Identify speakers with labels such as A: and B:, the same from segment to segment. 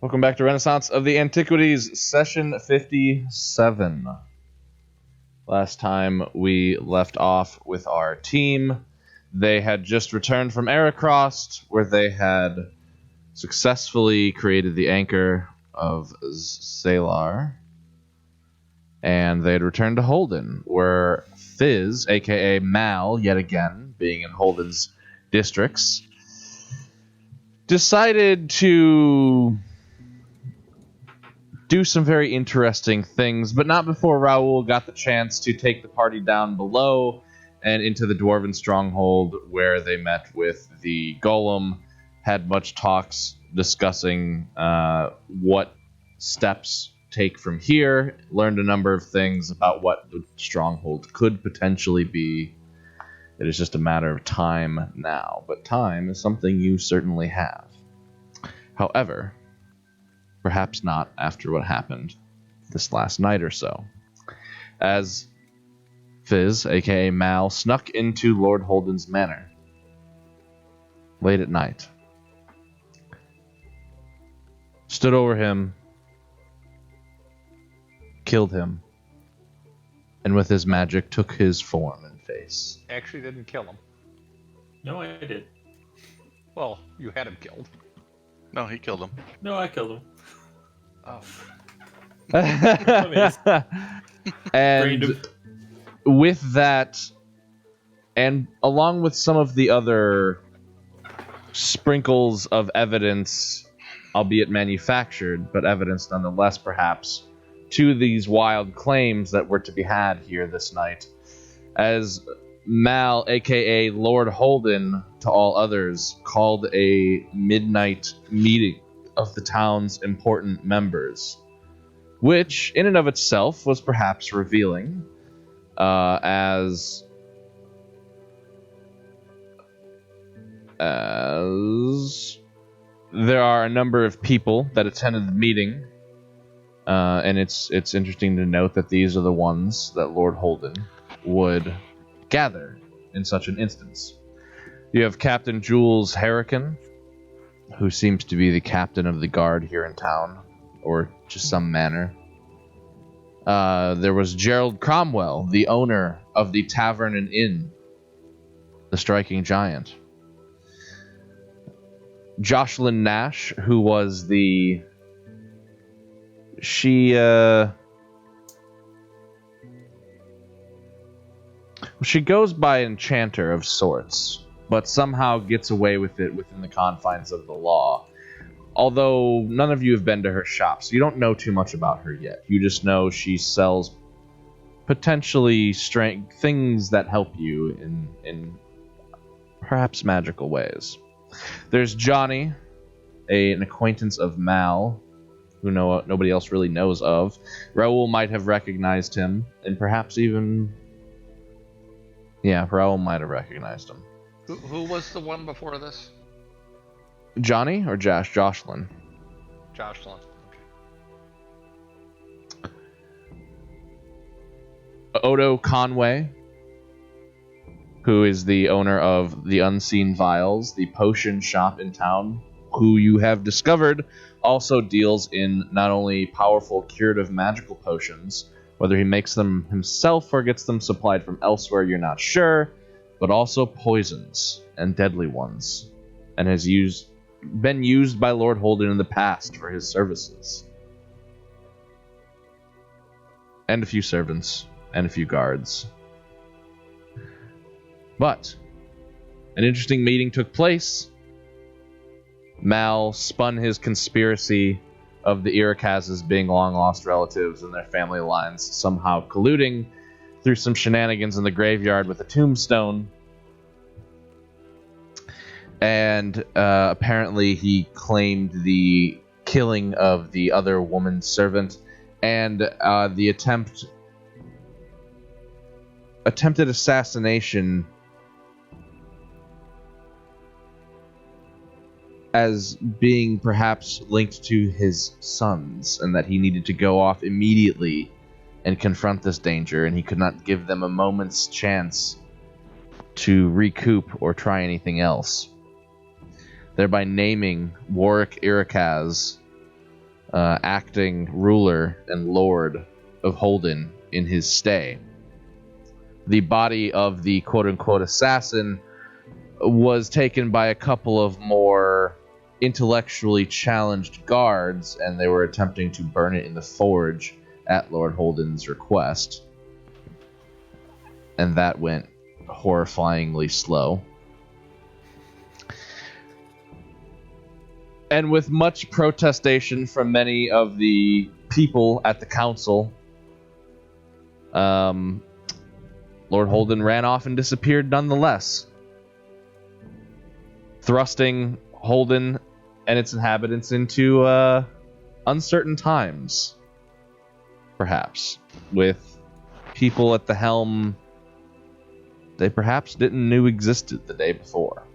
A: Welcome back to Renaissance of the Antiquities, session 57. Last time we left off with our team. They had just returned from Aracrost, where they had successfully created the anchor of Zalar. And they had returned to Holden, where Fizz, aka Mal, yet again, being in Holden's districts, decided to do some very interesting things, but not before Raoul got the chance to take the party down below and into the Dwarven stronghold, where they met with the Golem, had much talks discussing what steps take from here, learned a number of things about what the stronghold could potentially be. It is just a matter of time now, but time is something you certainly have. However, perhaps not after what happened this last night or so, as Fizz, aka Mal, snuck into Lord Holden's manor late at night, stood over him, killed him, and with his magic took his form and face.
B: Actually didn't kill him.
C: No, I did.
B: Well, you had him killed.
D: No, he killed him.
C: No, I killed him.
B: Oh.
A: And with that, and along with some of the other sprinkles of evidence, albeit manufactured, but evidence nonetheless perhaps, to these wild claims that were to be had here this night, as Mal, aka Lord Holden, to all others, called a midnight meeting of the town's important members, which in and of itself was perhaps revealing, as there are a number of people that attended the meeting, and it's interesting to note that these are the ones that Lord Holden would gather in such an instance. You have Captain Jules Harrican, who seems to be the captain of the guard here in town, or to some manner. There was Gerald Cromwell, the owner of the Tavern and Inn, the Striking Giant. Jocelyn Nash, who was the... She goes by enchanter of sorts, but somehow gets away with it within the confines of the law. Although none of you have been to her shop, so you don't know too much about her yet. You just know she sells potentially things that help you in perhaps magical ways. There's Johnny, an acquaintance of Mal, who nobody else really knows of. Raoul might have recognized him, and perhaps even... Yeah, Raoul might have recognized him.
B: Who was the one before this?
A: Johnny or Jocelyn?
B: Jocelyn. Okay.
A: Odo Conway, who is the owner of the Unseen Vials, the potion shop in town, who you have discovered also deals in not only powerful curative magical potions, whether he makes them himself or gets them supplied from elsewhere, you're not sure, but also poisons, and deadly ones, and has been used by Lord Holden in the past for his services. And a few servants, and a few guards. But an interesting meeting took place. Mal spun his conspiracy of the Iroquois being long-lost relatives and their family lines somehow colluding through some shenanigans in the graveyard with a tombstone. And apparently he claimed the killing of the other woman servant and the attempted assassination as being perhaps linked to his sons, and that he needed to go off immediately and confront this danger, and he could not give them a moment's chance to recoup or try anything else, thereby naming Warwick Iroquois acting ruler and lord of Holden in his stay. The body of the quote-unquote assassin was taken by a couple of more intellectually challenged guards, and they were attempting to burn it in the forge at Lord Holden's request. And that went horrifyingly slow. And with much protestation from many of the people at the council, Lord Holden ran off and disappeared nonetheless, thrusting Holden and its inhabitants into uncertain times, perhaps, with people at the helm they perhaps didn't know existed the day before.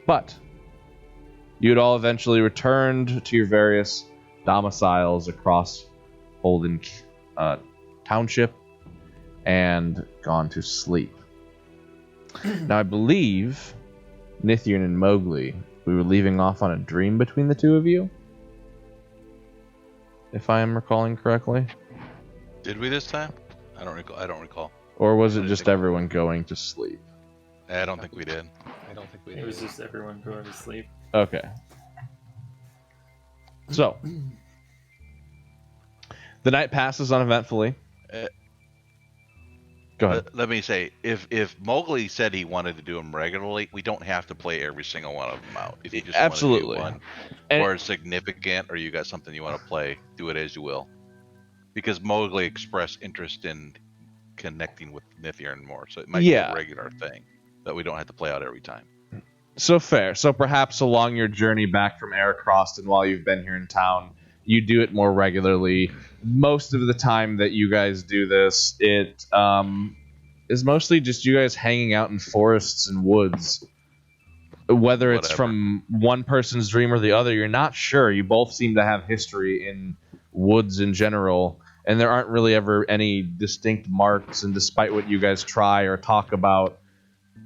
A: But you had all eventually returned to your various domiciles across Holden Township and gone to sleep. Now, I believe Nithian and Mowgli, we were leaving off on a dream between the two of you, if I am recalling correctly.
D: Did we this time? I don't recall.
A: Or was it just everyone going to sleep?
D: I don't think we did.
B: I don't think we
C: It
B: did.
C: was just everyone going to sleep.
A: Okay. So, the night passes uneventfully. Go ahead.
D: Let me say, if Mowgli said he wanted to do them regularly, we don't have to play every single one of them out. If you just
A: Absolutely.
D: want to do
A: And-
D: one, or it's significant, or you got something you want to play, do it as you will. Because Mowgli expressed interest in connecting with Nithian more, so it might be a regular thing that we don't have to play out every time.
A: So fair. So perhaps along your journey back from Aircross and while you've been here in town, you do it more regularly. Most of the time that you guys do this, it is mostly just you guys hanging out in forests and woods. Whether it's from one person's dream or the other, you're not sure. You both seem to have history in woods in general, and there aren't really ever any distinct marks, and despite what you guys try or talk about,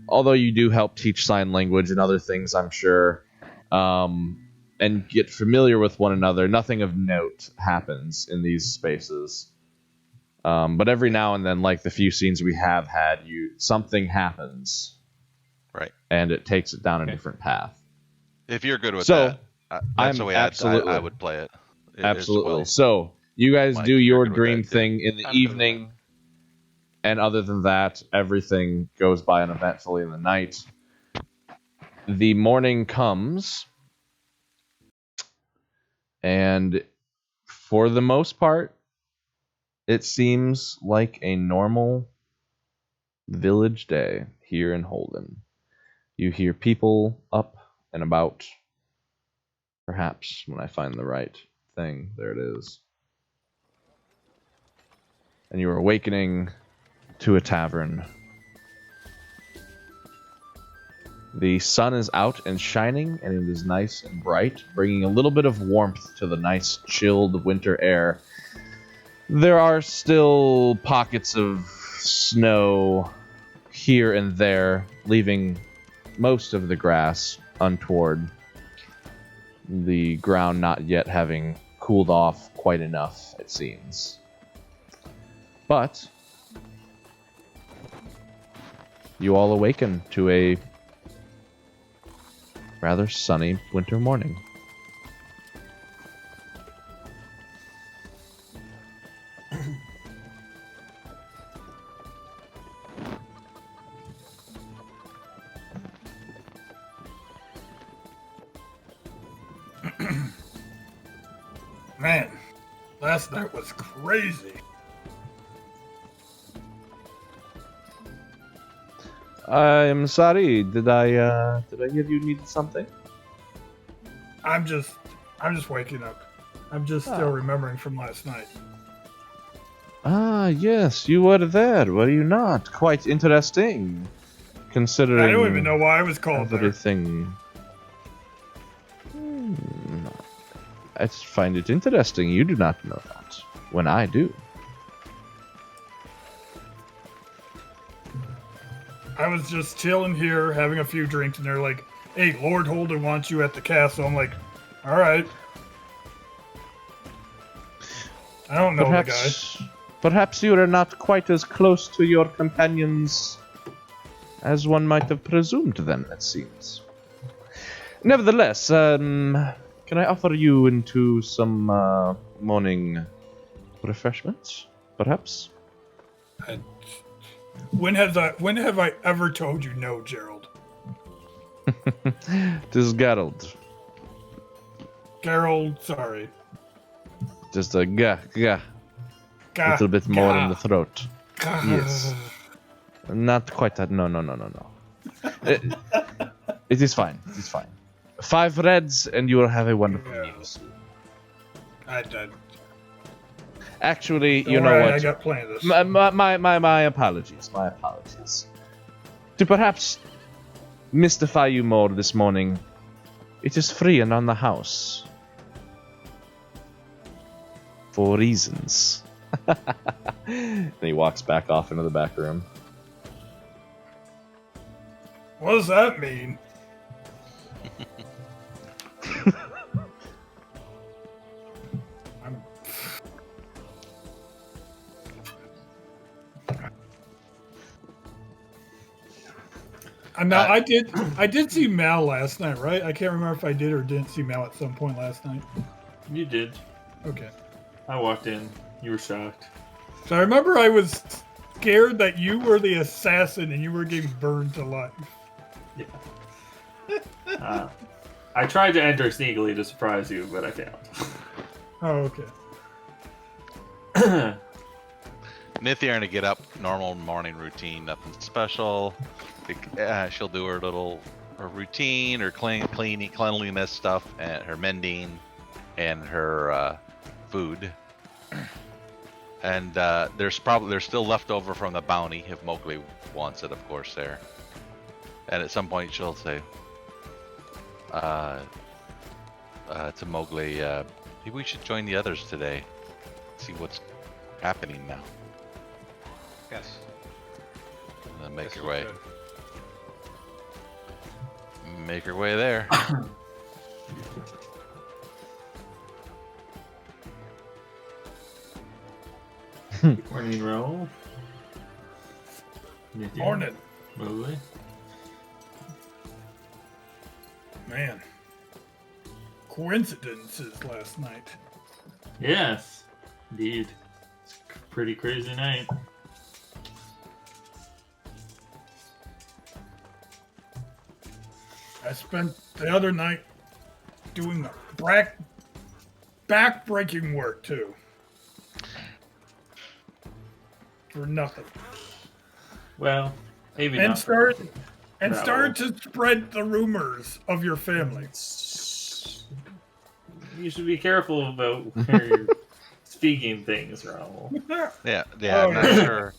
A: although you do help teach sign language and other things, I'm sure, and get familiar with one another, nothing of note happens in these spaces. But every now and then, like the few scenes we have had, something happens.
D: Right.
A: And it takes it down a different path.
D: If you're good with
A: So,
D: that, that's the way I would play it.
A: Absolutely.
D: Well.
A: So, you guys
D: Mike,
A: do
D: you're
A: your
D: good with
A: dream
D: that, too.
A: thing in the
B: I'm good with
A: evening, and other than that, everything goes by uneventfully in the night. The morning comes, and for the most part, it seems like a normal village day here in Holden. You hear people up and about. Perhaps when I find the right thing, there it is. And you are awakening to a tavern. The sun is out and shining, and it is nice and bright, bringing a little bit of warmth to the nice, chilled winter air. There are still pockets of snow here and there, leaving most of the grass untoward, the ground not yet having cooled off quite enough, it seems. But you all awaken to a rather sunny winter morning.
E: Man, last night was crazy.
A: I'm sorry. Did I give you needed something?
E: I'm just waking up. I'm just still remembering from last night.
A: Ah, yes, you were there, were you not? Quite interesting, considering
E: I don't even know why I was called there.
A: everything. I find it interesting. You do not know that, when I do.
E: I was just chilling here, having a few drinks, and they're like, "Hey, Lord Holden wants you at the castle." I'm like, All right. I don't know the guy.
A: Perhaps you are not quite as close to your companions as one might have presumed then, it seems. Nevertheless, can I offer you into some morning refreshments, perhaps?
E: When have I ever told you no, Gerald?
A: Tis Gerald.
E: Gerald, sorry.
A: Just a little bit more in the throat. Yes. Not quite that. No. It is fine. It is fine. 5 reds, and you will have a wonderful meal.
E: I
A: Actually,
E: don't
A: you know
E: worry,
A: what?
E: I got plenty of this.
A: My apologies. My apologies. To perhaps mystify you more this morning, it is free and on the house. For reasons. And he walks back off into the back room.
E: What does that mean? Now, I did see Mal last night, right? I can't remember if I did or didn't see Mal at some point last night.
C: You did.
E: Okay.
C: I walked in. You were shocked.
E: So I remember I was scared that you were the assassin and you were getting burned to life.
C: Yeah. I tried to enter sneakily to surprise you, but I failed.
E: Oh, okay.
D: Nithya to get up, normal morning routine, nothing special. She'll do her routine, her cleanliness stuff, and her mending, and her food. And there's still left over from the bounty if Mowgli wants it, of course. There. And at some point she'll say to Mowgli, maybe we should join the others today. See what's happening now.
B: Yes.
D: And then make
B: This
D: your
B: was
D: way.
B: good.
D: Make your way there.
C: Morning roll.
E: Morning.
C: Mowgli.
E: Man. Coincidences last night.
C: Yes, indeed. It's a pretty crazy night.
E: I spent the other night doing back-breaking work, too. For nothing.
C: Well, maybe
E: And
C: not.
E: started
C: No.
E: to spread the rumors of your family.
C: You should be careful about where you're speaking things, Raul.
D: Yeah,
E: Oh,
D: I'm not
E: yeah.
D: sure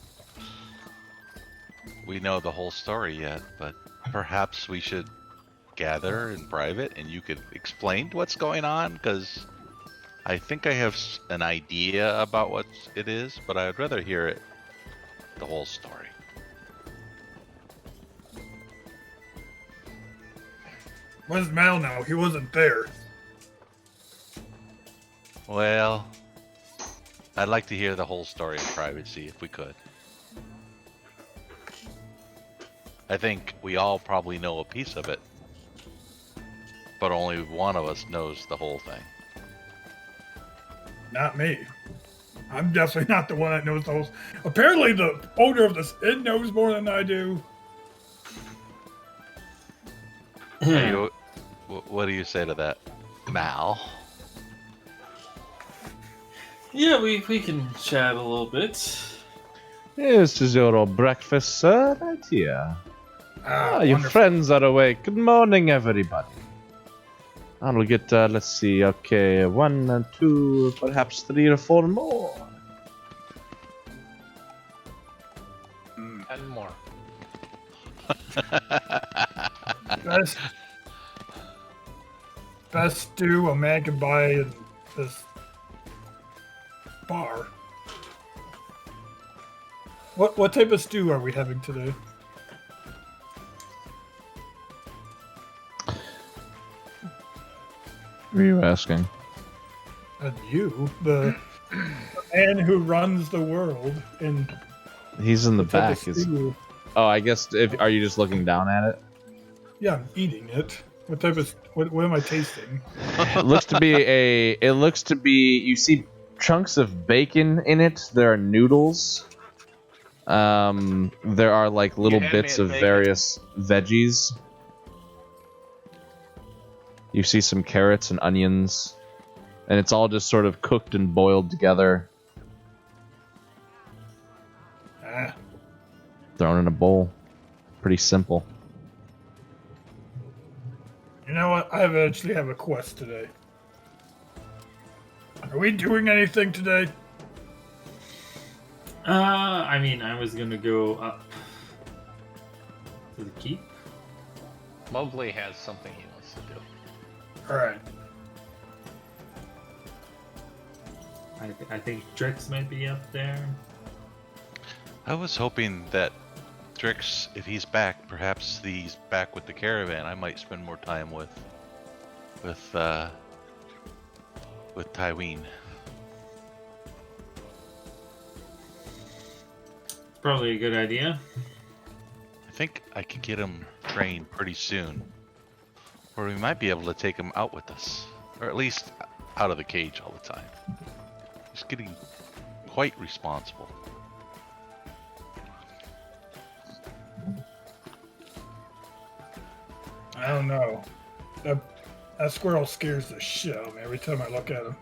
D: we know the whole story yet, but perhaps we should gather in private and you could explain what's going on, because I think I have an idea about what it is, but I'd rather hear it, the whole story.
E: Where's Mal now? He wasn't there.
D: Well, I'd like to hear the whole story in privacy if we could. I think we all probably know a piece of it, but only one of us knows the whole thing.
E: Not me. I'm definitely not the one that knows the whole... Apparently the owner of this inn knows more than I do.
D: What do you say to that, Mal?
C: Yeah, we can chat a little bit.
A: This is your breakfast, sir, right here. Your
E: Wonderful.
A: friends are awake. Good morning, everybody. I'll get, let's see, okay, 1, 2, perhaps 3 or 4 more.
B: And more.
E: Best stew a man can buy in this bar. What type of stew are we having today?
A: Who are you asking?
E: And you, the man who runs the world, and
A: He's in the
E: what type
A: back.
E: of
A: Is
E: stew?
A: oh, I guess. Are you just looking down at it?
E: Yeah, I'm eating it. What type of? What am I tasting?
A: It looks to be a. It looks to be. You see chunks of bacon in it. There are noodles. There are like little
B: hand
A: bits
B: me
A: of
B: bacon.
A: various veggies. You see some carrots and onions, and it's all just sort of cooked and boiled together,
E: Ah,
A: thrown in a bowl. Pretty simple.
E: you know what? I actually have a quest today. Are we doing anything today?
C: I mean, I was gonna go up to the keep.
B: Mowgli has something he wants to do.
E: All right.
C: I think Drix might be up there.
D: I was hoping that Drix, if he's back, perhaps he's back with the caravan. I might spend more time with Tyween.
C: Probably a good idea.
D: I think I can get him trained pretty soon, or we might be able to take him out with us, or at least out of the cage all the time. He's getting quite responsible.
E: I don't know. That squirrel scares the shit out of me every time I look at him.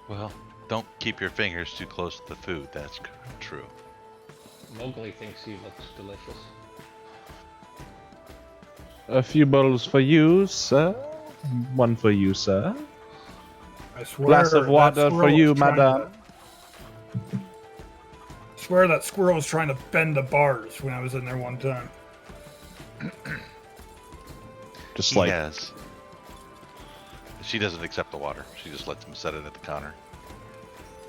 D: Well, don't keep your fingers too close to the food. That's true.
B: Mowgli thinks he looks delicious.
A: A few bottles for you, sir. One for you, sir.
E: I swear.
A: Glass of
E: that
A: water for
E: squirrel
A: you,
E: was trying
A: madame.
E: to- Swear that squirrel was trying to bend the bars when I was in there one time.
A: Just
D: He
A: like
D: has. She doesn't accept the water. She just lets him set it at the counter.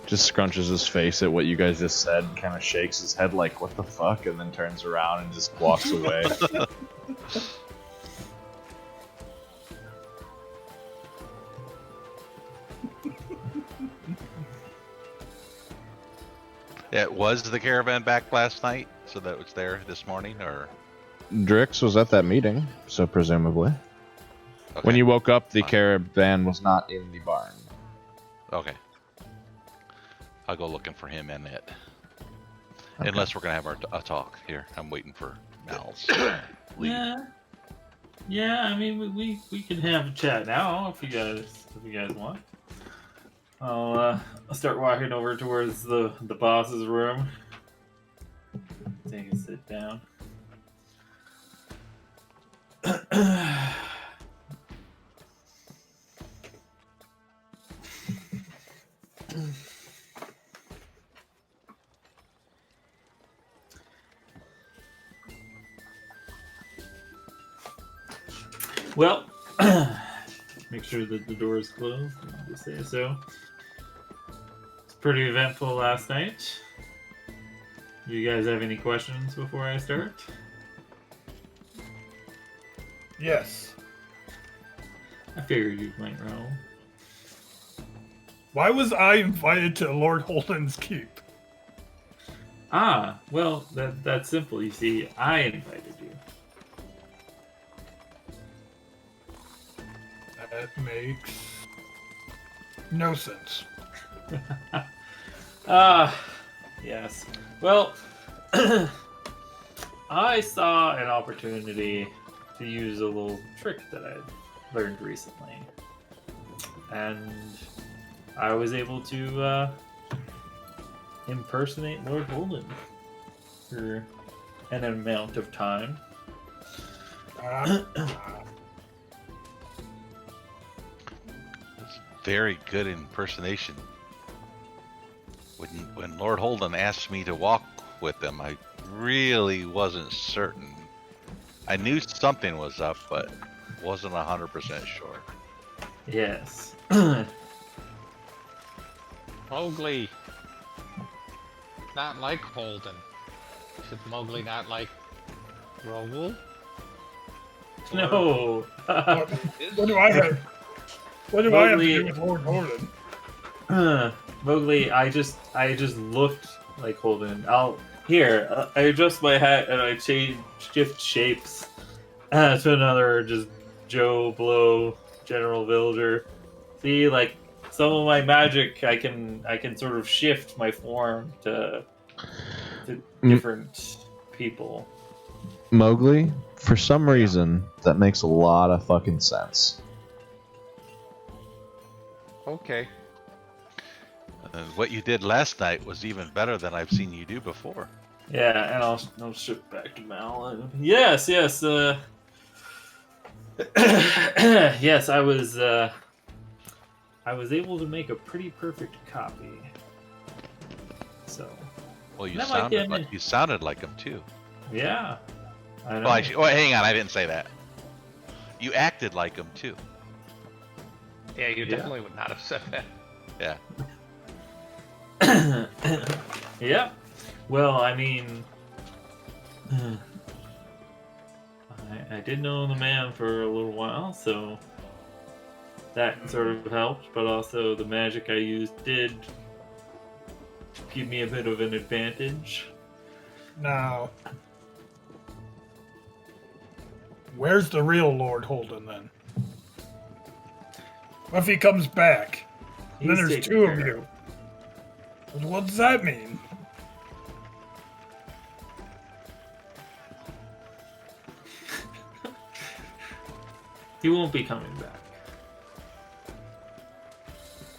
A: just scrunches his face at what you guys just said, kind of shakes his head like, what the fuck, and then turns around and just walks away.
D: Yeah, was the caravan back last night? So that was there this morning, or?
A: Drix was at that meeting, so presumably.
D: Okay.
A: When you woke up, the
D: Fine.
A: caravan was not in the barn.
D: Okay. I'll go looking for him and it.
A: Okay.
D: Unless we're gonna have a talk here. I'm waiting for Mal's lead.
C: Yeah. I mean, we can have a chat now if you guys want. I'll start walking over towards the boss's room. Take a sit down. Well, make sure that the door is closed. I'll just say so. It's pretty eventful last night. Do you guys have any questions before I start?
E: Yes.
C: I figured you might know.
E: Why was I invited to Lord Holden's keep?
C: Ah, well, that's simple. You see, I invited you.
E: That makes no sense.
C: Yes. Well, I saw an opportunity to use a little trick that I learned recently. And I was able to impersonate Lord Holden for an amount of time.
D: Very good impersonation. When Lord Holden asked me to walk with him, I really wasn't certain. I knew something was up, but wasn't 100% sure.
C: Yes.
B: Mowgli. Not like Holden. Should Mowgli not like Raoul?
C: No.
E: What do I have? What do I have to
C: Mowgli-
E: do with Lord Holden?
C: Mowgli, I just looked like Holden. I adjust my hat and I shift shapes to another just Joe Blow general villager. See, like some of my magic, I can sort of shift my form to different people.
A: Mowgli, for some reason, that makes a lot of fucking sense.
B: Okay.
D: And what you did last night was even better than I've seen you do before.
C: Yeah, and I'll shift back to Mal. Yes. Yes, I was able to make a pretty perfect copy. So.
D: Well, you
C: That might get me.
D: sounded like him too.
C: Yeah. I know.
D: Well, actually, hang on, I didn't say that. You acted like him too.
B: Yeah, you definitely would not have said that.
D: Yeah.
C: Yeah. Well, I mean, I did know the man for a little while, so that sort of helped. But also, the magic I used did give me a bit of an advantage.
E: Now, where's the real Lord Holden then? What if he comes back? And then
C: He's
E: there's
C: taken
E: two of
C: care
E: you. What does that mean?
C: He won't be coming back.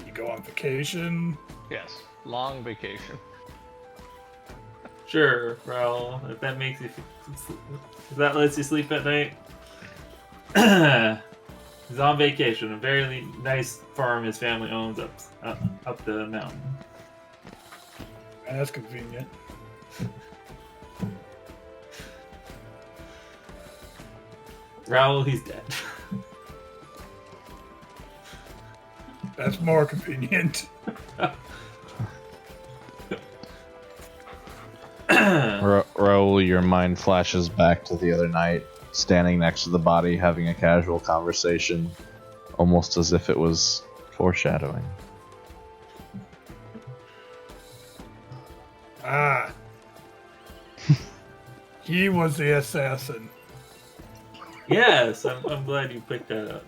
E: You go on vacation?
B: Yes. Long vacation.
C: Sure, Raul. If that makes you, if that lets you sleep at night. He's on vacation. A very nice farm his family owns up the mountain.
E: That's convenient.
C: Raul, he's dead.
E: That's more convenient.
A: Raoul, your mind flashes back to the other night, standing next to the body, having a casual conversation, almost as if it was foreshadowing.
E: Ah. He was the assassin.
C: Yes, I'm glad you picked that up.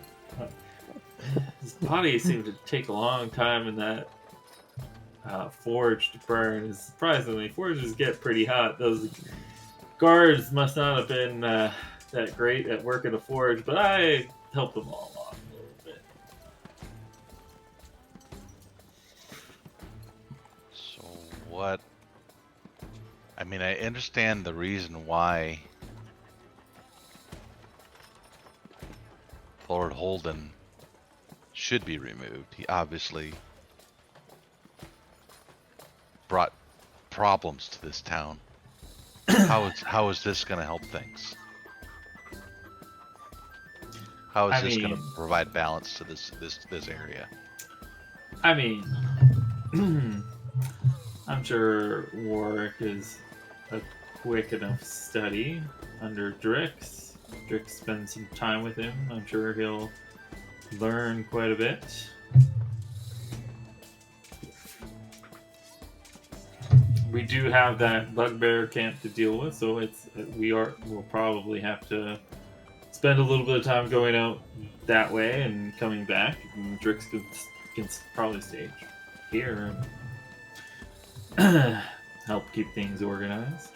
C: His body seemed to take a long time in that forge to burn. Surprisingly, forges get pretty hot. Those guards must not have been that great at working a forge, but I helped them all off a little bit.
D: So what? I mean, I understand the reason why Lord Holden should be removed. He obviously brought problems to this town. How is this going to help things? How is this going to provide balance to this area?
C: I mean, I'm sure Warwick is a quick enough study under Drix. Drix spends some time with him. I'm sure he'll learn quite a bit. We do have that bugbear camp to deal with, so we'll probably have to spend a little bit of time going out that way and coming back. And Drix can probably stay here and help keep things organized.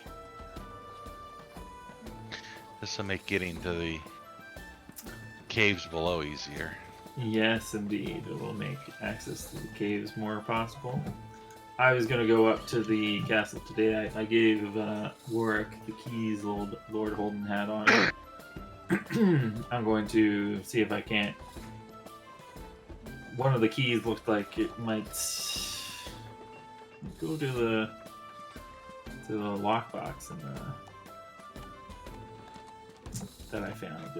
D: This will make getting to the caves below easier.
C: Yes, indeed. It will make access to the caves more possible. I was going to go up to the castle today. I gave Warwick the keys Lord Holden had on it. I'm going to see if I can't. One of the keys looked like it might go to the lockbox that I found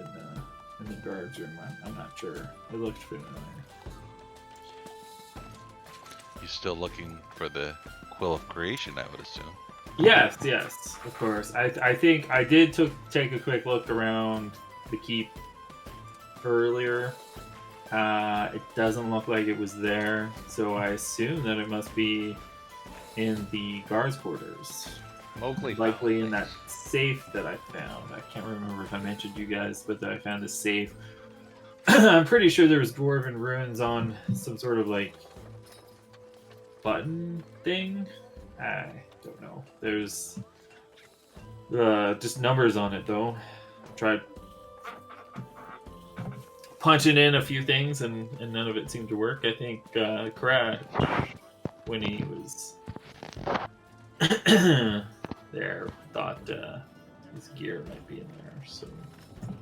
C: in the guard's room. I'm not sure. It looked familiar.
D: You still looking for the Quill of Creation, I would assume.
C: Yes, of course. I think I did take a quick look around the keep earlier, It doesn't look like it was there, so I assume that it must be in the guards' quarters.
B: Mowgli
C: Likely in
B: found
C: that
B: things.
C: safe that I found. I can't remember if I mentioned you guys, but I found a safe. I'm pretty sure there was dwarven runes on some sort of like button thing. I don't know. There's just numbers on it though. Tried punching in a few things and none of it seemed to work. I think Krad, when he was there, thought his gear might be in there, so there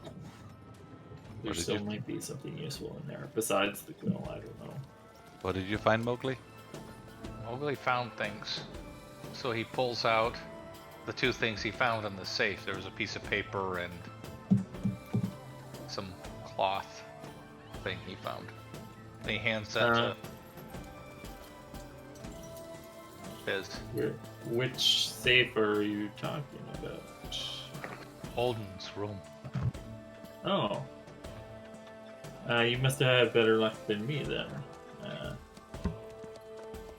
D: What did
C: still
D: you-
C: might be something useful in there besides the quill. I don't know.
D: What did you find, Mowgli?
B: Mowgli found things. So he pulls out the two things he found in the safe. There was a piece of paper and some cloth thing he found. And he hands that to Biz.
C: Which safe are you talking about?
B: Holden's room.
C: Oh. You must have had better luck than me then.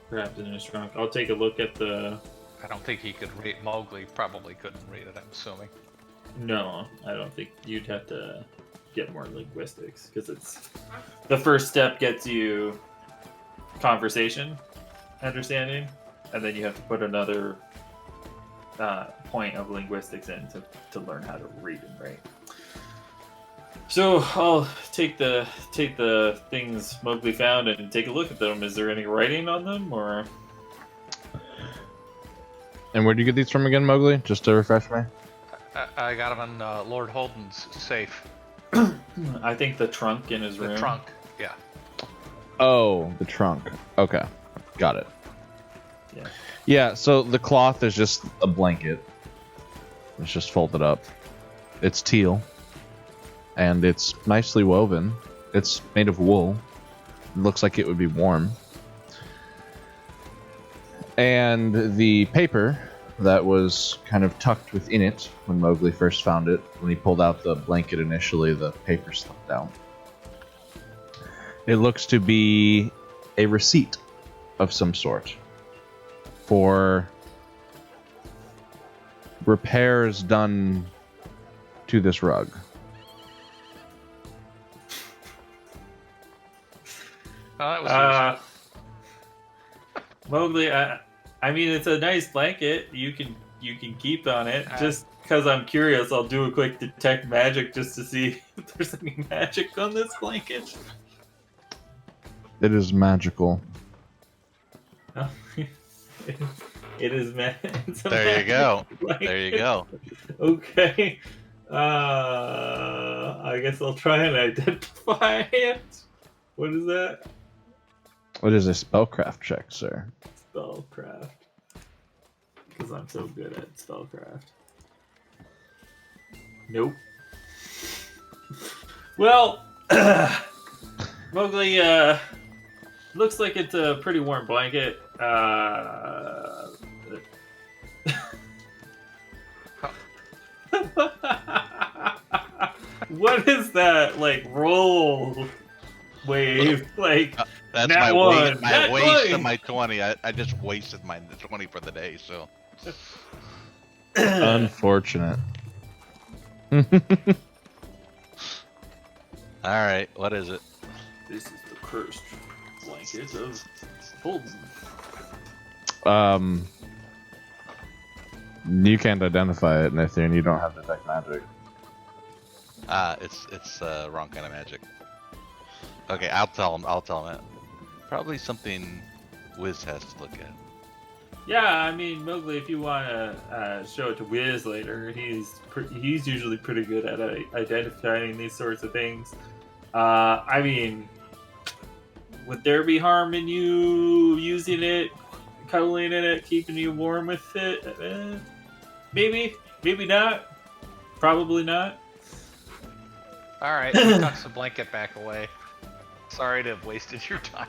C: Perhaps in his trunk. I'll take a look at the...
B: I don't think he could read. Mowgli probably couldn't read it, I'm assuming.
C: No, I don't think you'd have to get more linguistics, because it's... The first step gets you conversation, understanding, and then you have to put another point of linguistics in to learn how to read and write. So I'll take the things Mowgli found and take a look at them. Is there any writing on them, or?
A: And where do you get these from again, Mowgli? Just to refresh me.
B: I got him in Lord Holden's safe.
C: I think the trunk in his room.
B: The trunk, yeah.
A: Oh, the trunk. Okay, got it.
C: Yeah.
A: Yeah. So the cloth is just a blanket. It's just folded up. It's teal. And it's nicely woven. It's made of wool. It looks like it would be warm. And the paper that was kind of tucked within it when Mowgli first found it, when he pulled out the blanket initially, the paper slipped out. It looks to be a receipt of some sort for repairs done to this rug.
B: Oh, that was
C: Mowgli, I mean, it's a nice blanket. You can keep on it. Just because I'm curious, I'll do a quick detect magic just to see if there's any magic on this blanket.
A: It is magical.
C: Oh, it is
D: There you go.
C: Blanket.
D: There you go.
C: Okay. I guess I'll try and identify it. What is that?
A: It is a spellcraft check, sir.
C: Spellcraft. Because I'm so good at spellcraft. Nope. Well, Mowgli, looks like it's a pretty warm blanket. What is that? Like, roll wave? Like,
D: That's
C: Nat
D: my
C: one.
D: waste. My
C: Nat
D: waste
C: 20.
D: of my 20. I just wasted my 20 for the day. So
A: Unfortunate.
D: all right, what is it?
C: this is the cursed blanket of Holden.
A: You can't identify it, Nithian. You don't have detect magic.
D: It's wrong kind of magic. Okay, I'll tell him. It. Probably something Wiz has to look at.
C: Yeah, I mean, Mowgli, if you want to show it to Wiz later, he's usually pretty good at identifying these sorts of things. I mean, would there be harm in you using it, cuddling in it, keeping you warm with it? Maybe, maybe not. Probably not.
B: Alright, he tucks the blanket back away. Sorry to have wasted your time.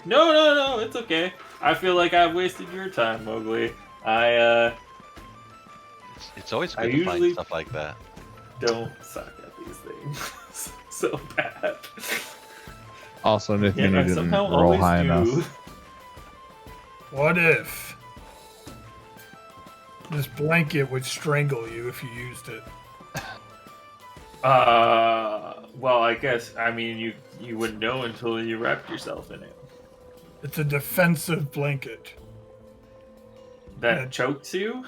C: No, it's okay. I feel like I've wasted your time, Mowgli.
D: It's always
C: I
D: good to find
C: usually-
D: stuff like that.
C: Don't suck at these things so bad.
A: Also, Nithyan,
C: Yeah,
A: you
C: I
A: didn't
C: somehow
A: roll
C: always
A: high
C: do.
A: enough.
E: What if this blanket would strangle you if you used it?
C: Well, I guess, I mean, you wouldn't know until you wrapped yourself in it.
E: It's a defensive blanket.
C: That chokes you?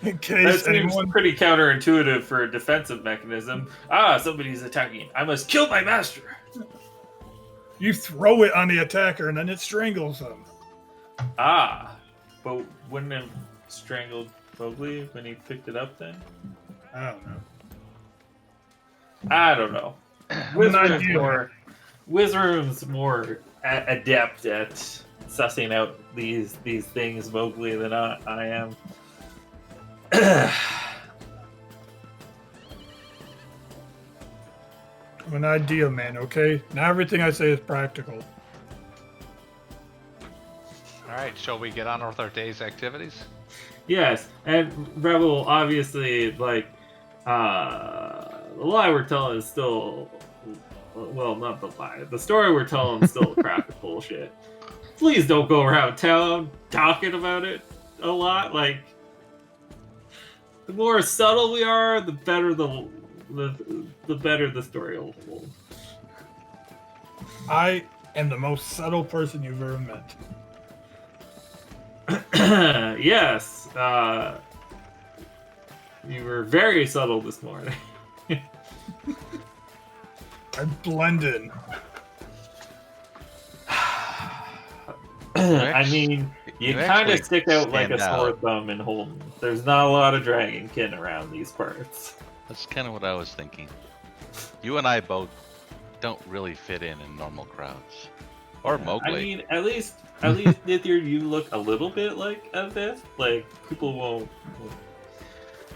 E: In
C: That
E: case
C: seems
E: anyone...
C: pretty counterintuitive for a defensive mechanism. Ah, somebody's attacking. I must kill my master.
E: You throw it on the attacker and then it strangles them.
C: Ah, but wouldn't it have strangled Mowgli when he picked it up then?
E: I don't know.
C: I don't know.
E: idea.
C: Wizard's more adept at sussing out these things, Mowgli, than I am.
E: I'm an idea man, okay? Not everything I say is practical.
B: Alright, shall we get on with our day's activities?
C: Yes, and Rebel, obviously, like, the lie we're telling is still, well, not the lie. The story we're telling is still a crap of bullshit. Please don't go around town talking about it a lot. Like, the more subtle we are, the better the better the story will hold.
E: I am the most subtle person you've ever met.
C: Yes, you were very subtle this morning.
E: I blend in.
C: I mean, you kind of
D: actually
C: stick out like a
D: stand
C: sore
D: out.
C: thumb in Holden. There's not a lot of dragonkin around these parts.
D: That's kind of what I was thinking. You and I both don't really fit in normal crowds. Or Mowgli.
C: I mean, at least Nithir, you look a little bit like a Vith. Like, people won't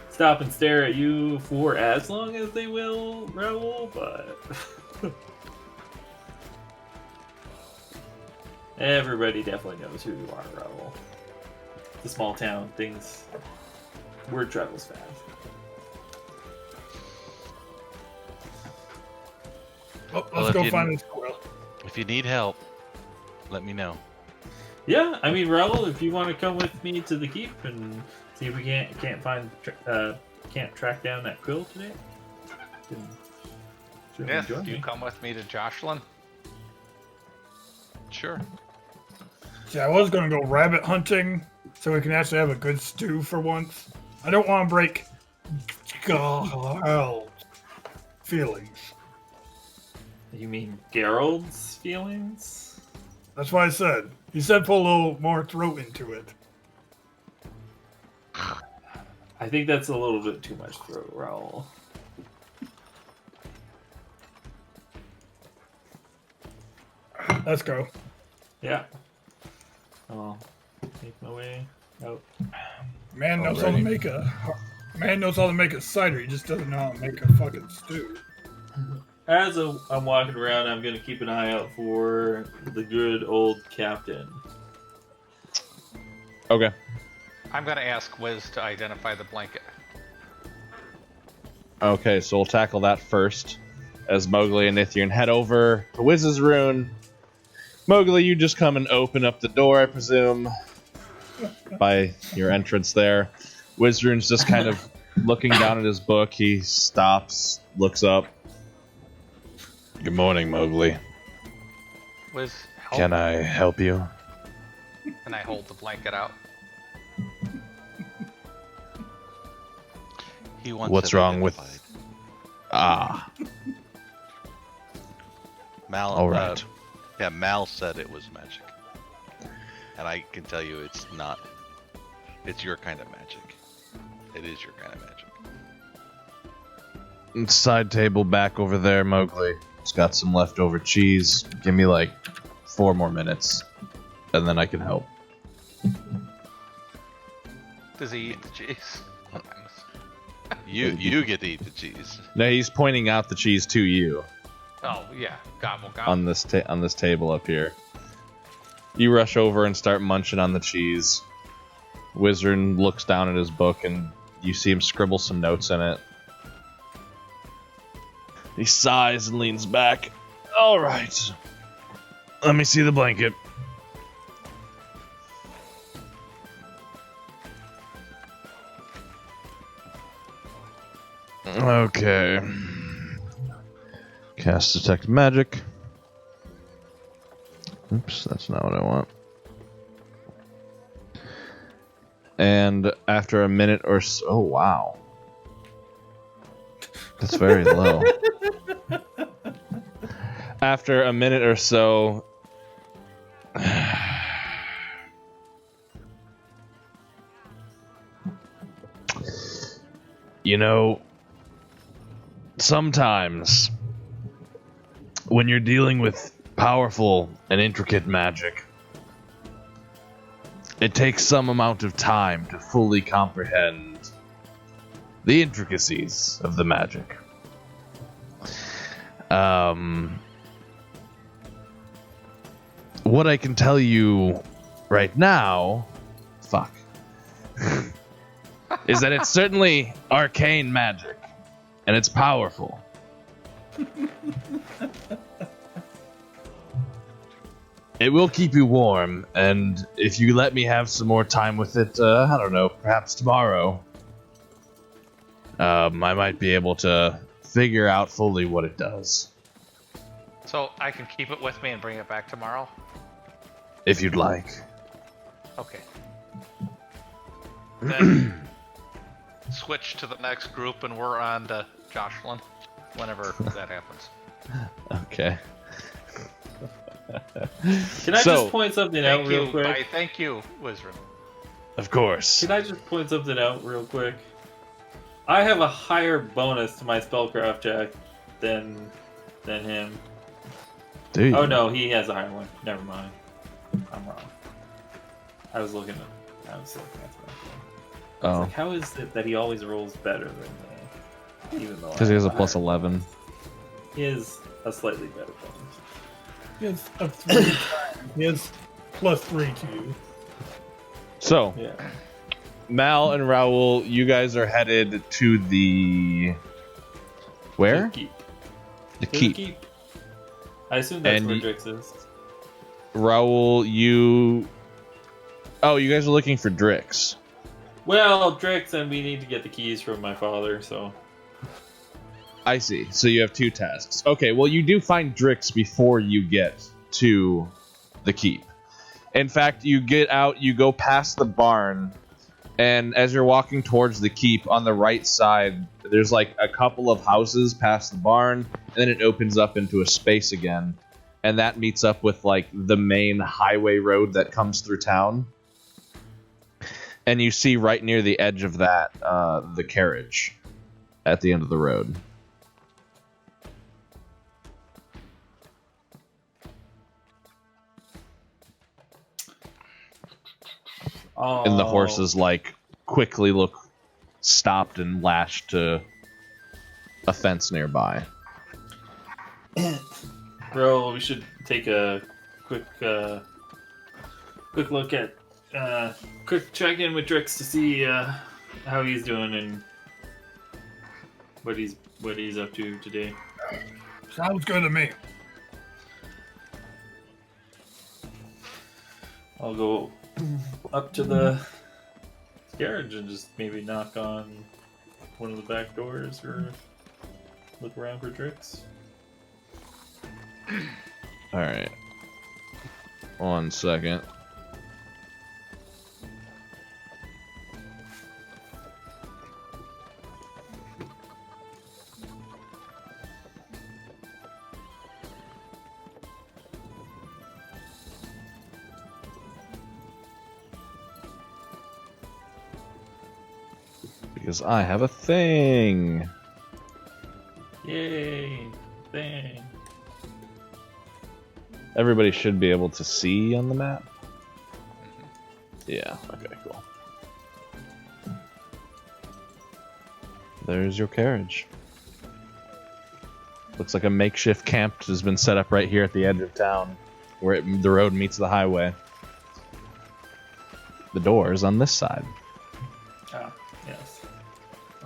C: stop and stare at you for as long as they will Raoul, but everybody definitely knows who you are, Raoul. It's a small town. Word travels fast.
E: Oh,
D: Well,
E: let's
D: if
E: go
D: you
E: find
D: didn't-
E: this squirrel.
D: If you need help, let me know.
C: Yeah, I mean, Raoul, if you want to come with me to the keep and see if we can't track down that quill today, then certainly
B: Yes,
C: join
B: do you
C: me.
B: come with me to Jocelyn?
D: Sure.
E: See, I was going to go rabbit hunting so we can actually have a good stew for once. I don't want to break feelings.
C: You mean Gerald's feelings?
E: That's what I said. He said put a little more throat into it.
C: I think that's a little bit too much for Raoul.
E: Let's go.
C: Yeah. I'll make my way out.
E: Man knows how to make a cider. He just doesn't know how to make a fucking stew.
C: As I'm walking around, I'm going to keep an eye out for the good old captain.
A: Okay.
B: I'm gonna ask Wiz to identify the blanket.
A: Okay, so we'll tackle that first. As Mowgli and Nithyan head over to Wiz's rune. Mowgli, you just come and open up the door, I presume, by your entrance there. Wizrune's just kind of looking down at his book. He stops, looks up. Good morning, Mowgli.
B: Wiz, help.
A: Can I help you?
B: And I hold the blanket out.
D: He wants
A: What's
D: it
A: wrong with...
D: identified.
A: Ah,
D: Mal?
A: all right.
D: Yeah, Mal said it was magic. And I can tell you it's not. It's your kind of magic. It is your kind of magic.
A: Side table back over there, Mowgli. It's got some leftover cheese. Give me like 4 more minutes, and then I can help.
B: Does he eat the cheese?
D: You get to eat the cheese.
A: No, he's pointing out the cheese to you
B: Oh yeah, gobble gobble.
A: on this table up here. You rush over and start munching on the cheese. Wizard looks down at his book, and you see him scribble some notes in it. He sighs and leans back. All right. Let me see the blanket. Okay. Cast Detect Magic. Oops, that's not what I want. And after a minute or so... Oh, wow. That's very low. After a minute or so... You know, sometimes when you're dealing with powerful and intricate magic, it takes some amount of time to fully comprehend the intricacies of the magic. What I can tell you right now, is that it's certainly arcane magic, and it's powerful. It will keep you warm, and if you let me have some more time with it, I don't know, perhaps tomorrow, I might be able to figure out fully what it does.
B: So I can keep it with me and bring it back tomorrow?
A: If you'd like.
B: Okay. Then switch to the next group and we're on to Jocelyn whenever that happens.
A: Okay.
C: Can I just point something out real quick?
B: Thank you, Wizard.
A: Of course.
C: Can I just point something out real quick? I have a higher bonus to my spellcraft check than him.
A: Dude.
C: Oh no, he has a higher one. Never mind. I'm wrong. I was looking at that.
A: Oh.
C: Like, how is it that he always rolls better than me? Even though
A: Because he has a plus
C: higher
A: 11.
C: bonus? He has a slightly better bonus.
E: He has a 3 times. He has +3 to you.
A: So,
C: Yeah.
A: Mal and Raoul, you guys are headed to the... Where?
C: The keep.
A: The
C: To the
A: keep.
C: keep. I assume that's
A: And
C: where Drix is.
A: Raoul, you... Oh, you guys are looking for Drix.
C: Well, Drix, and we need to get the keys from my father, so...
A: I see. So you have 2 tasks. Okay, well, you do find Drix before you get to the keep. In fact, you get out, you go past the barn, and as you're walking towards the keep, on the right side, there's like a couple of houses past the barn, and then it opens up into a space again, and that meets up with like the main highway road that comes through town. And you see right near the edge of that, the carriage at the end of the road.
C: Oh.
A: And the horses, like, quickly look stopped and lashed to a fence nearby.
C: Bro, we should take a quick look at quick check in with Drix to see how he's doing and what he's up to today.
E: Sounds good to me.
C: I'll go up to the garage and just maybe knock on one of the back doors or look around for Drix.
A: Alright. 1 second. Because I have a thing.
C: Yay! Thing.
A: Everybody should be able to see on the map. Yeah, okay, cool. There's your carriage. Looks like a makeshift camp has been set up right here at the edge of town, where the road meets the highway. The door is on this side.
C: Ah, yes.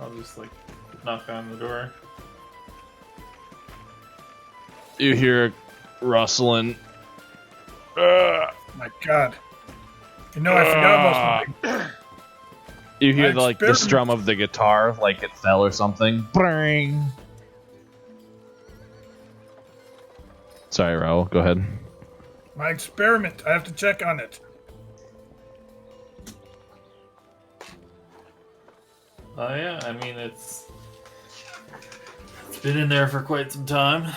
C: I'll just knock on the door.
A: You hear rustling.
E: My God. You know, I forgot about something.
A: You hear
E: My
A: like the
E: experiment-
A: strum of the guitar, like it fell or something. Bring. Sorry, Raul. Go ahead.
E: My experiment. I have to check on it.
C: Oh yeah, I mean it's been in there for quite some time.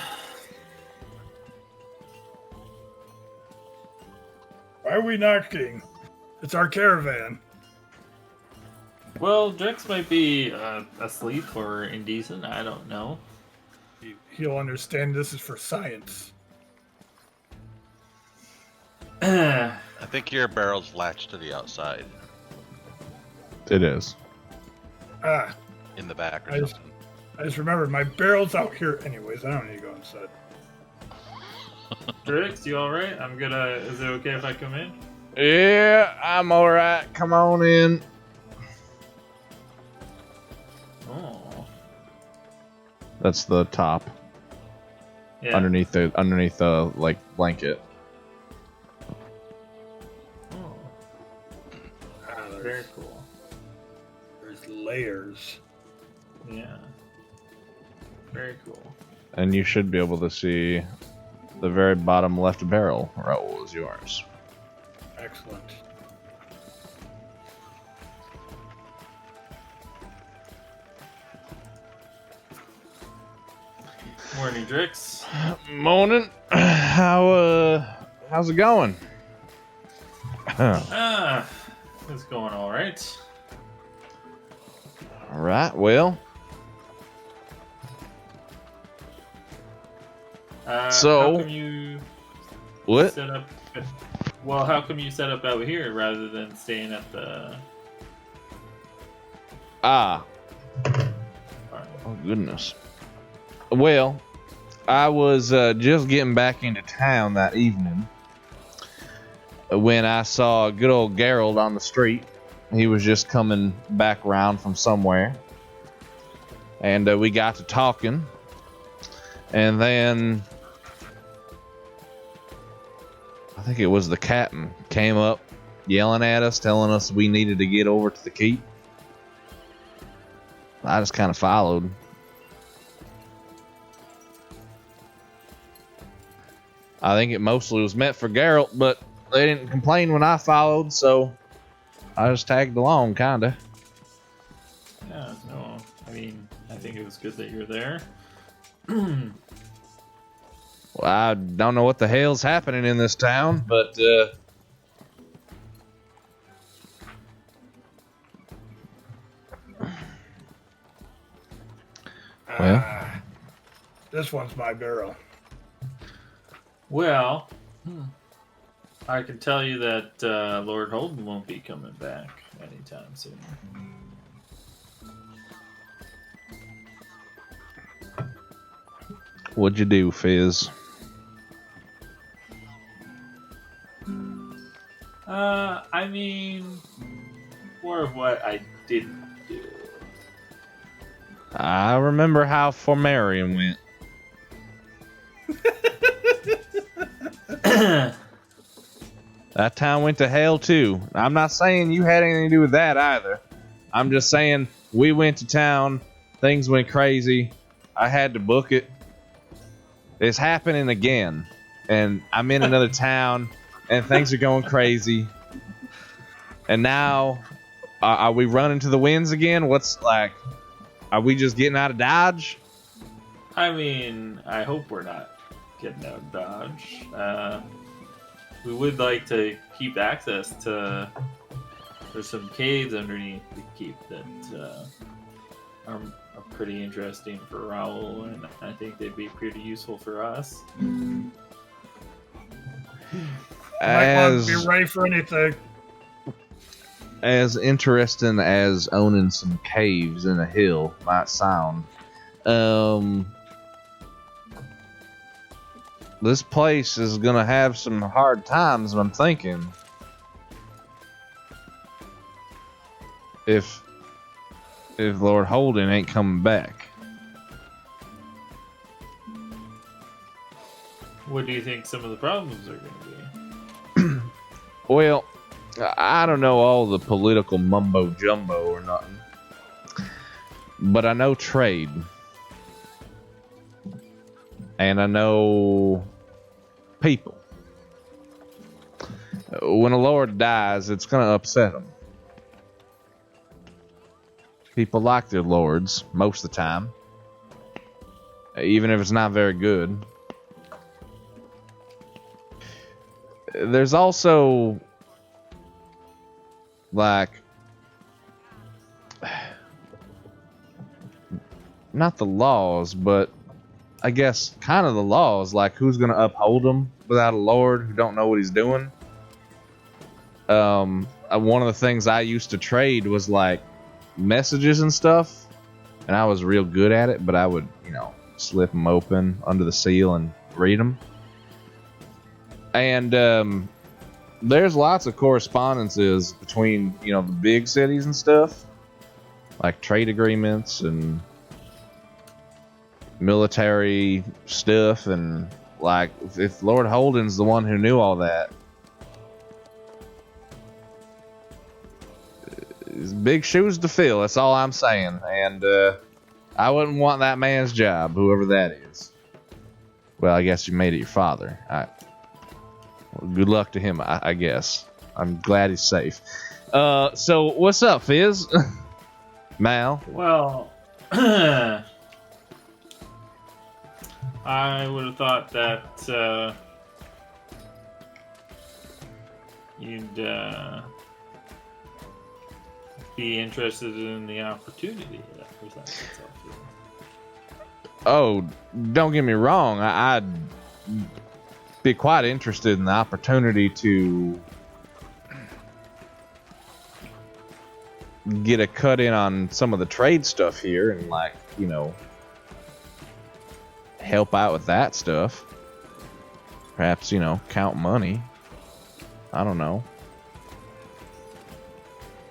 E: Why are we knocking? It's our caravan.
C: Well, Drex might be asleep or indecent. I don't know.
E: He'll understand this is for science.
D: I think your barrel's latched to the outside,
A: It is.
E: Ah,
D: in the back or
E: I just-
D: something.
E: I just remembered my barrel's out here anyways. I don't need to go inside.
C: Drex, you all right? I'm gonna. Is it okay if I come in?
A: Yeah, I'm all right. Come on in.
C: Oh,
A: That's the top
C: yeah.
A: underneath the like blanket.
C: Oh,
E: Ah,
C: very cool.
E: there's layers.
C: Yeah. Very cool.
A: And you should be able to see the very bottom left barrel. Raul is yours.
E: Excellent.
C: Morning, Drix.
A: Morning. How's it going?
C: Ah, it's going all right.
A: All right. Well, So-
C: how come you
A: what?
C: set up? Well, how come you set up out here rather than staying at the?
A: Ah.
C: farm?
A: Oh goodness. Well, I was just getting back into town that evening when I saw good old Gerald on the street. He was just coming back around from somewhere, and we got to talking, and then I think it was the captain came up yelling at us, telling us we needed to get over to the keep. I just kind of followed. I think it mostly was meant for Geralt, but they didn't complain when I followed, so I just tagged along, kinda.
C: Yeah, no. I mean, I think it was good that you're there.
A: Well, I don't know what the hell's happening in this town, but well,
E: Ah, this one's my barrel.
C: Well, I can tell you that Lord Holden won't be coming back anytime soon.
A: what'd you do, Fizz?
C: I mean, more of what I didn't do.
A: I remember how Formarian went. That town went to hell too. I'm not saying you had anything to do with that either. I'm just saying we went to town, things went crazy. I had to book it. It's happening again, and I'm in another town, and things are going crazy. And now, are we running to the winds again? What's like? Are we just getting out of Dodge?
C: I mean, I hope we're not getting out of Dodge. We would like to keep access to. There's some caves underneath the keep that are pretty interesting for Raoul, and I think they'd be pretty useful for us.
E: Might want to be ready for anything.
A: As interesting as owning some caves in a hill might sound, this place is gonna have some hard times. I'm thinking, if Lord Holden ain't coming back.
C: What do you think some of the problems are going to be?
A: Well, I don't know all the political mumbo jumbo or nothing, but I know trade, and I know people. When a lord dies, it's gonna upset them. People like their lords most of the time, even if it's not very good. There's also, like, not the laws, but I guess kind of the laws, like who's going to uphold them without a lord who don't know what he's doing. One of the things I used to trade was like messages and stuff, and I was real good at it, but I would, slip them open under the seal and read them. And there's lots of correspondences between, the big cities and stuff, like trade agreements and military stuff, and like if Lord Holden's the one who knew all that, it's big shoes to fill. That's all I'm saying, and I wouldn't want that man's job, whoever that is. Well, I guess you made it your father. Well, good luck to him, I guess. I'm glad he's safe. So what's up, Fizz? Mal?
C: Well, I would have thought that you'd be interested in the opportunity that presents itself to you.
A: Oh, don't get me wrong. I'd be quite interested in the opportunity to get a cut in on some of the trade stuff here and, like, help out with that stuff. Perhaps, count money. I don't know.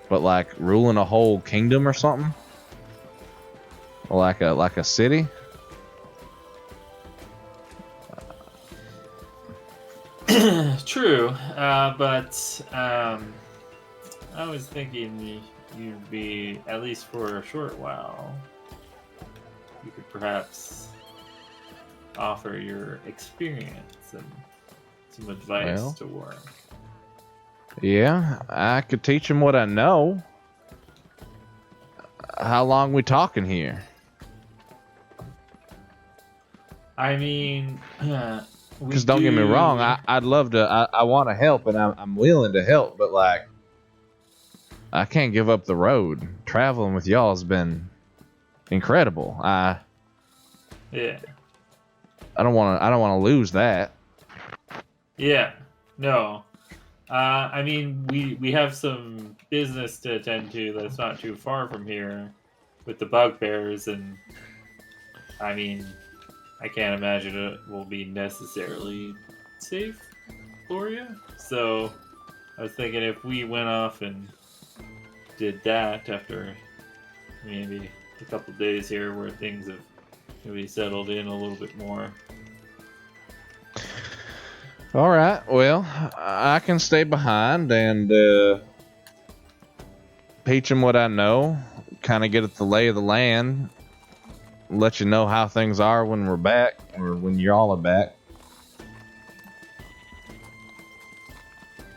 A: But like ruling a whole kingdom or something? Like a city?
C: True, but I was thinking you'd be, at least for a short while, you could perhaps offer your experience and some advice to Warren.
A: Yeah, I could teach him what I know. How long we talking here?
C: I mean,
A: because don't get me wrong, I'd love to. I want to help, and I'm willing to help, but like, I can't give up the road. Traveling with y'all has been incredible.
C: Yeah.
A: I don't want to lose that.
C: Yeah. No. I mean, we have some business to attend to that's not too far from here with the bugbears, and I mean, I can't imagine it will be necessarily safe for you. So I was thinking if we went off and did that after maybe a couple days here where things have maybe settled in a little bit more.
A: All right, well, I can stay behind and teach him what I know, kind of get at the lay of the land, let you know how things are when we're back, or when y'all are back.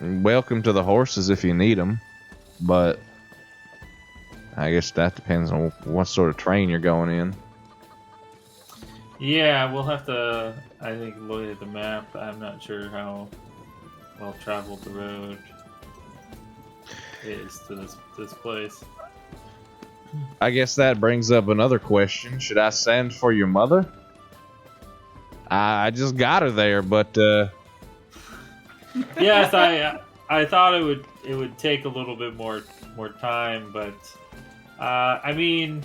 A: Welcome to the horses if you need them, but I guess that depends on what sort of train you're going in.
C: Yeah, we'll have to, I think, look at the map. I'm not sure how well traveled the road is to this place.
A: I guess that brings up another question. Should I send for your mother? I just got her there, but
C: Yes, I thought it would take a little bit more time, but I mean,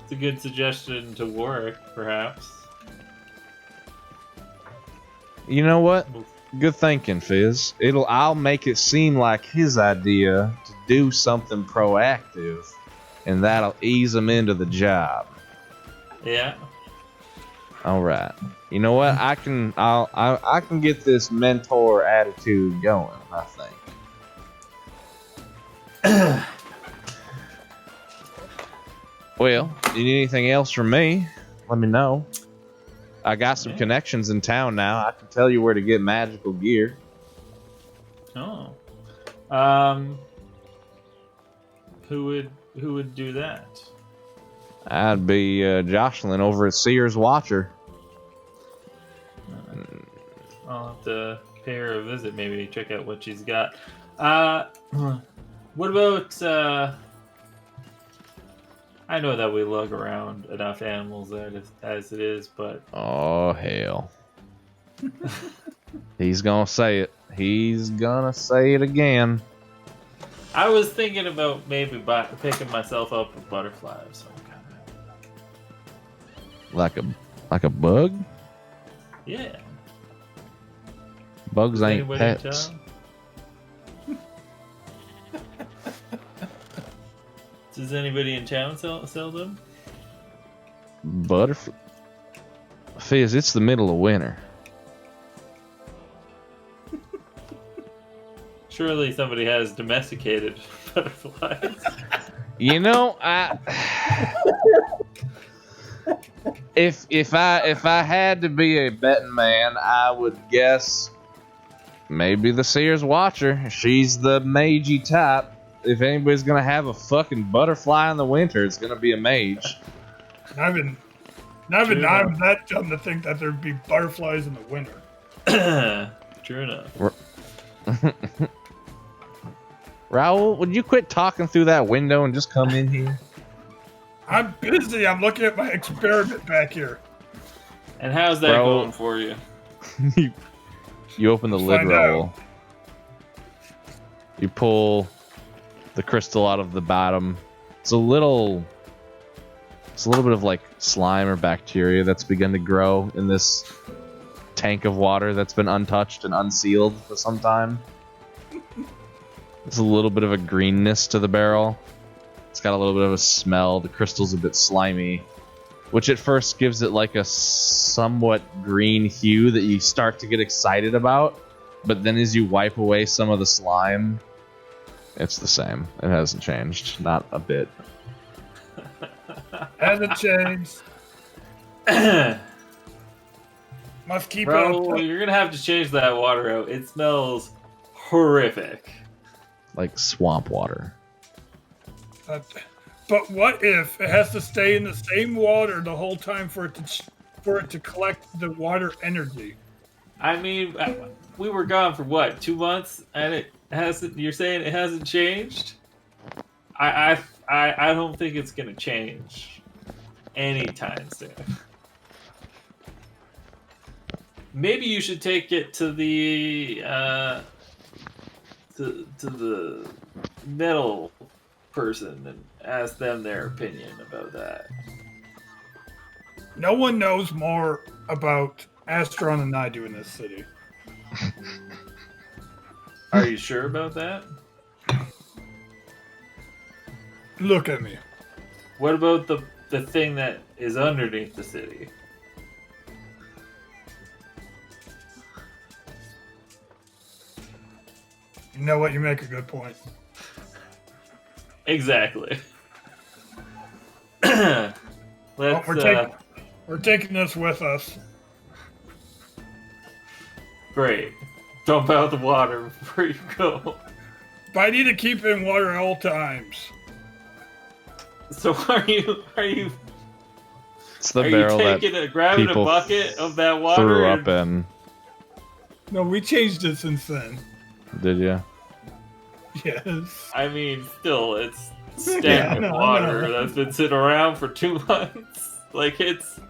C: it's a good suggestion to work, perhaps.
A: you know what? Good thinking, Fizz. I'll make it seem like his idea to do something proactive, and that'll ease him into the job.
C: Yeah.
A: All right. You know what? I can get this mentor attitude going, I think. Well, you need anything else from me? Let me know. I got some connections in town now. I can tell you where to get magical gear.
C: Oh. Who would do that?
A: I'd be Jocelyn over at Sears Watcher.
C: I'll have to pay her a visit, maybe check out what she's got. What about I know that we lug around enough animals as it is, but
A: Oh hell. He's gonna say it. He's gonna say it again.
C: I was thinking about maybe picking myself up a butterfly of some kind.
A: Like a bug?
C: Yeah.
A: Bugs ain't
C: Anybody in
A: pets.
C: town? Does anybody in town sell them?
A: Butterfly. Fizz, it's the middle of winter.
C: Surely somebody has domesticated butterflies.
A: You know, if I had to be a betting man, I would guess maybe the Sears Watcher. She's the magey type. If anybody's gonna have a fucking butterfly in the winter, it's gonna be a mage.
E: I'm that dumb to think that there'd be butterflies in the winter.
C: True enough.
A: Raoul, would you quit talking through that window and just come in here?
E: I'm busy. I'm looking at my experiment back here.
C: And how's that going for you?
A: You open the lid,
E: Find
A: Raoul.
E: out.
A: You pull the crystal out of the bottom. It's a little bit of like slime or bacteria that's begun to grow in this tank of water that's been untouched and unsealed for some time. There's a little bit of a greenness to the barrel. It's got a little bit of a smell. The crystal's a bit slimy, which at first gives it like a somewhat green hue that you start to get excited about. But then as you wipe away some of the slime, it's the same. It hasn't changed. Not a bit.
E: Hasn't changed. Must keep
C: Bro,
E: it.
C: you're gonna have to change that water out. It smells horrific.
A: Like swamp water.
E: But what if it has to stay in the same water the whole time for it to collect the water energy?
C: I mean, we were gone for what, 2 months, and it hasn't. You're saying it hasn't changed? I don't think it's gonna change anytime soon. Maybe you should take it to the to the metal person and ask them their opinion about that.
E: No one knows more about Astron than I do in this city.
C: Are you sure about that?
E: Look at me.
C: What about the thing that is underneath the city?
E: You know what? You make a good point.
C: Exactly.
E: Well,
C: Let's.
E: we're taking this with us.
C: Great. Dump out the water before you go.
E: But I need to keep it in water at all times.
C: So are you
A: It's the barrel that
C: grabbing a
A: people
C: bucket of that water?
A: threw up in.
E: No, we changed it since then.
A: Did you?
E: Yes.
C: I mean, still, it's
E: Yeah,
C: stagnant
E: I know.
C: water that's been sitting around for 2 months. Like, it's...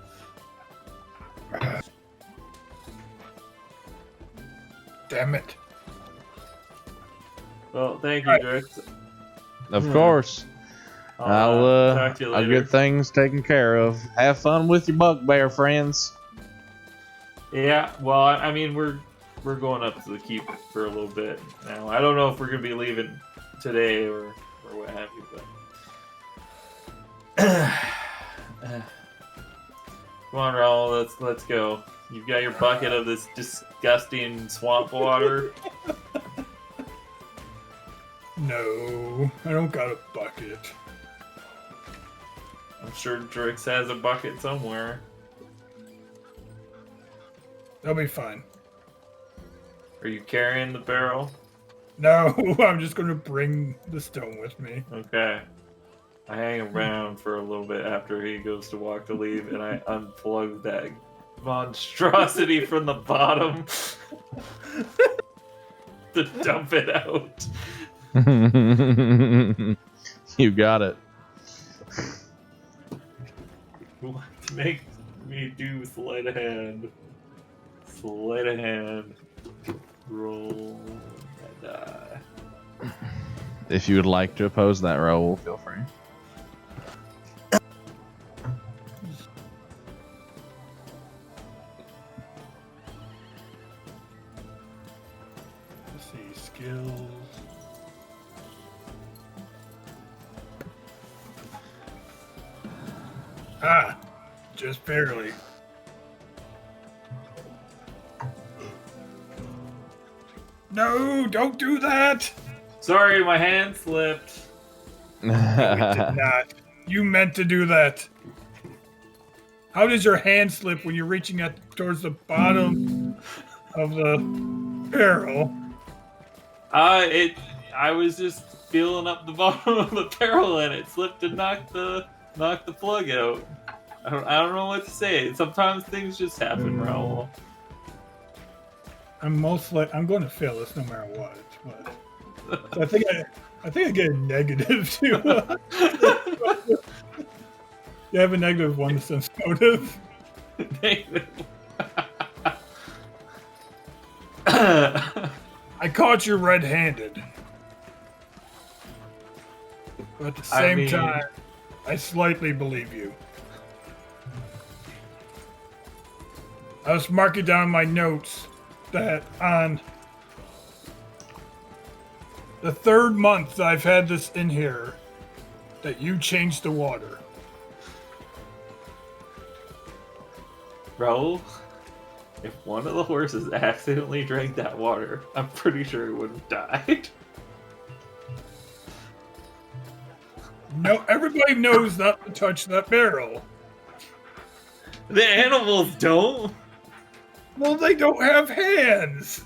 E: Damn it.
C: Well, thank you, Drix.
A: Of course.
C: Talk to you
A: I'll
C: later.
A: get things taken care of. Have fun with your bugbear friends.
C: Yeah, well, I mean, we're going up to the keep for a little bit now. I don't know if we're going to be leaving today or what have you, but... Come on, Raul, let's go. You've got your bucket of this disgusting swamp water.
E: No, I don't got a bucket.
C: I'm sure Drix has a bucket somewhere.
E: That'll be fine.
C: Are you carrying the barrel?
E: No, I'm just gonna bring the stone with me.
C: Okay. I hang around for a little bit after he goes to walk to leave, and I unplug that monstrosity from the bottom to dump it out.
A: You got it.
C: What makes me do sleight of hand? Sleight of hand. Roll my die.
A: If you would like to oppose that roll, feel free.
E: Let's see, skills. Ah, just barely. No, don't do that!
C: Sorry, my hand slipped.
E: No, it did not. You meant to do that. How does your hand slip when you're reaching out towards the bottom of the barrel?
C: I was just feeling up the bottom of the barrel and it slipped and knocked the plug out. I don't know what to say. Sometimes things just happen, Raul.
E: I'm going to fail this no matter what. But so I think I get a negative too. You have a negative one sense motive.
C: Negative.
E: I caught you red-handed. But at the same time, I slightly believe you. I was marking down my notes that on the third month that I've had this in here, that you changed the water.
C: Raul, if one of the horses accidentally drank that water, I'm pretty sure it would have died.
E: No, everybody knows not to touch that barrel.
C: The animals don't.
E: Well, they don't have hands.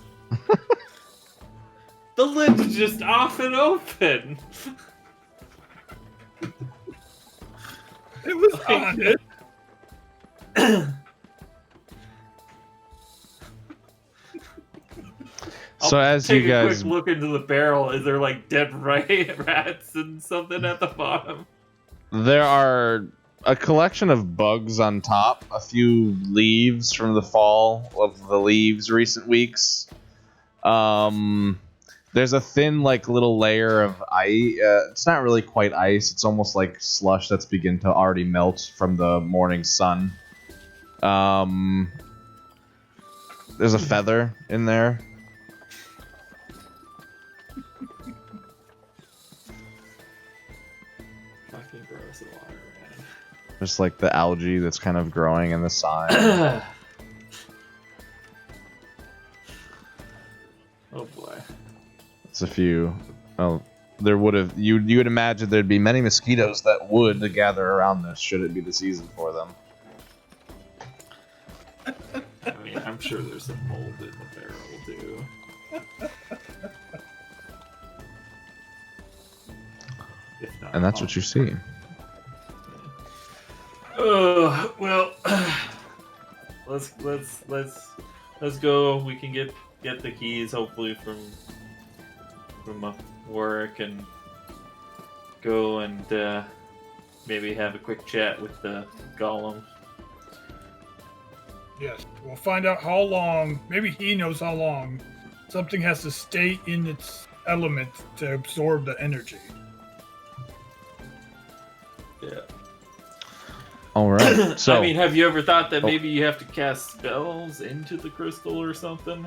C: The lid's just off and open.
E: It was on it.
A: So as you
C: Take a
A: guys
C: quick look into the barrel. Is there like dead rats and something at the bottom?
A: There are a collection of bugs on top, a few leaves from the fall of the leaves recent weeks. There's a thin, like, little layer of ice. It's not really quite ice. It's almost like slush that's begun to already melt from the morning sun. There's a feather in there.
C: Fucking gross water, man.
A: Just like the algae that's kind of growing in the side.
C: Oh boy.
A: It's a few. Oh, there would have. You would imagine there'd be many mosquitoes that would gather around this should it be the season for them.
C: I mean, I'm sure there's some mold in the barrel too. If not,
A: And that's what you see.
C: Well, let's go. We can get the keys hopefully from work and go and maybe have a quick chat with the golem.
E: Yes, we'll find out how long. Maybe he knows how long something has to stay in its element to absorb the energy.
C: Yeah.
A: All right. So
C: I mean, have you ever thought that maybe you have to cast spells into the crystal or something?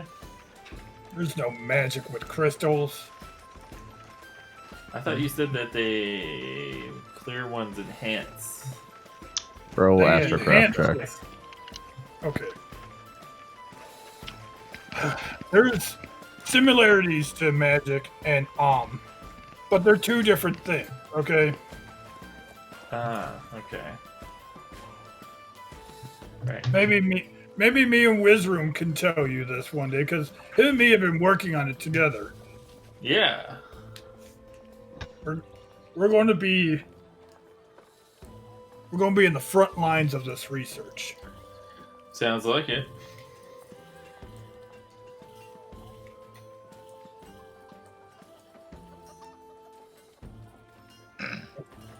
E: There's no magic with crystals.
C: I thought you said that they clear ones enhance.
A: roll
E: They
A: astrocraft
E: enhance
A: check.
E: it. Okay. There's similarities to magic and but they're two different things. Okay.
C: Okay. Right.
E: Maybe me and Wizroom can tell you this one day, because him and me have been working on it together.
C: Yeah.
E: We're going to be in the front lines of this research.
C: Sounds like it.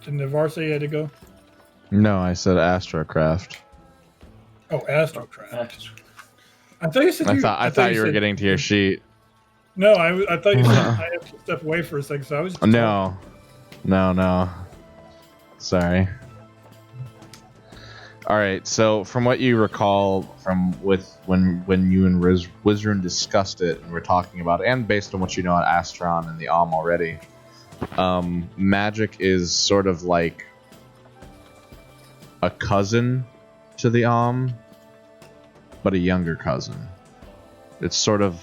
E: Did Navar say you had to go?
A: No, I said Astrocraft.
E: Oh, Astrocraft. I thought you said
A: I thought you were getting to your sheet.
E: No, I thought you said I have to step away for a second, so I was just
A: No. Sorry. All right. So, from what you recall, when you and Wizrun discussed it and were talking about it, and based on what you know on Astron and the Alm already, magic is sort of like a cousin to the Alm, but a younger cousin. It's sort of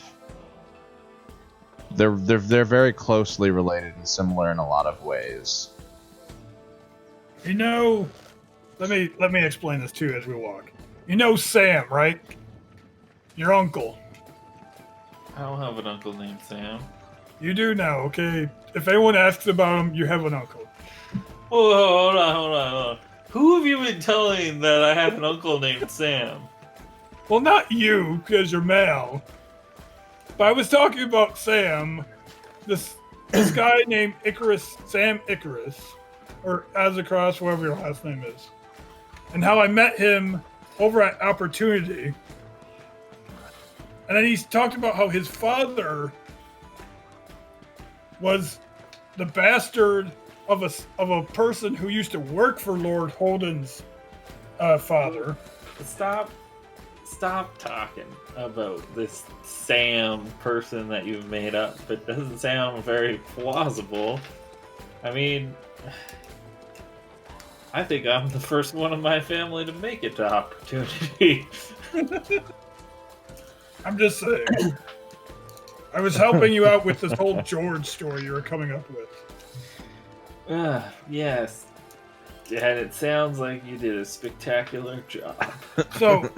A: they're very closely related and similar in a lot of ways.
E: You know, let me explain this too as we walk. You know Sam, right? Your uncle.
C: I don't have an uncle named Sam.
E: You do now, okay? If anyone asks about him, you have an uncle.
C: Hold on. Who have you been telling that I have an uncle named Sam?
E: Well, not you, because you're male. But I was talking about Sam, this guy named Icarus, Sam Icarus, or Azakros, whatever your last name is, and how I met him over at Opportunity. And then he's talked about how his father was the bastard of a person who used to work for Lord Holden's father.
C: Stop talking about this Sam person that you've made up. It doesn't sound very plausible. I mean, I think I'm the first one in my family to make it to Opportunity.
E: I'm just saying. I was helping you out with this whole George story you were coming up with.
C: Yes. And it sounds like you did a spectacular job.
E: So,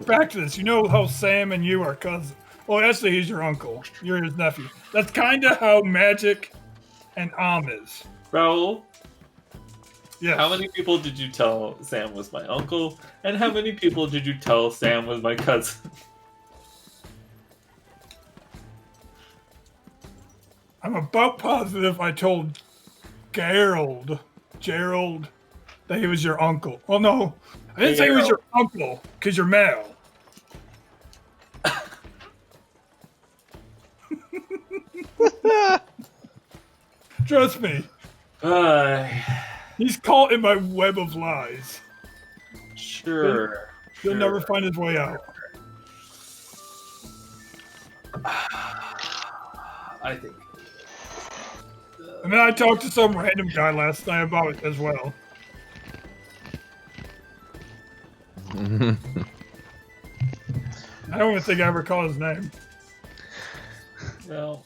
E: back to this. You know how Sam and you are cousins. Well, actually, he's your uncle. You're his nephew. That's kind of how Magic and is.
C: Raul,
E: yes.
C: How many people did you tell Sam was my uncle? And how many people did you tell Sam was my cousin?
E: I'm about positive I told Gerald, that he was your uncle. Well, no, I didn't say he was your uncle, because you're male. Trust me. He's caught in my web of lies.
C: Sure.
E: He'll never find his way out.
C: I think.
E: And then I talked to some random guy last night about it as well. I don't even think I ever called his name.
C: Well,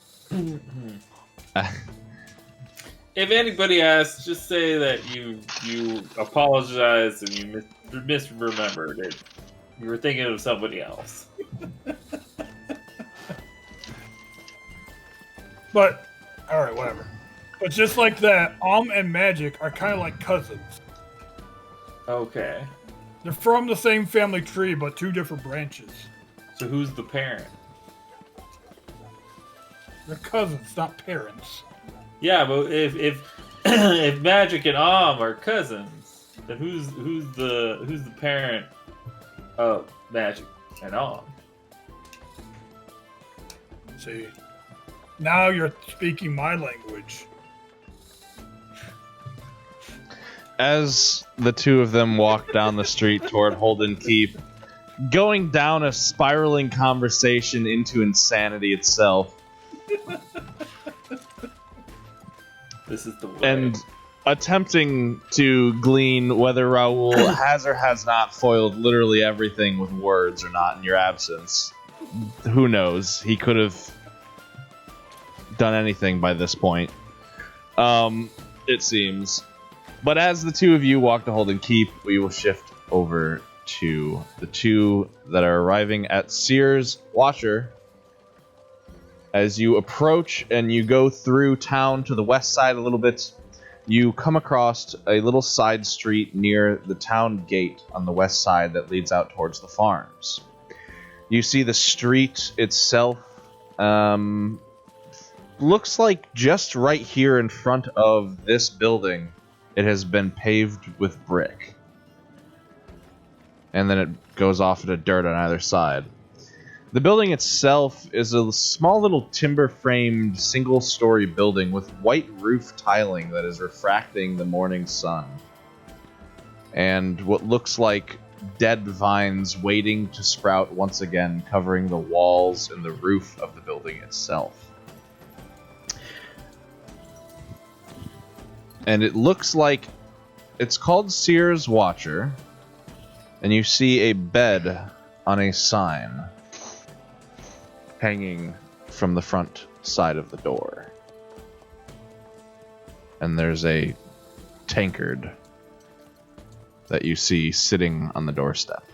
C: if anybody asks, just say that you apologized and you misremembered it. You were thinking of somebody else.
E: But, alright, whatever. But just like that, and Magic are kind of like cousins.
C: Okay.
E: They're from the same family tree, but two different branches.
C: So who's the parent?
E: They're cousins, not parents.
C: Yeah, but if if Magic and are cousins, then who's the parent of Magic and
E: See, now you're speaking my language.
A: As the two of them walk down the street toward Holden Keep, going down a spiraling conversation into insanity itself.
C: This is the way.
A: And attempting to glean whether Raoul has or has not foiled literally everything with words or not in your absence. Who knows? He could have done anything by this point. It seems. But as the two of you walk to Holden Keep, we will shift over to the two that are arriving at Sears Watcher. As you approach and you go through town to the west side a little bit, you come across a little side street near the town gate on the west side that leads out towards the farms. You see the street itself looks like just right here in front of this building, it has been paved with brick. And then it goes off into dirt on either side. The building itself is a small little timber-framed single-story building with white roof tiling that is refracting the morning sun. And what looks like dead vines waiting to sprout once again, covering the walls and the roof of the building itself. And it looks like it's called Sears Watcher, and you see a bed on a sign hanging from the front side of the door. And there's a tankard that you see sitting on the doorstep.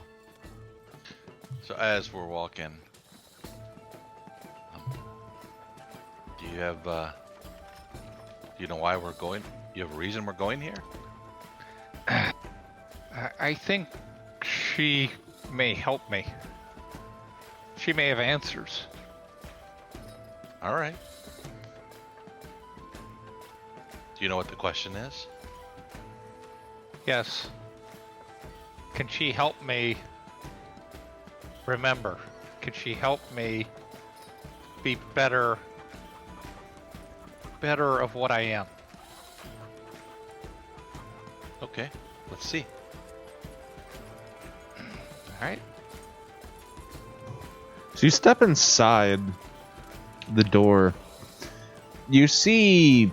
D: So as we're walking, do you have, do you know why we're going? You have a reason we're going here?
B: I think she may help me. She may have answers.
D: All right. Do you know what the question is?
B: Yes. Can she help me remember? Can she help me be better of what I am?
D: Okay, let's see.
B: All right.
A: So you step inside the door. You see,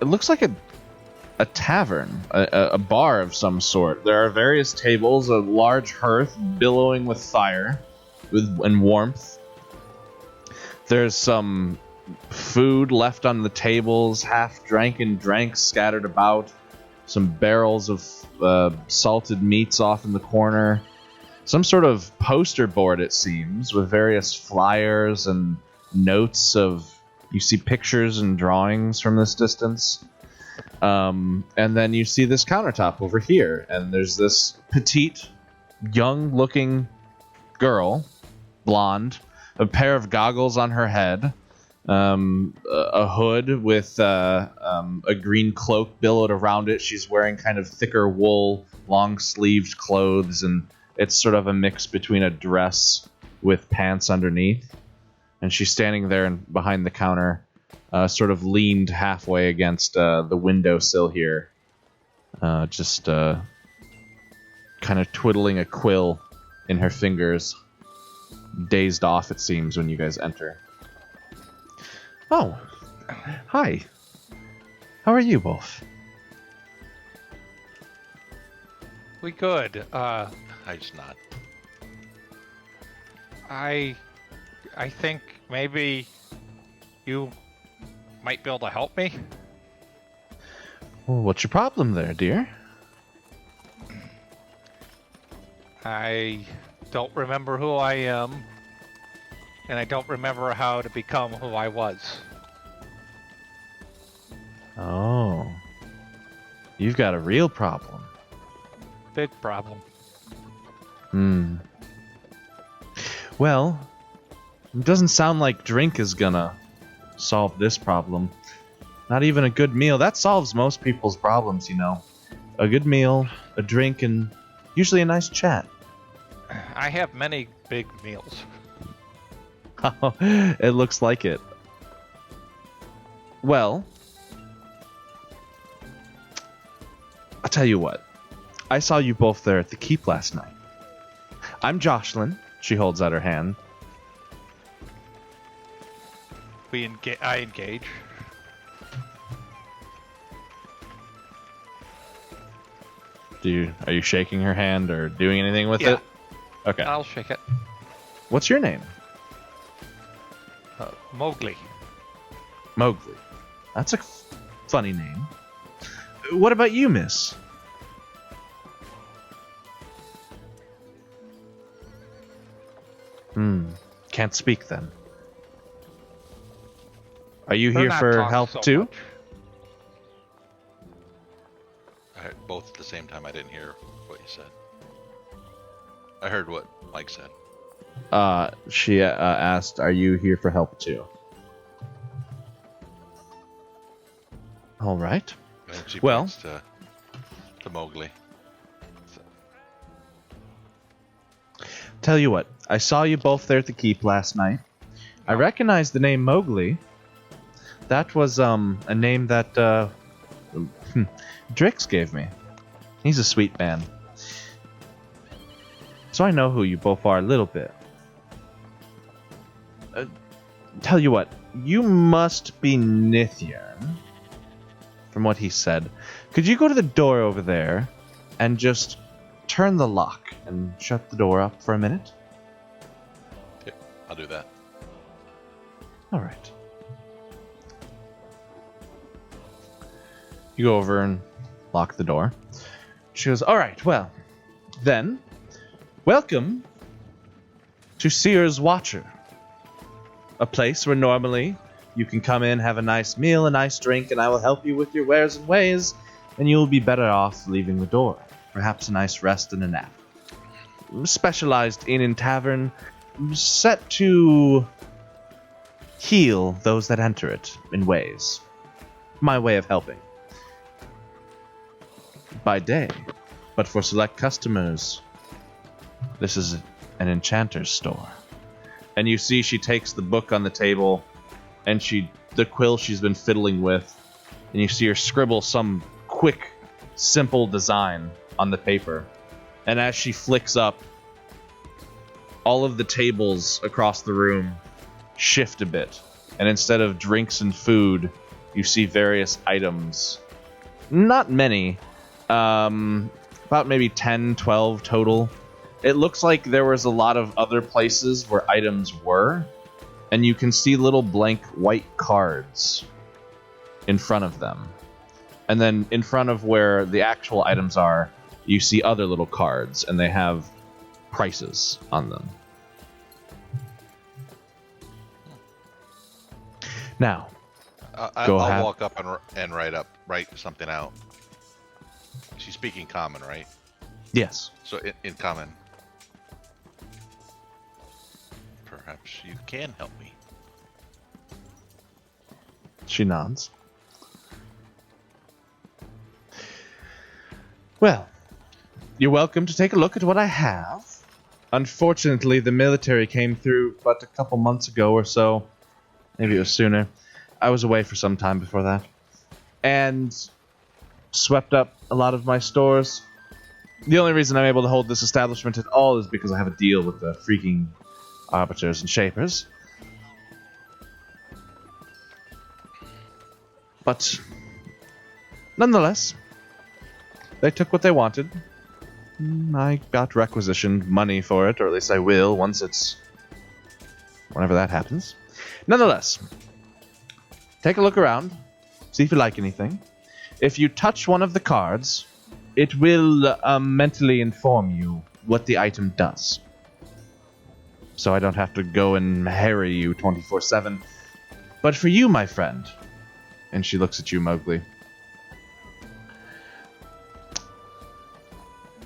A: it looks like a tavern, a bar of some sort. There are various tables, a large hearth billowing with fire and warmth. There's some food left on the tables, half drank scattered about. Some barrels of salted meats off in the corner. Some sort of poster board, it seems, with various flyers and notes of... You see pictures and drawings from this distance. And then you see this countertop over here. And there's this petite, young-looking girl, blonde, a pair of goggles on her head, a hood with a green cloak billowed around it. She's wearing kind of thicker wool, long-sleeved clothes, and it's sort of a mix between a dress with pants underneath. And she's standing there behind the counter, sort of leaned halfway against the windowsill here, just kind of twiddling a quill in her fingers. Dazed off, it seems, when you guys enter. Oh, hi. How are you both?
B: We good.
D: I just nod.
B: I think maybe you might be able to help me.
A: Well, what's your problem there, dear?
B: I don't remember who I am, and I don't remember how to become who I was.
A: Oh. You've got a real problem.
B: Big problem.
A: Well, it doesn't sound like drink is gonna solve this problem. Not even a good meal. That solves most people's problems, you know. A good meal, a drink, and usually a nice chat.
B: I have many big meals.
A: It looks like it. Well, I'll tell you what. I saw you both there at the keep last night. I'm Jocelyn. She holds out her hand.
B: I engage.
A: Are you shaking her hand or doing anything with
B: Yeah.
A: it? Okay.
B: I'll shake it.
A: What's your name?
B: Mowgli.
A: Mowgli. That's a funny name. What about you, miss? Can't speak then. Are you
B: They're
A: here
B: not
A: for
B: talking
A: help
B: so
A: too?
B: much.
D: I heard both at the same time. I didn't hear what you said. I heard what Mike said.
A: She asked, "Are you here for help too?" All right.
D: And she
A: Well-
D: points to Mowgli. So,
A: Tell you what, I saw you both there at the keep last night. I recognize the name Mowgli. That was a name that Drix gave me. He's a sweet man. So I know who you both are a little bit. Tell you what, you must be Nithyan. From what he said. Could you go to the door over there and just turn the lock and shut the door up for a minute?
D: yep, I'll do that.
A: All right. You go over and lock the door. She goes, all right, well, then, welcome to Seer's Watcher. A place where normally you can come in, have a nice meal, a nice drink, and I will help you with your wares and ways, and you will be better off leaving the door. Perhaps a nice rest and a nap. Specialized inn and tavern, set to heal those that enter it in ways. My way of helping. By day, but for select customers, this is an enchanter's store. And you see she takes the book on the table, and the quill she's been fiddling with, and you see her scribble some quick, simple design on the paper. And as she flicks up, all of the tables across the room shift a bit. And instead of drinks and food, you see various items. Not many. About maybe 10, 12 total. It looks like there was a lot of other places where items were. And you can see little blank white cards in front of them. And then in front of where the actual items are, you see other little cards, and they have prices on them. Now, Go ahead.
D: I'll walk up and write something out. She's speaking common, right?
A: yes.
D: So in common. Perhaps you can help me.
A: She nods. Well, you're welcome to take a look at what I have. Unfortunately, the military came through but a couple months ago or so. Maybe it was sooner. I was away for some time before that. And swept up a lot of my stores. The only reason I'm able to hold this establishment at all is because I have a deal with the freaking arbiters and shapers. But nonetheless, they took what they wanted. I got requisitioned money for it, or at least I will once it's... whenever that happens. Nonetheless, take a look around, see if you like anything. If you touch one of the cards, it will mentally inform you what the item does. So I don't have to go and harry you 24/7. But for you, my friend, and she looks at you, Mowgli.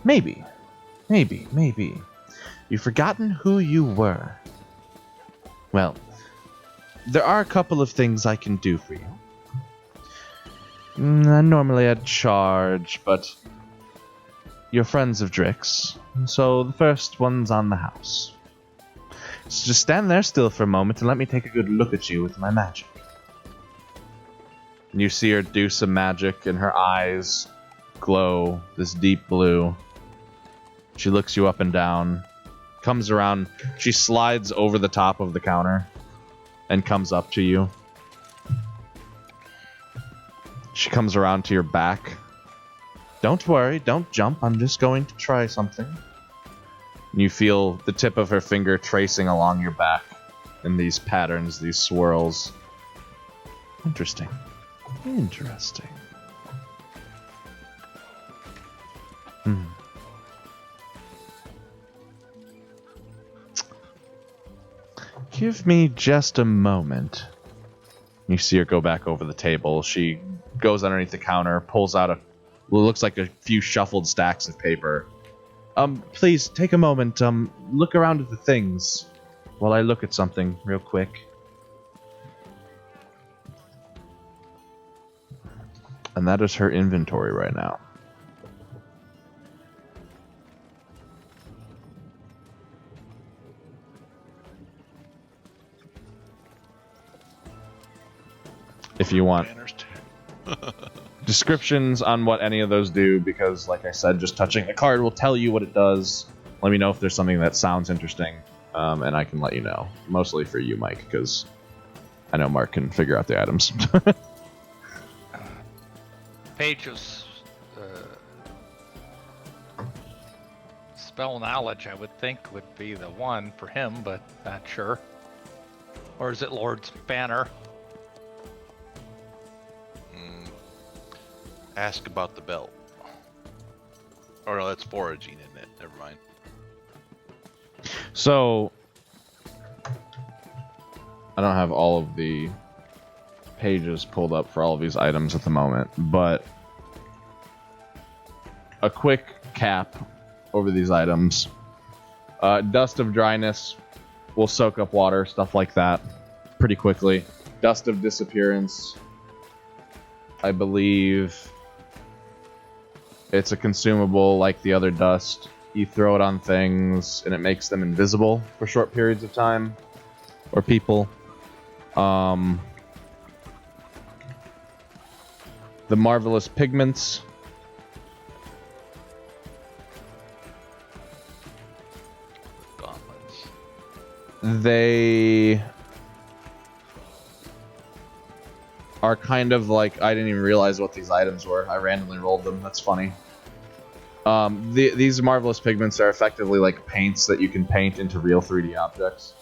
A: Maybe. You've forgotten who you were. Well, there are a couple of things I can do for you. Normally I'd charge, but you're friends of Drix, so the first one's on the house. So just stand there still for a moment and let me take a good look at you with my magic. And you see her do some magic, and her eyes glow this deep blue. She looks you up and down, comes around, she slides over the top of the counter and comes up to you. She comes around to your back Don't worry, don't jump. I'm just going to try something. You feel the tip of her finger tracing along your back in these patterns, these swirls. Interesting. Interesting. Give me just a moment. You see her go back over the table. She goes underneath the counter, pulls out what looks like a few shuffled stacks of paper. Please take a moment. Look around at the things while I look at something real quick. And that is her inventory right now. If you want descriptions on what any of those do, because like I said, just touching the card will tell you what it does. Let me know if there's something that sounds interesting, and I can let you know. Mostly for you, Mike, because I know Mark can figure out the items.
B: Pages. Spell knowledge, I would think, would be the one for him, but not sure. Or is it Lord's Banner?
D: Ask about the belt. Or no, that's foraging, isn't it? Never mind.
A: So, I don't have all of the pages pulled up for all of these items at the moment, but a quick cap over these items. Dust of dryness will soak up water, stuff like that, pretty quickly. Dust of disappearance, I believe it's a consumable like the other dust. You throw it on things and it makes them invisible for short periods of time, or people. The marvelous pigments.
D: Gauntlets.
A: They are kind of like, I didn't even realize what these items were. I randomly rolled them. That's funny. These marvelous pigments are effectively like paints that you can paint into real 3D objects.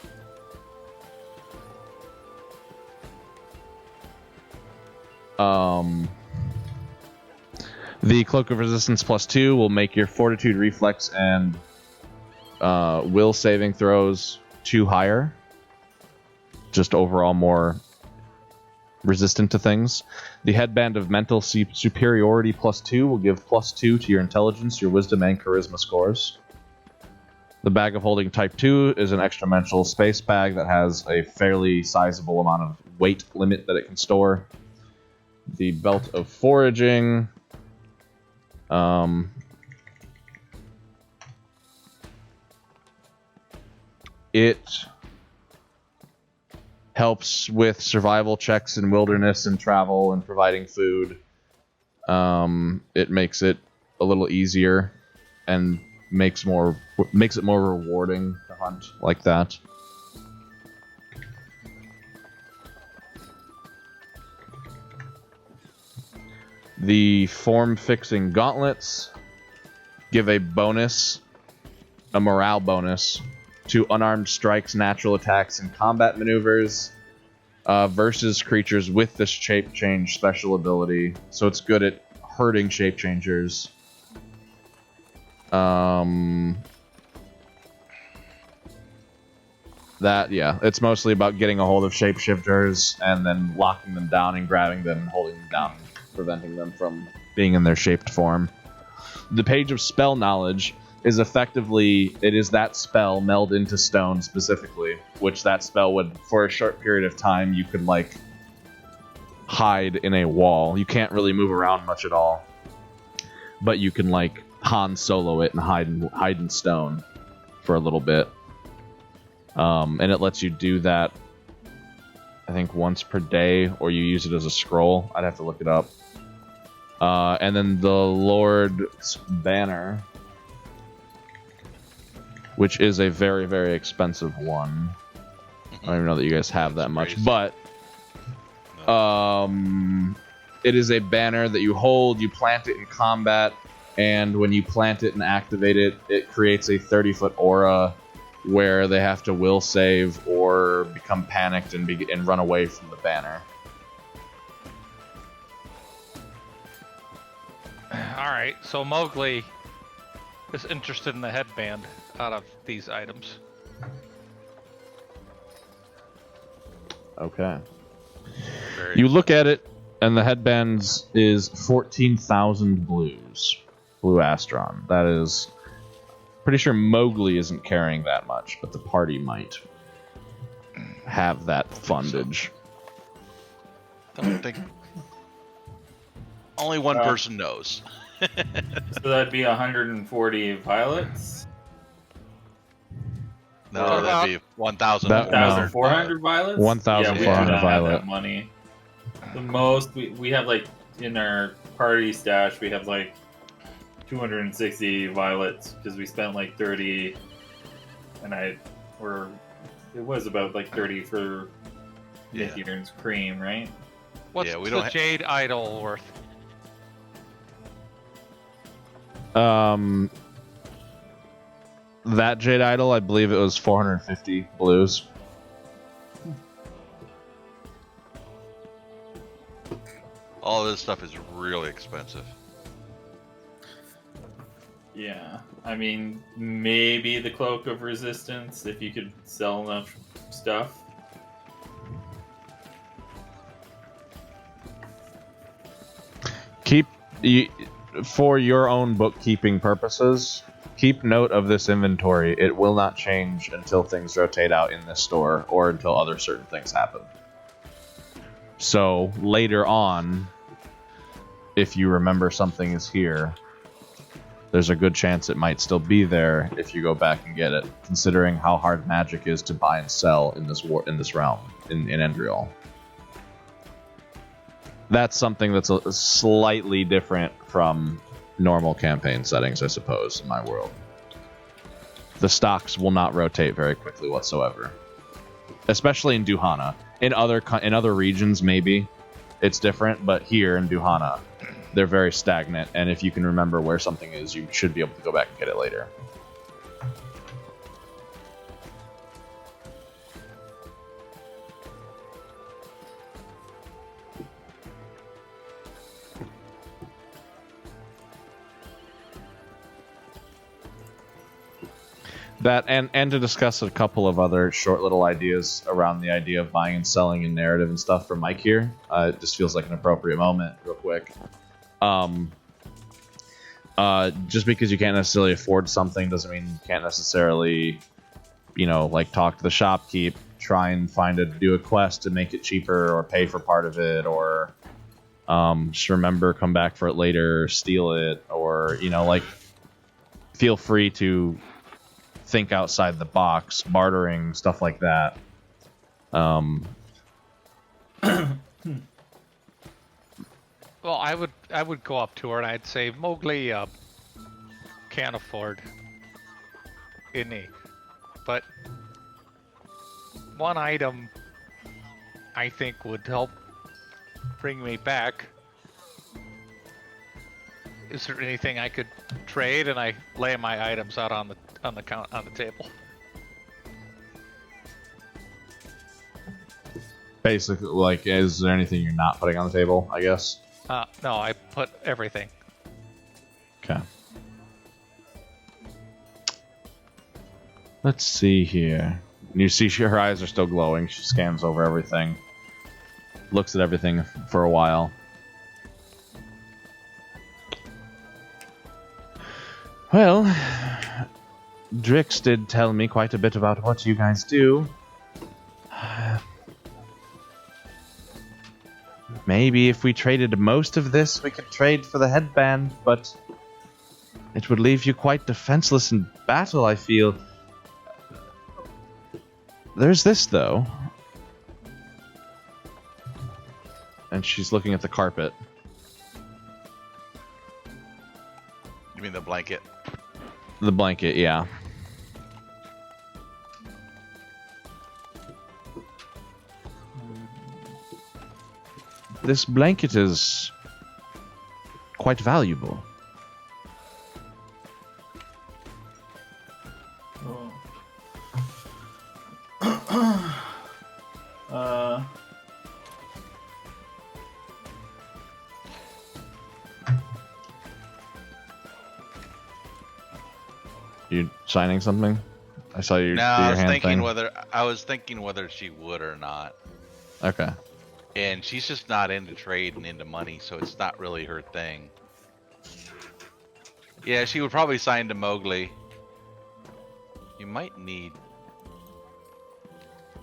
A: The Cloak of Resistance +2 will make your Fortitude, Reflex, and Will saving throws 2 higher. Just overall more resistant to things. The Headband of Mental Superiority +2 will give +2 to your Intelligence, your Wisdom, and Charisma scores. The Bag of Holding Type 2 is an extra mental space bag that has a fairly sizable amount of weight limit that it can store. The Belt of Foraging. It helps with survival checks in wilderness and travel and providing food. It makes it a little easier and makes it more rewarding to hunt like that. The form-fixing gauntlets give a bonus, a morale bonus, to unarmed strikes, natural attacks, and combat maneuvers versus creatures with this shape change special ability. So it's good at hurting shape changers. It's mostly about getting a hold of shapeshifters and then locking them down and grabbing them and holding them down, preventing them from being in their shaped form. The Page of Spell Knowledge is effectively, it is that spell meld into stone specifically, which that spell would, for a short period of time, you could like hide in a wall. You can't really move around much at all, but you can like Han Solo it and hide in stone for a little bit. And it lets you do that, I think, once per day, or you use it as a scroll. I'd have to look it up. And then the Lord's Banner, which is a very, very expensive one. I don't even know that you guys have that much, but It is a banner that you hold, you plant it in combat, and when you plant it and activate it, it creates a 30-foot aura where they have to will save or become panicked and run away from the banner.
B: Alright, so Mowgli is interested in the headband out of these items.
A: Okay.
D: Very
A: You look at it, and the headbands is 14,000 blues. Blue Astron. That is... Pretty sure Mowgli isn't carrying that much, but the party might have that fundage.
D: Don't think. Only one person knows.
C: So that'd be 140 violets.
D: No, that'd be 1,000.
A: That-
C: 1,400 violets?
A: 1,400
C: Yeah, we do not have
A: violet.
C: that money. The most we have, like, in our party stash, we have like 260 violets because we spent like 30, and it was about like 30 for Nithirn's cream, right?
B: What's
D: Yeah, we
B: the
D: don't
B: Jade Idol worth?
A: That Jade Idol, I believe it was 450 blues.
D: All this stuff is really expensive.
C: Yeah, I mean, maybe the Cloak of Resistance if you could sell enough stuff.
A: For your own bookkeeping purposes, keep note of this inventory. It will not change until things rotate out in this store or until other certain things happen. So later on, if you remember something is here, there's a good chance it might still be there if you go back and get it, considering how hard magic is to buy and sell in this realm, in Endrial. That's something that's slightly different from normal campaign settings, I suppose, in my world. The stocks will not rotate very quickly whatsoever, especially in Duhana. In other regions, maybe it's different, but here in Duhana, they're very stagnant, and if you can remember where something is, you should be able to go back and get it later. That and to discuss a couple of other short little ideas around the idea of buying and selling and narrative and stuff for Mike here. It just feels like an appropriate moment, real quick. Just because you can't necessarily afford something doesn't mean you can't necessarily, like talk to the shopkeep, try and do a quest to make it cheaper or pay for part of it, or just remember, come back for it later, steal it, or feel free to think outside the box, bartering, stuff like that.
B: Well, I would go up to her and I'd say, Mowgli can't afford any, but one item I think would help bring me back. Is there anything I could trade? And I lay my items out on the table.
A: Basically, is there anything you're not putting on the table, I guess?
B: No, I put everything.
A: Okay. Let's see here. You see her eyes are still glowing. She scans over everything. Looks at everything for a while. Well, Drix did tell me quite a bit about what you guys do. Maybe if we traded most of this, we could trade for the headband, but it would leave you quite defenseless in battle, I feel. There's this, though. And she's looking at the carpet.
D: You mean the blanket?
A: The blanket, yeah. This blanket is quite valuable. You signing something? I saw you.
D: No,
A: do
D: I
A: your
D: was
A: hand
D: thinking
A: thing.
D: whether she would or not.
A: Okay.
D: And she's just not into trade and into money, so it's not really her thing. Yeah, she would probably sign to Mowgli. You might need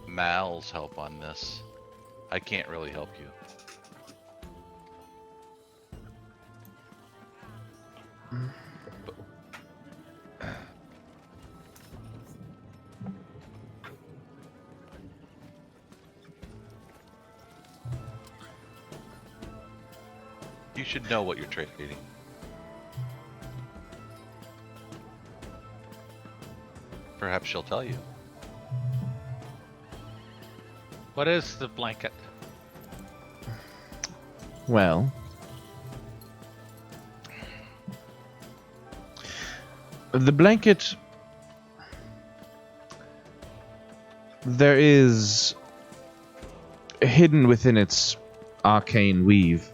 D: Mal's help on this. I can't really help you. You should know what you're trading. Perhaps she'll tell you.
B: What is the blanket?
A: Well, the blanket. There is hidden within its arcane weave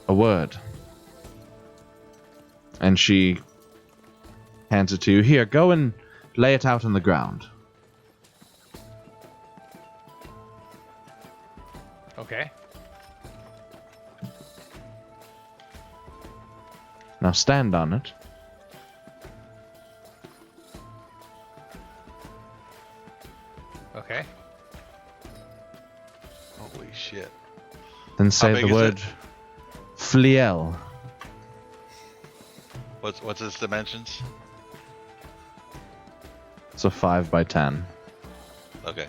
A: a word. And she hands it to you. Here, go and lay it out on the ground.
B: Okay.
A: Now stand on it.
B: Okay.
D: Holy shit.
A: Then say
D: big
A: the
D: is
A: word
D: it?
A: Fliel.
D: What's its dimensions?
A: It's a 5 by 10.
D: Okay.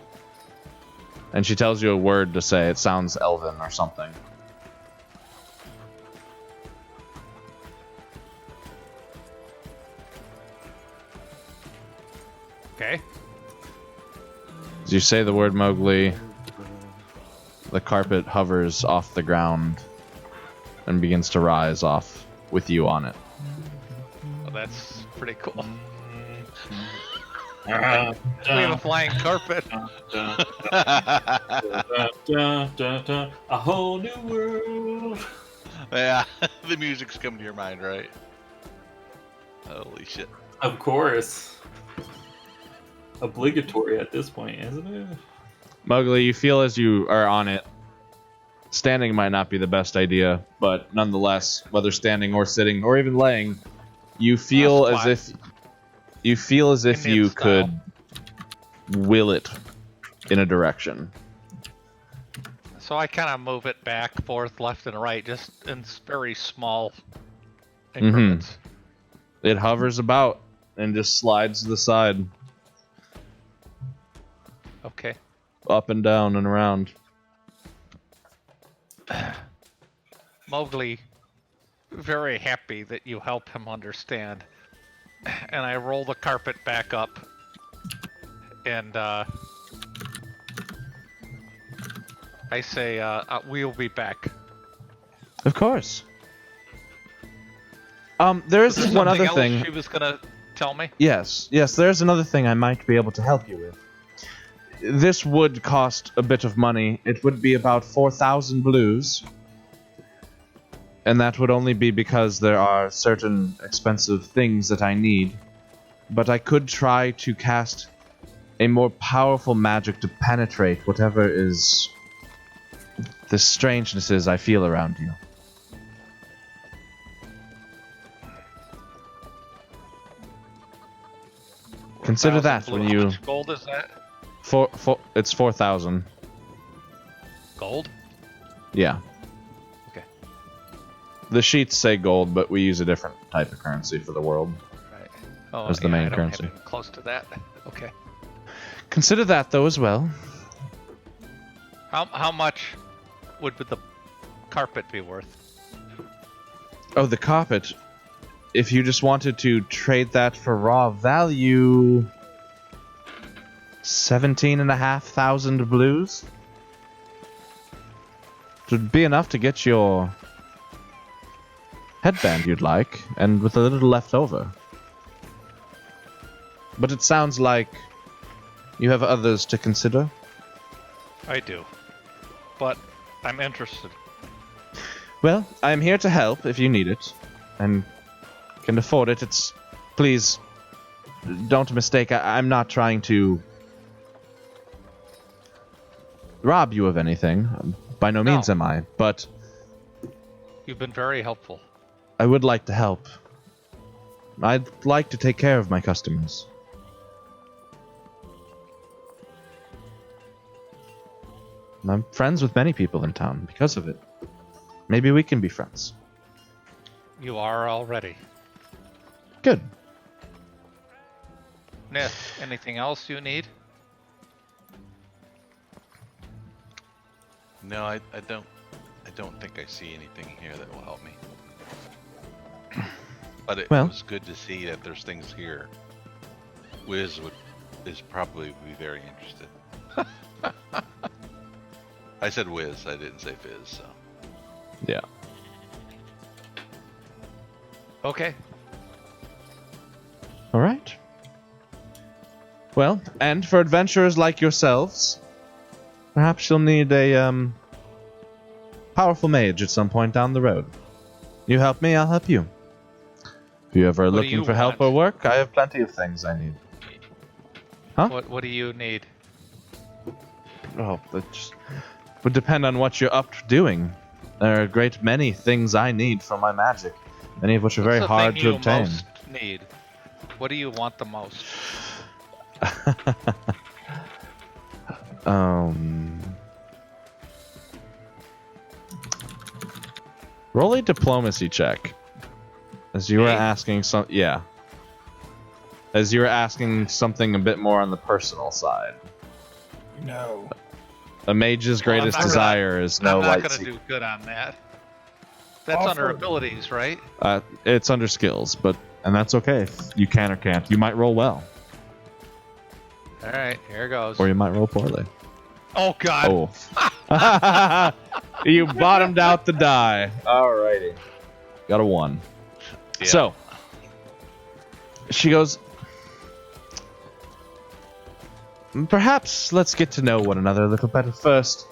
A: And she tells you a word to say. It sounds elven or something.
B: Okay.
A: As you say the word Mowgli, the carpet hovers off the ground and begins to rise off with you on it.
B: Well, that's pretty cool.
C: We
B: We have a flying carpet.
C: A whole new world.
D: Yeah, the music's coming to your mind, right? Holy shit.
C: Of course. Obligatory at this point, isn't it?
A: Mowgli, you feel as you are on it, standing might not be the best idea, but nonetheless, whether standing or sitting or even laying, you feel as if
B: Indian
A: you
B: style.
A: could will it in a direction.
B: So I kind of move it back, forth, left, and right, just in very small increments.
A: It hovers about and just slides to the side,
B: Okay.
A: up and down and around.
B: Mowgli, very happy that you help him understand. And I roll the carpet back up. And I say, we'll be back.
A: Of course. There is
B: Was there
A: one
B: something
A: other
B: else
A: thing.
B: she was gonna tell me?
A: Yes, there's another thing I might be able to help you with. This would cost a bit of money. It would be about 4,000 blues. And that would only be because there are certain expensive things that I need. But I could try to cast a more powerful magic to penetrate whatever is the strangenesses I feel around you. Consider that when you...
B: How much gold is that?
A: It's 4,000.
B: Gold?
A: Yeah.
B: Okay.
A: The sheets say gold, but we use a different type of currency for the world.
B: Right. Oh,
A: As the main
B: I don't
A: currency.
B: have anything close to that. Okay.
A: Consider that, though, as well.
B: How much would the carpet be worth?
A: Oh, the carpet. If you just wanted to trade that for raw value... 17,500 blues? It would be enough to get your headband you'd like, and with a little left over. But it sounds like you have others to consider.
B: I do. But I'm interested.
A: Well, I'm here to help if you need it, and can afford it. Please, don't mistake, I'm not trying to rob you of anything. By no means am I, but
B: You've been very helpful.
A: I would like to help. I'd like to take care of my customers. I'm friends with many people in town because of it. Maybe we can be friends.
B: You are already.
A: Good.
B: Nith, anything else you need?
D: No, I don't think I see anything here that will help me. But it was good to see that there's things here. Wiz is probably be very interested. I said Wiz, I didn't say Fizz, so.
A: Yeah.
B: Okay.
A: All right. Well, and for adventurers like yourselves, perhaps you'll need a powerful mage at some point down the road. You help me, I'll help you. If you're ever looking for help or work, I have plenty of things I need. Huh?
B: What do you need?
A: Oh, that just would depend on what you're up to doing. There are a great many things I need for my magic, many of which are very hard to obtain.
B: Most need? What do you want the most?
A: Roll a diplomacy check. As you were asking As you were asking something a bit more on the personal side.
E: No.
A: A mage's greatest desire is no light.
B: I'm not going to do good on that. That's under abilities, right?
A: It's under skills, and that's okay. If you can or can't. You might roll well.
B: All right, here goes.
A: Or you might roll poorly.
B: Oh, God.
A: Oh. You bottomed out the die. Alrighty. Got a 1.
D: Yeah.
A: So, she goes, perhaps let's get to know one another a little better first,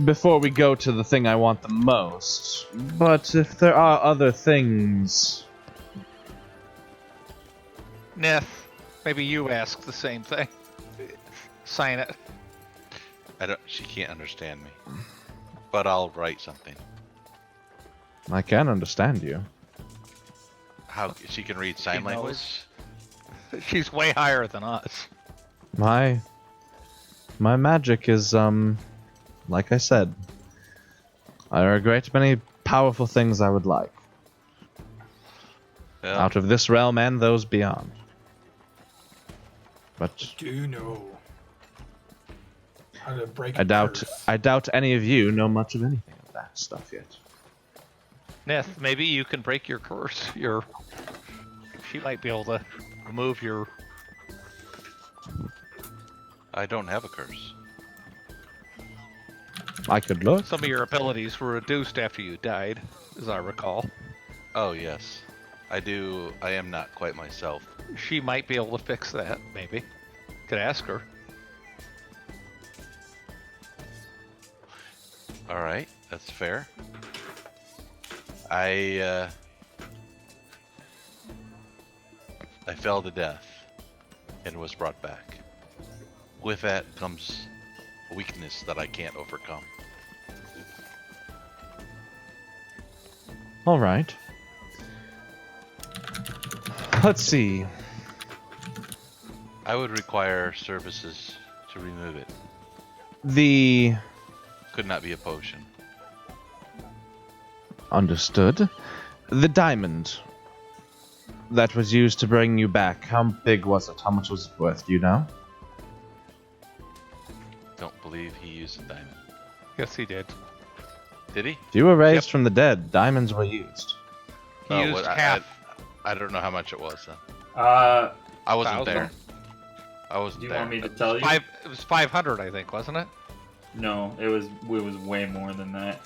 A: before we go to the thing I want the most. But if there are other things...
B: Nith, maybe you ask the same thing. Sign it.
D: She can't understand me. But I'll write something.
A: I can understand you.
D: How she can read sign language?
B: She's way higher than us.
A: My magic is, like I said, there are a great many powerful things I would like.
D: Yeah.
A: Out of this realm and those beyond. But
E: Do you know how to break
A: I doubt any of you know much of anything of that stuff yet.
B: Nith, maybe you can break your curse. She might be able to remove your...
D: I don't have a curse.
A: I could look.
B: Some of your abilities were reduced after you died, as I recall.
D: Oh, yes. I do. I am not quite myself.
B: She might be able to fix that, maybe. Could ask her.
D: Alright, that's fair. I fell to death and was brought back. With that comes a weakness that I can't overcome.
A: All right. Let's see.
D: I would require services to remove it.
A: The...
D: Could not be a potion.
A: Understood. The diamond that was used to bring you back, how big was it? How much was it worth? Do you know?
D: Don't believe he used a diamond.
B: Yes, he did.
D: Did he?
A: If you were raised from the dead, diamonds were used.
B: He used half.
D: I don't know how much it was then.
C: Uh,
D: I wasn't
B: 1,000?
D: there. I wasn't
C: do you
D: there.
C: want me to tell you?
B: It was 500, I think, wasn't it?
C: No, it was way more than that.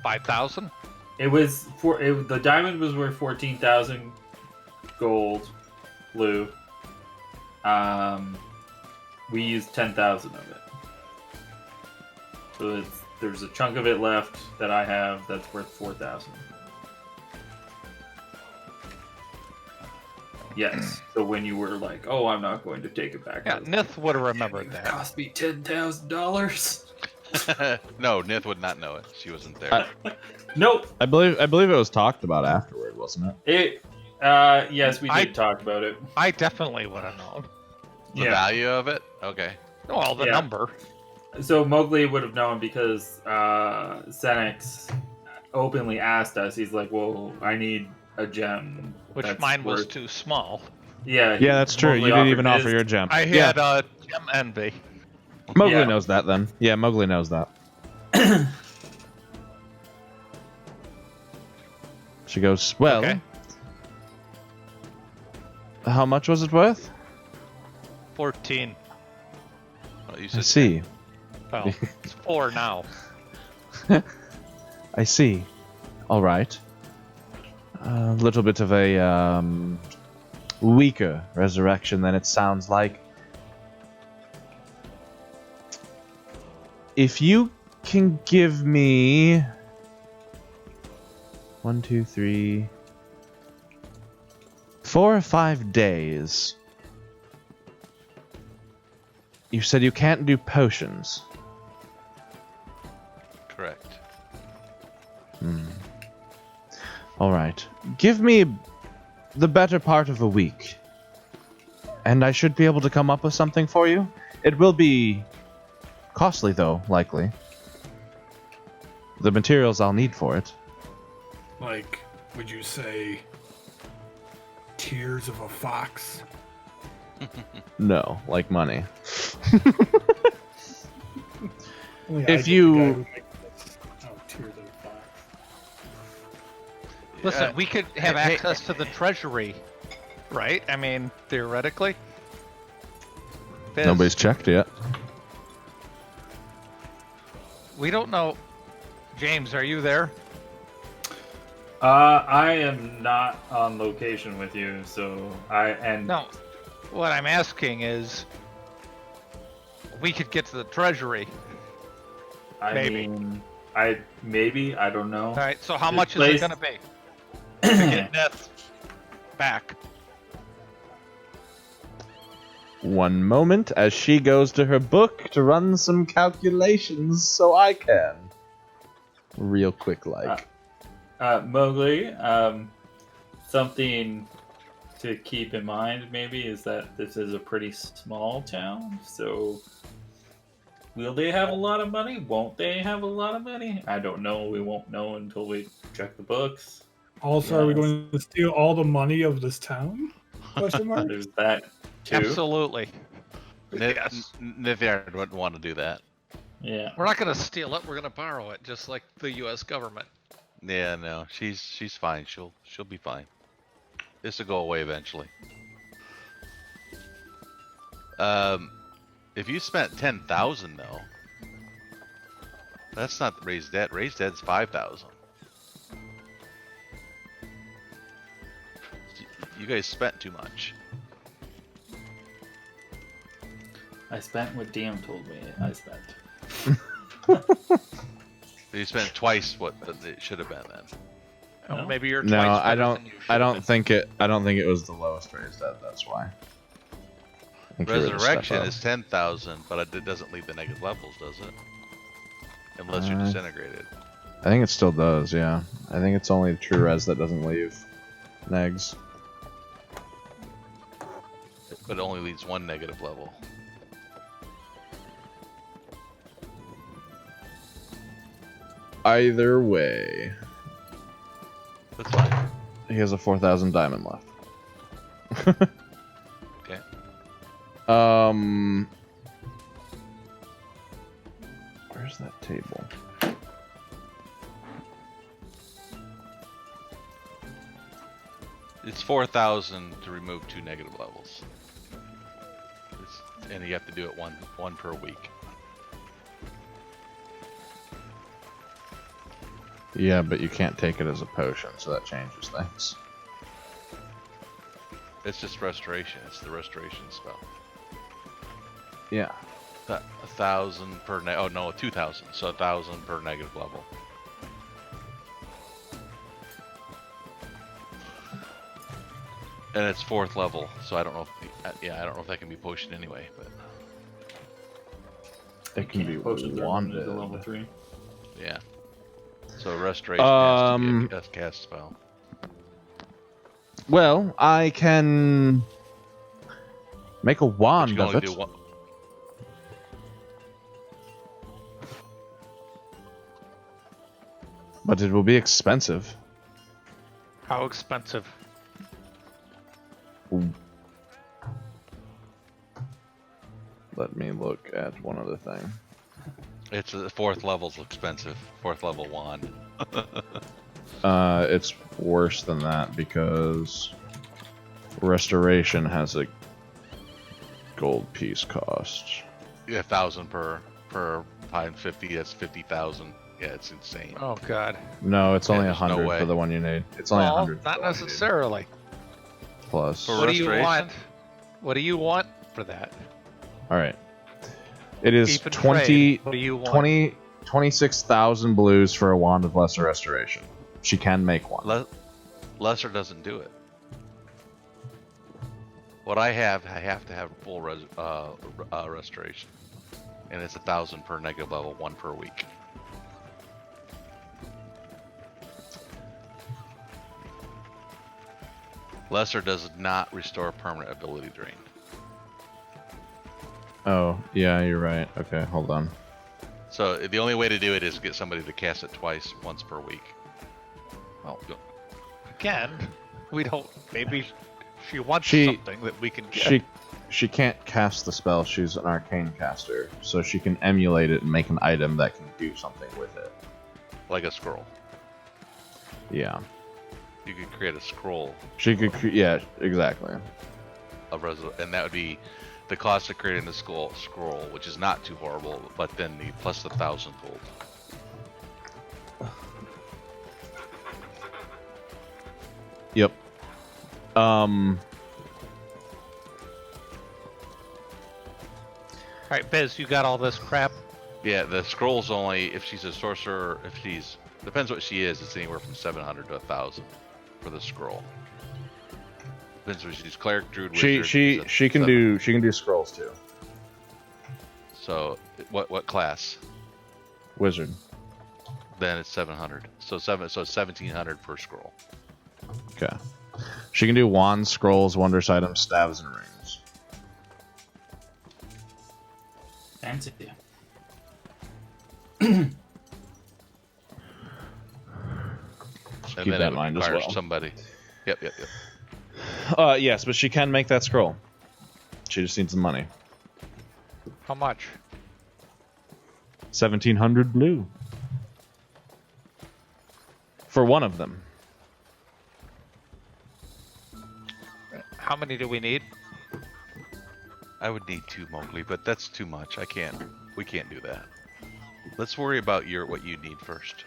B: 5,000?
C: It was the diamond was worth 14,000 gold, blue. We used 10,000 of it. So there's a chunk of it left that I have that's worth 4,000. Yes. So when you were like, "Oh, I'm not going to take it back,"
B: Yeah, Nith would have remembered
C: it
B: that.
C: cost me $10,000.
D: No, Nith would not know it. She wasn't there.
C: Nope.
A: I believe it was talked about afterward, wasn't it?
C: Yes, we did talk about it.
B: I definitely would have known.
D: The value of it? Okay.
B: Well, the number.
C: So Mowgli would have known because Senex openly asked us. He's like, "Well, I need a gem."
B: Which mine was too small.
C: Yeah.
A: Yeah, that's true. You didn't even offer your gem.
B: I had gem envy.
A: Mowgli knows that then. Yeah, Mowgli knows that. She goes, well,
B: Okay.
A: How much was it worth?
B: 14.
D: Well, you
A: I
D: said
A: see.
B: Well, it's 4 now.
A: I see. All right. A little bit of a weaker resurrection than it sounds like. If you can give me 1, 2, 3, 4 or 5 days. You said you can't do potions.
D: correct.
A: All right. Give me the better part of a week. And I should be able to come up with something for you. It will be costly, though, likely. The materials I'll need for it.
E: Like, would you say tears of a fox?
A: No, like money.
E: Only
A: If
E: I get the
A: you-
E: guy who makes this. Oh, tears of a fox.
B: Listen, we could have access to the treasury, right? I mean, theoretically. Biz,
A: Nobody's checked yet.
B: We don't know. James, are you there?
C: I am not on location with you, so
B: No. What I'm asking is, we could get to the treasury.
C: I
B: Maybe.
C: mean, maybe I don't know.
B: All right. So how
C: This
B: much is
C: place-
B: it going to be to get Neth back?
A: One moment as she goes to her book to run some calculations so I can. Real quick, like.
C: Mowgli, something to keep in mind maybe is that this is a pretty small town, so will they have a lot of money? Won't they have a lot of money? I don't know. We won't know until we check the books.
E: Also, are we
C: Yes.
E: going to steal all the money of this town? Question mark.
C: There's that too.
B: Absolutely. Yes.
D: Nithard wouldn't want to do that.
C: Yeah.
B: We're not going to steal it. We're going to borrow it, just like the U.S. government.
D: Yeah, no, she's fine. She'll be fine. This will go away eventually. If you spent 10,000 though, that's not raised debt. Raised debt's 5,000. You guys spent too much.
C: I spent what DM told me I spent.
D: You spent twice what it should have been then.
B: Oh,
C: No?
B: maybe you're
A: No,
B: twice
A: I
B: better
A: don't.
B: than you should
A: I
B: have
A: don't
B: been.
A: think it. I don't think it was the lowest raised debt. That's why. I think you were the step
D: Resurrection
A: up.
D: is 10,000, but it doesn't leave the negative levels, does it? Unless you're disintegrated.
A: I think it still does. Yeah. I think it's only the true res that doesn't leave negs.
D: But it only leaves one negative level.
A: Either way,
D: That's fine.
A: he has a 4,000 diamond left.
D: Okay.
A: Where's that table?
D: It's 4,000 to remove 2 negative levels. And you have to do it one per week.
A: Yeah, but you can't take it as a potion, so that changes things.
D: It's just restoration. It's the restoration spell.
A: Yeah.
D: 1,000 per. Oh no, 2,000. So 1,000 per negative level. And it's 4th level, so I don't know. I don't know if that can be potioned anyway, but
A: It can be
C: Potions are limited to
A: wanded.
C: level 3.
D: yeah. So restoration has to be a cast spell.
A: Well, I can make a
D: But you
A: wand
D: can
A: of
D: only
A: it.
D: do one.
A: But it will be expensive.
B: How expensive?
A: Let me look at one other thing.
D: It's a 4th level's expensive. 4th level wand.
A: It's worse than that because restoration has a gold piece cost.
D: Yeah, 1,000 per times 50. That's 50,000. Yeah, it's insane.
B: Oh God.
A: No, it's only
D: there's no
A: 100
D: way.
A: for the one you need. It's only
B: Well,
A: 100.
B: not necessarily.
A: Plus.
D: For
B: What do you
D: restoration?
B: want? What do you want for that?
A: All right. It is
B: Keep and
A: 20,
B: trade. What do you want?
A: 26,000 blues for a wand of lesser restoration. She can make one.
D: Lesser doesn't do it. What I have to have full restoration, and it's 1,000 per negative level, 1 per week. Lesser does not restore permanent ability drain.
A: Oh, yeah, you're right. Okay, hold on.
D: So the only way to do it is get somebody to cast it twice, once per week.
B: Well, again, we don't. Maybe she wants
A: She-
B: something that we can get.
A: She can't cast the spell. She's an arcane caster, so she can emulate it and make an item that can do something with it.
D: Like a scroll.
A: Yeah.
D: You could create a scroll,
A: She could yeah, exactly.
D: and that would be the cost of creating the scroll, which is not too horrible, but then the plus the 1,000 gold.
A: Yep.
B: All right, Biz, you got all this crap.
D: Yeah, the scroll's only if she's a sorcerer. If she's depends what she is. It's anywhere from 700 to 1,000 for the scroll. Depends if she's cleric, druid, wizard.
A: She can do scrolls too.
D: So what class?
A: Wizard.
D: Then it's 700. So 1,700 per scroll.
A: Okay. She can do wands, scrolls, wondrous items, staves, and rings.
C: Fancy.
D: And
A: Keep
D: then
A: that
D: it
A: in
D: would
A: mind as
D: require
A: well.
D: somebody. Yep.
A: Yes, but she can make that scroll. She just needs the money.
B: How much?
A: 1,700 blue. For one of them.
B: How many do we need?
D: I would need 2 Mowgli, but that's too much. We can't do that. Let's worry about what you need first.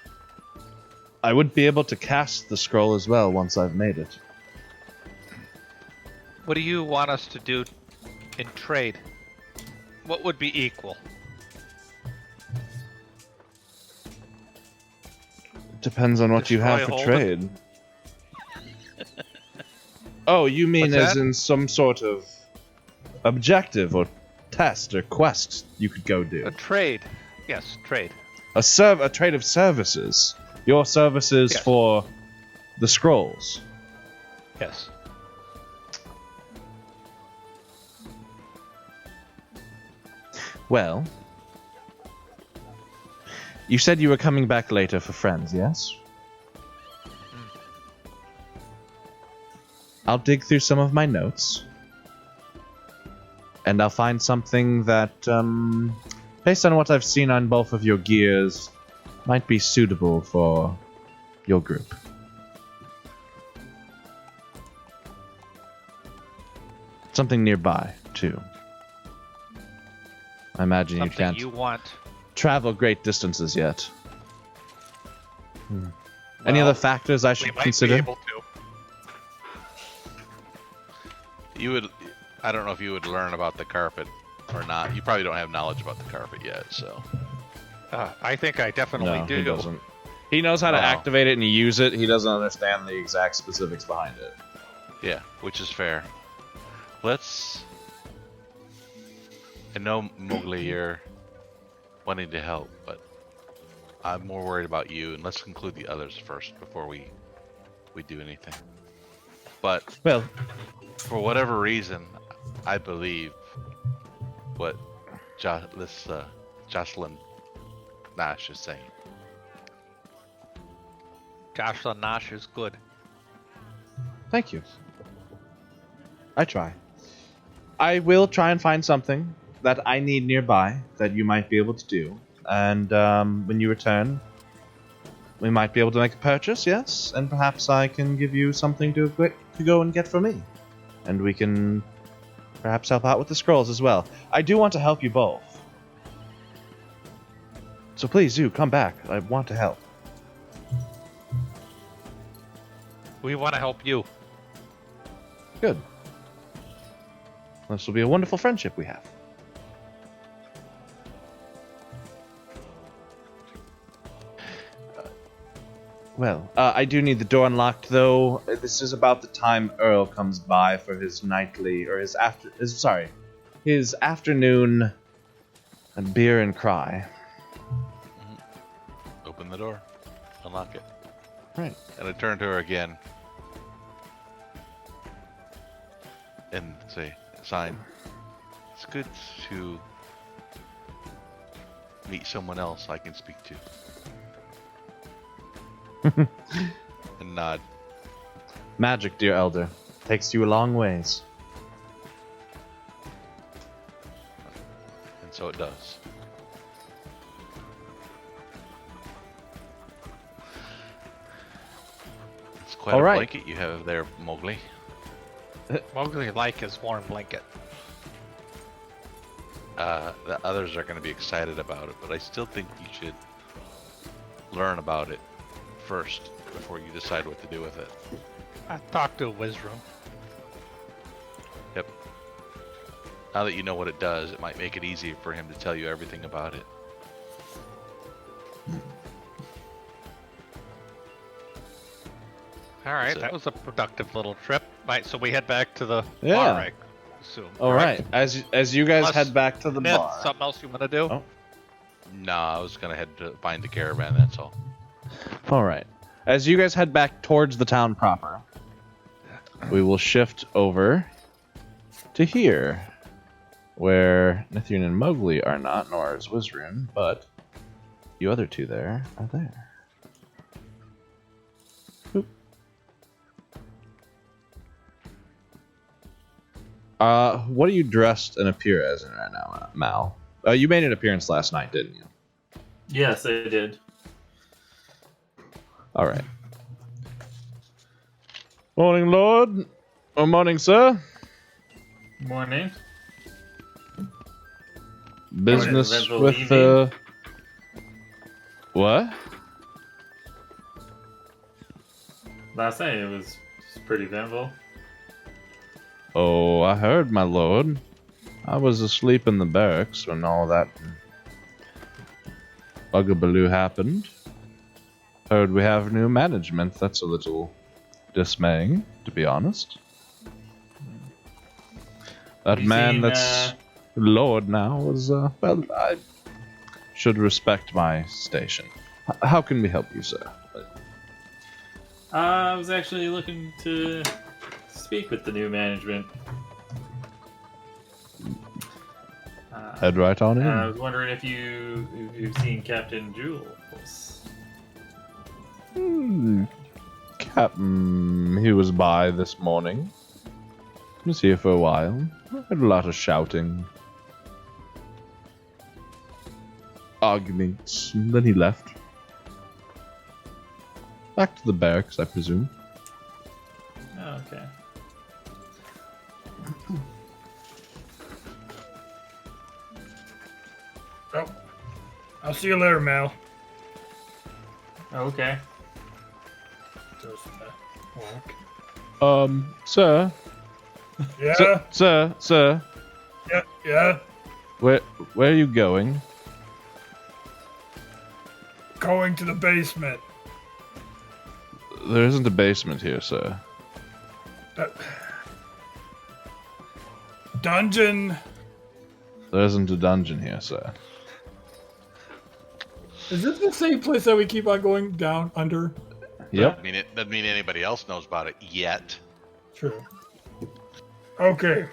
A: I would be able to cast the scroll as well once I've made it.
B: What do you want us to do in trade? What would be equal?
A: Depends on what you have
B: Destroy
A: for
B: Holden?
A: trade. Oh, you mean
B: What's
A: as
B: that?
A: in some sort of objective or test or quest you could go do?
B: A trade. Yes, trade.
A: A trade of services. Your services
B: Yes.
A: for the scrolls.
B: Yes.
A: Well, you said you were coming back later for friends, yes? I'll dig through some of my notes. And I'll find something that, based on what I've seen on both of your gears, might be suitable for your group. Something nearby, too. I imagine
B: Something
A: you can't
B: you want.
A: travel great distances yet. Any
B: Well,
A: other factors I
B: we
A: should
B: might
A: consider?
B: be able to.
D: You would. I don't know if you would learn about the carpet or not. You probably don't have knowledge about the carpet yet, so.
B: I think I definitely
A: No,
B: do.
A: he doesn't. He knows how to
D: Oh.
A: activate it and use it. He doesn't understand the exact specifics behind it.
D: Yeah, which is fair. Let's. I know, Mowgli, you're wanting to help, but I'm more worried about you, and let's conclude the others first before we do anything. But
A: Well,
D: for whatever reason, I believe what Jocelyn Nash is saying.
B: Jocelyn Nash is good.
A: thank you. I try. I will try and find something that I need nearby that you might be able to do. And when you return, we might be able to make a purchase, yes? And perhaps I can give you something to go and get for me. And we can perhaps help out with the scrolls as well. I do want to help you both. So please do, come back. I want to help.
B: We want to help you.
A: Good. This will be a wonderful friendship we have. Well, I do need the door unlocked, though. This is about the time Earl comes by for his nightly, or his afternoon beer and cry.
D: Open the door. Unlock it.
A: Right.
D: And I turn to her again. And say, sign. It's good to meet someone else I can speak to. And nod.
A: Magic, dear elder, takes you a long ways.
D: And so it does. It's quite
A: All
D: a
A: right.
D: blanket you have there, Mowgli.
B: Mowgli like his warm blanket.
D: The others are going to be excited about it, but I still think you should learn about it first before you decide what to do with it.
B: I talked to a Wizroom.
D: Yep. Now that you know what it does, it might make it easier for him to tell you everything about it.
B: All right,
D: So-
B: that was a productive little trip. Right, so we head back to the
A: Yeah.
B: bar, I assume.
A: All
B: correct?
A: right. As you guys
B: Unless-
A: head back to the
B: Myth,
A: bar.
B: something else you want to do?
A: Oh.
D: Nah, I was going to head to find the caravan, that's all.
A: All right. As you guys head back towards the town proper, we will shift over to here, where Nithyan and Mowgli are not, nor is Wizrun, but you other two there are there. Boop. What are you dressed and appear as in right now, Mal? You made an appearance last night, didn't you?
C: Yes, I did.
A: All right. Morning, Lord. Or morning, sir.
C: Morning.
A: Business
C: eventful
A: with
C: evening?
A: What?
C: Last night it was pretty eventful.
A: Oh, I heard, my lord. I was asleep in the barracks when all that bugaboo happened. Heard we have new management. That's a little dismaying, to be honest. That
C: You
A: man
C: seen,
A: that's lord now is, well, I should respect my station. How can we help you, sir?
C: I was actually looking to speak with the new management.
A: Head right on in.
C: I was wondering if you've seen Captain Jules.
A: Captain, he was by this morning. He was here for a while. Had a lot of shouting. Arguments. And then he left. Back to the barracks, I presume.
C: Oh, okay.
E: Oh, I'll see you later, Mal.
C: Okay.
E: just walk.
A: Sir.
E: Yeah.
A: Sir.
E: Yeah.
A: Where are you going?
E: Going to the basement.
A: There isn't a basement here, sir.
E: Dungeon.
A: There isn't a dungeon here, sir.
F: Is this the same place that we keep on going down under?
A: Yep.
D: I mean, it doesn't mean anybody else knows about it yet.
E: True. Okay.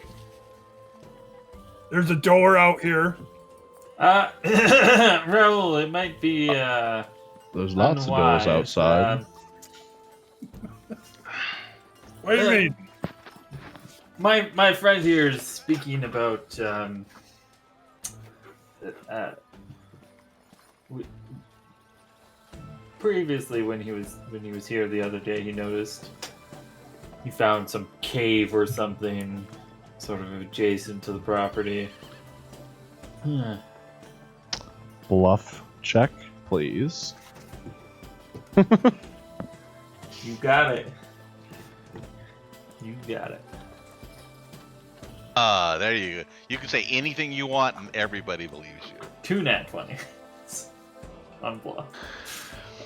E: There's a door out here.
C: Raoul, it might be
A: There's lots of
C: unwise,
A: doors outside.
E: What do you mean?
C: My friend here is speaking about previously when he was here the other day, he noticed he found some cave or something sort of adjacent to the property.
A: Bluff check, please.
C: You got it. You got it.
D: There you go. You can say anything you want and everybody believes you.
C: 2 nat 20 on bluff.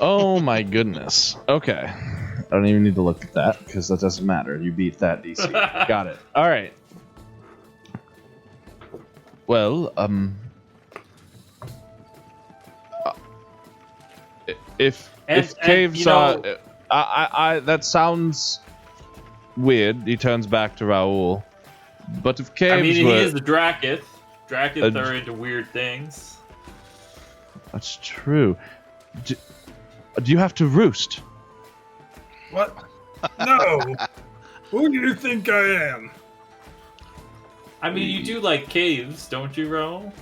A: Oh my goodness. Okay. I don't even need to look at that because that doesn't matter. You beat that DC. Got it. All right. Well, if caves are, I that sounds weird. He turns back to Raoul. But if caves
C: I mean,
A: were,
C: he is a Drakith. Drakith are into weird things.
A: That's true. Do you have to roost?
E: What? No. Who do you think I am?
C: I mean, you do like caves, don't you, Raoul?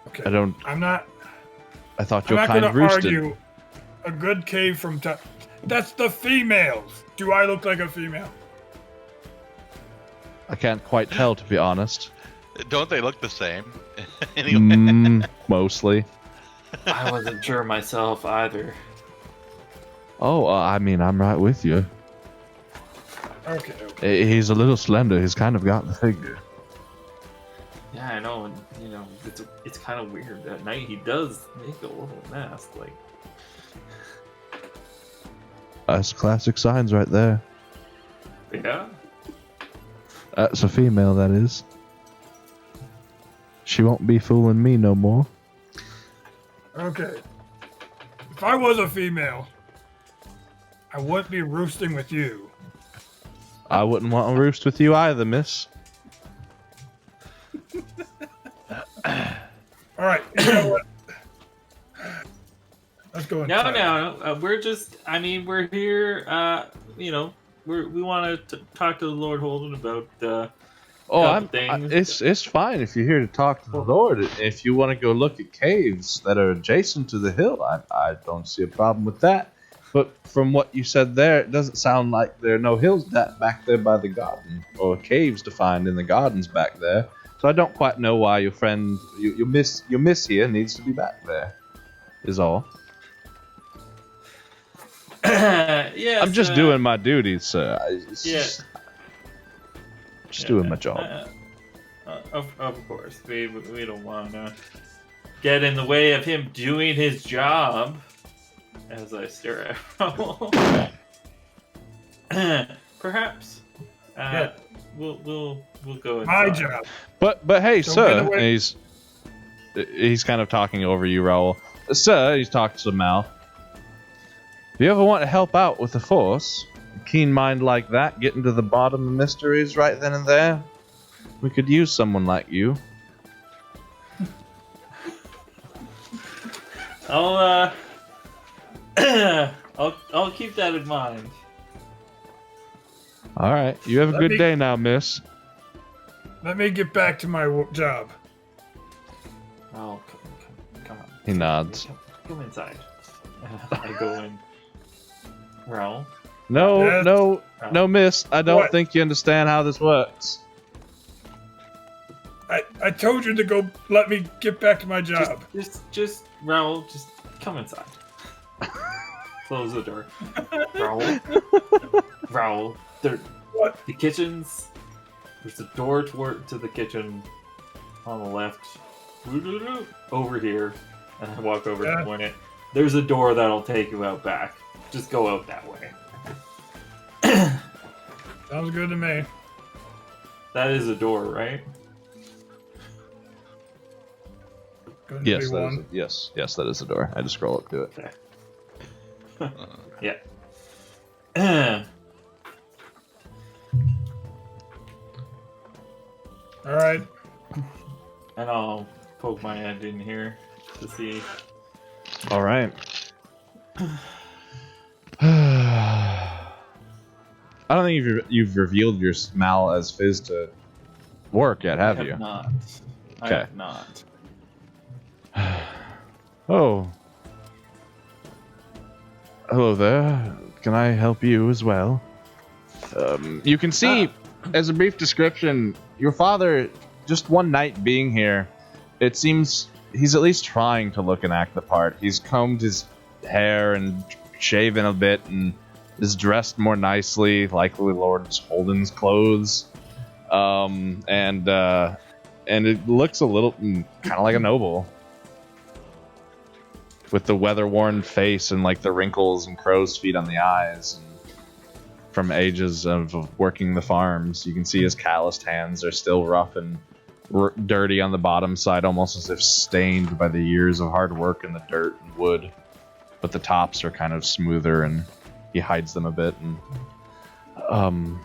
E: Okay.
A: I don't.
E: I'm not.
A: I thought
E: I'm
A: your
E: not
A: kind
E: going to
A: roosted.
E: argue. A good cave from that's the females. Do I look like a female?
A: I can't quite tell, to be honest.
D: Don't they look the same? Anyway.
A: Mostly.
C: I wasn't sure myself either.
A: Oh, I mean, I'm right with you.
E: Okay.
A: He's a little slender. He's kind of got the figure.
C: Yeah, I know, and it's kind of weird. At night, he does make a little nest, like.
A: That's classic signs right there.
C: Yeah.
A: That's a female, that is. She won't be fooling me no more.
E: Okay. If I was a female, I wouldn't be roosting with you.
A: I wouldn't want to roost with you either, miss.
E: All right. You know what? Let's go inside.
C: No. We're just. I mean, we're here. We want to talk to the Lord Holden about.
A: It's fine if you're here to talk to the Lord. If you want to go look at caves that are adjacent to the hill, I don't see a problem with that. But from what you said there, it doesn't sound like there are no hills back there by the garden, or caves to find in the gardens back there. So I don't quite know why your friend, your miss here, needs to be back there. Is all.
C: Yeah.
A: I'm just doing my duties, sir. Just doing my job.
C: Of course, we don't want to get in the way of him doing his job. As I stare at Raoul. Perhaps. We'll go inside.
E: My job.
A: But hey,
E: Don't
A: sir,
E: get away.
A: he's kind of talking over you, Raoul. Sir, he's talking to Mal. If you ever want to help out with the Force, a keen mind like that, getting to the bottom of mysteries right then and there, we could use someone like you.
C: I'll keep that in mind.
A: All right, you have a
E: Let
A: good
E: me-
A: day now, miss.
E: Let me get back to my job.
C: Oh, come on.
A: He nods.
C: Come inside. I go in. Raoul?
A: No,
E: Yes.
A: no, miss. I don't
E: What?
A: think you understand how this works.
E: I told you to go. Let me get back to my job.
C: Just Raoul, just come inside. Close the door. Raoul. Raoul.
E: What?
C: The kitchen's... There's a door to the kitchen on the left. Over here. And I walk over to point it. There's a door that'll take you out back. Just go out that way.
E: Sounds good to me.
C: That is a door, right?
E: Going to
A: Yes,
E: be one.
A: yes, that is the door. I just scroll up to it.
C: Okay. Yeah.
E: All right.
C: And I'll poke my head in here to see.
A: All right. I don't think you've revealed your smell as Fizz to work yet, have you?
C: Not. I
A: Okay.
C: have not.
A: Oh. Hello there. Can I help you as well? You can see, as a brief description, your father, just one night being here, it seems he's at least trying to look and act the part. He's combed his hair and shaven a bit and is dressed more nicely, likely Lord Holden's clothes. And it looks a little kind of like a noble. With the weather-worn face and like the wrinkles and crow's feet on the eyes. And from ages of working the farms, you can see his calloused hands are still rough and dirty on the bottom side, almost as if stained by the years of hard work in the dirt and wood. But the tops are kind of smoother, and he hides them a bit. And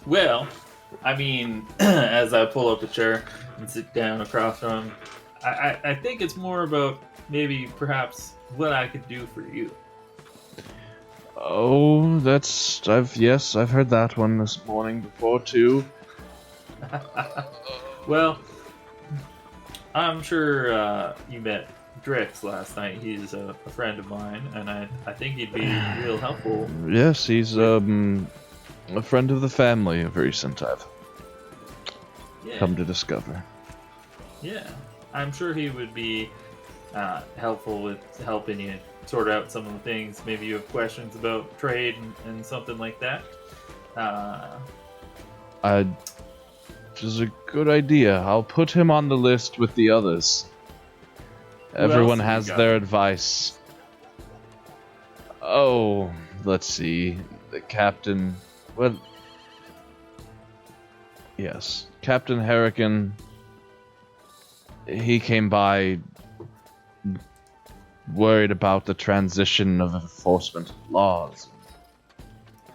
C: Well, I mean, as I pull up a chair and sit down across from him, I think it's more about maybe perhaps what I could do for you.
A: oh, I've heard that one this morning before too.
C: Well, I'm sure you met Drix last night. He's a friend of mine, and I think he'd be real helpful.
A: Yes, he's a friend of the family of recent. I've
C: Yeah,
A: come to discover.
C: yeah. I'm sure he would be helpful with helping you sort out some of the things. Maybe you have questions about trade and something like that.
A: Which is a good idea. I'll put him on the list with the others. Everyone
C: else have
A: has
C: you got?
A: their advice. Oh, let's see. The captain. Well, yes, Captain Harrigan. He came by worried about the transition of enforcement laws,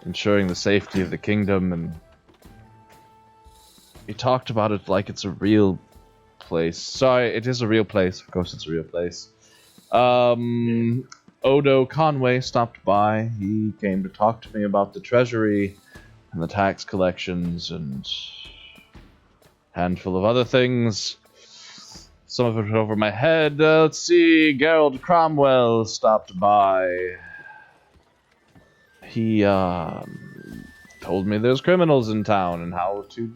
A: ensuring the safety of the kingdom, and he talked about it like it's a real place. Sorry, it is a real place. Of course, it's a real place. Odo Conway stopped by. He came to talk to me about the treasury and the tax collections and a handful of other things. Some of it went over my head. Let's see. Gerald Cromwell stopped by. He told me there's criminals in town and how to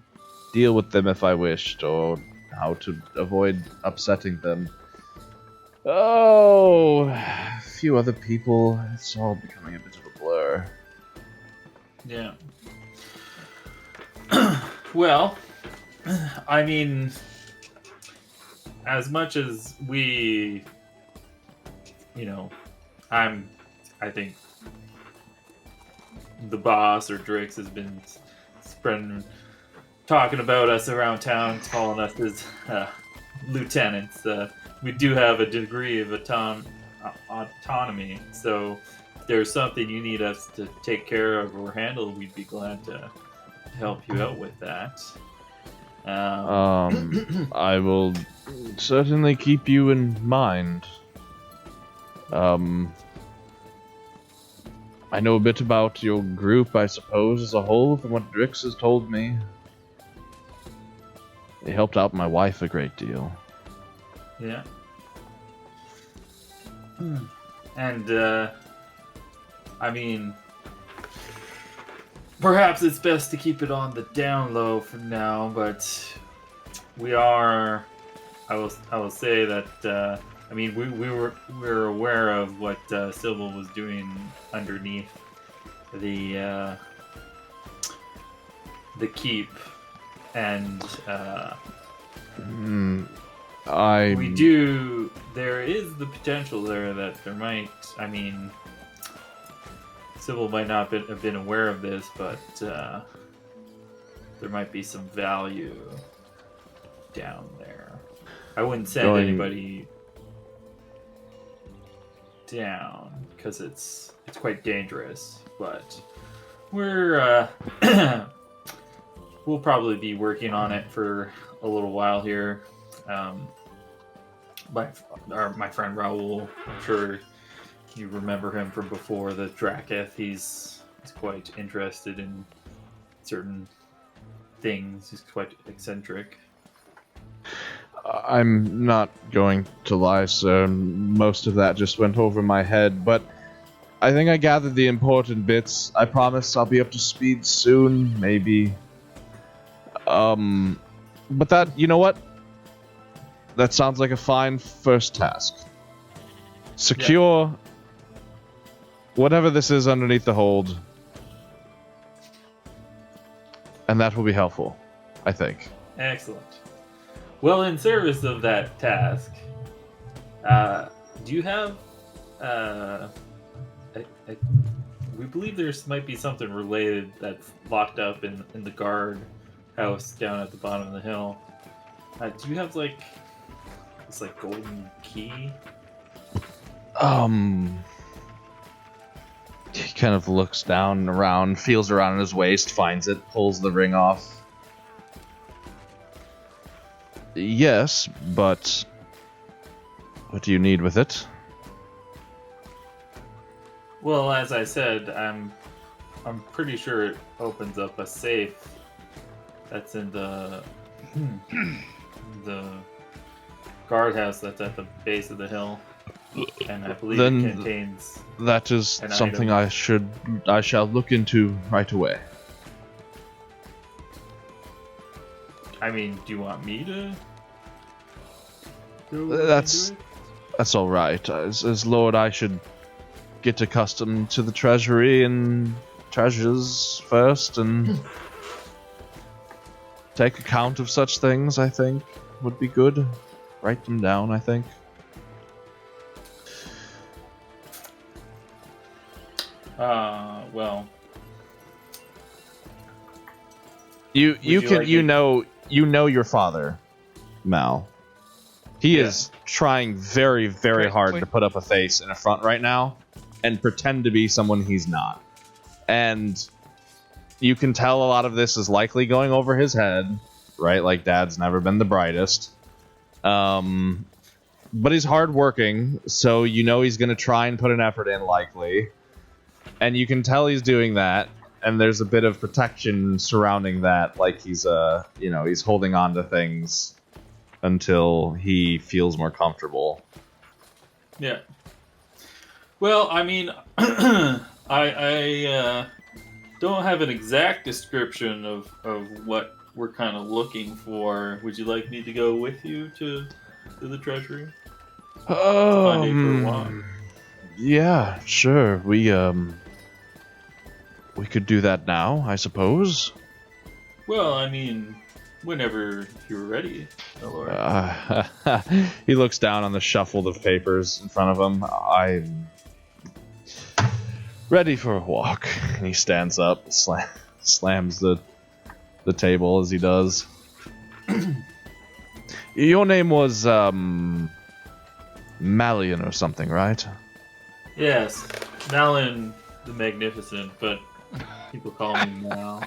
A: deal with them if I wished, or how to avoid upsetting them. Oh, a few other people. It's all becoming a bit of a blur.
C: Yeah. Well, I mean, as much as we, I think the boss or Drix has been talking about us around town, calling us his lieutenants. We do have a degree of autonomy, so if there's something you need us to take care of or handle, we'd be glad to help you out with that.
A: I will certainly keep you in mind. I know a bit about your group, I suppose, as a whole, from what Drix has told me. They helped out my wife a great deal.
C: Yeah. And, I mean, perhaps it's best to keep it on the down low for now, but we are, I will say that, I mean, we were aware of what Sybil was doing underneath the keep, and we do. There is the potential there that there might. I mean, Sybil might not have been aware of this, but there might be some value down there. I wouldn't send anybody down because it's quite dangerous, but we're we'll probably be working on it for a little while here. My friend Raoul, I'm sure you remember him from before, the Draketh. He's quite interested in certain things. He's quite eccentric.
A: I'm not going to lie, sir. Most of that just went over my head, but I think I gathered the important bits. I promise I'll be up to speed soon, maybe. But that, you know what? That sounds like a fine first task. Secure whatever this is underneath the hold, and that will be helpful, I think.
C: Excellent. Well, in service of that task, do you have? We believe there's might be something related that's locked up in the guard house down at the bottom of the hill. Do you have like this golden key?
A: He kind of looks down around, feels around in his waist, finds it, pulls the ring off. Yes, but what do you need with it?
C: Well, as I said, I'm pretty sure it opens up a safe that's in the guardhouse that's at the base of the hill, and I believe
A: then
C: it contains.
A: That is something I shall look into right away.
C: I mean, do you want me to go
A: That's all right. As Lord, I should get accustomed to the treasury and treasures first, and take account of such things. I think would be good. Write them down, I think.
C: Well,
A: you know your father, Mal. He is trying very, very hard to put up a face in a front right now and pretend to be someone he's not. And you can tell a lot of this is likely going over his head, right? Like, Dad's never been the brightest. But he's hardworking, so you know he's going to try and put an effort in, likely. And you can tell he's doing that, and there's a bit of protection surrounding that, like he's he's holding on to things until he feels more comfortable.
C: Yeah. Well, I mean, I don't have an exact description of what we're kind of looking for. Would you like me to go with you to the treasury? Find it for a walk.
A: Yeah, sure. We could do that now, I suppose.
C: Well, I mean, whenever you're ready, Lord.
A: He looks down on the shuffle of papers in front of him. I'm ready for a walk. And he stands up, slams the table as he does. Your name was Malian or something, right?
C: Yes, Malin the Magnificent, but people call me Mal.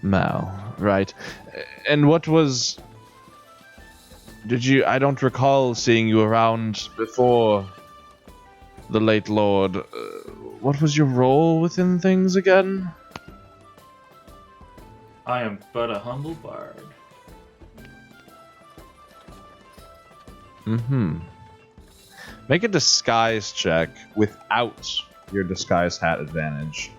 A: Mal, right. And what was... I don't recall seeing you around before the late Lord. What was your role within things again?
C: I am but a humble bard.
A: Mm-hmm. Make a disguise check without your disguise hat advantage.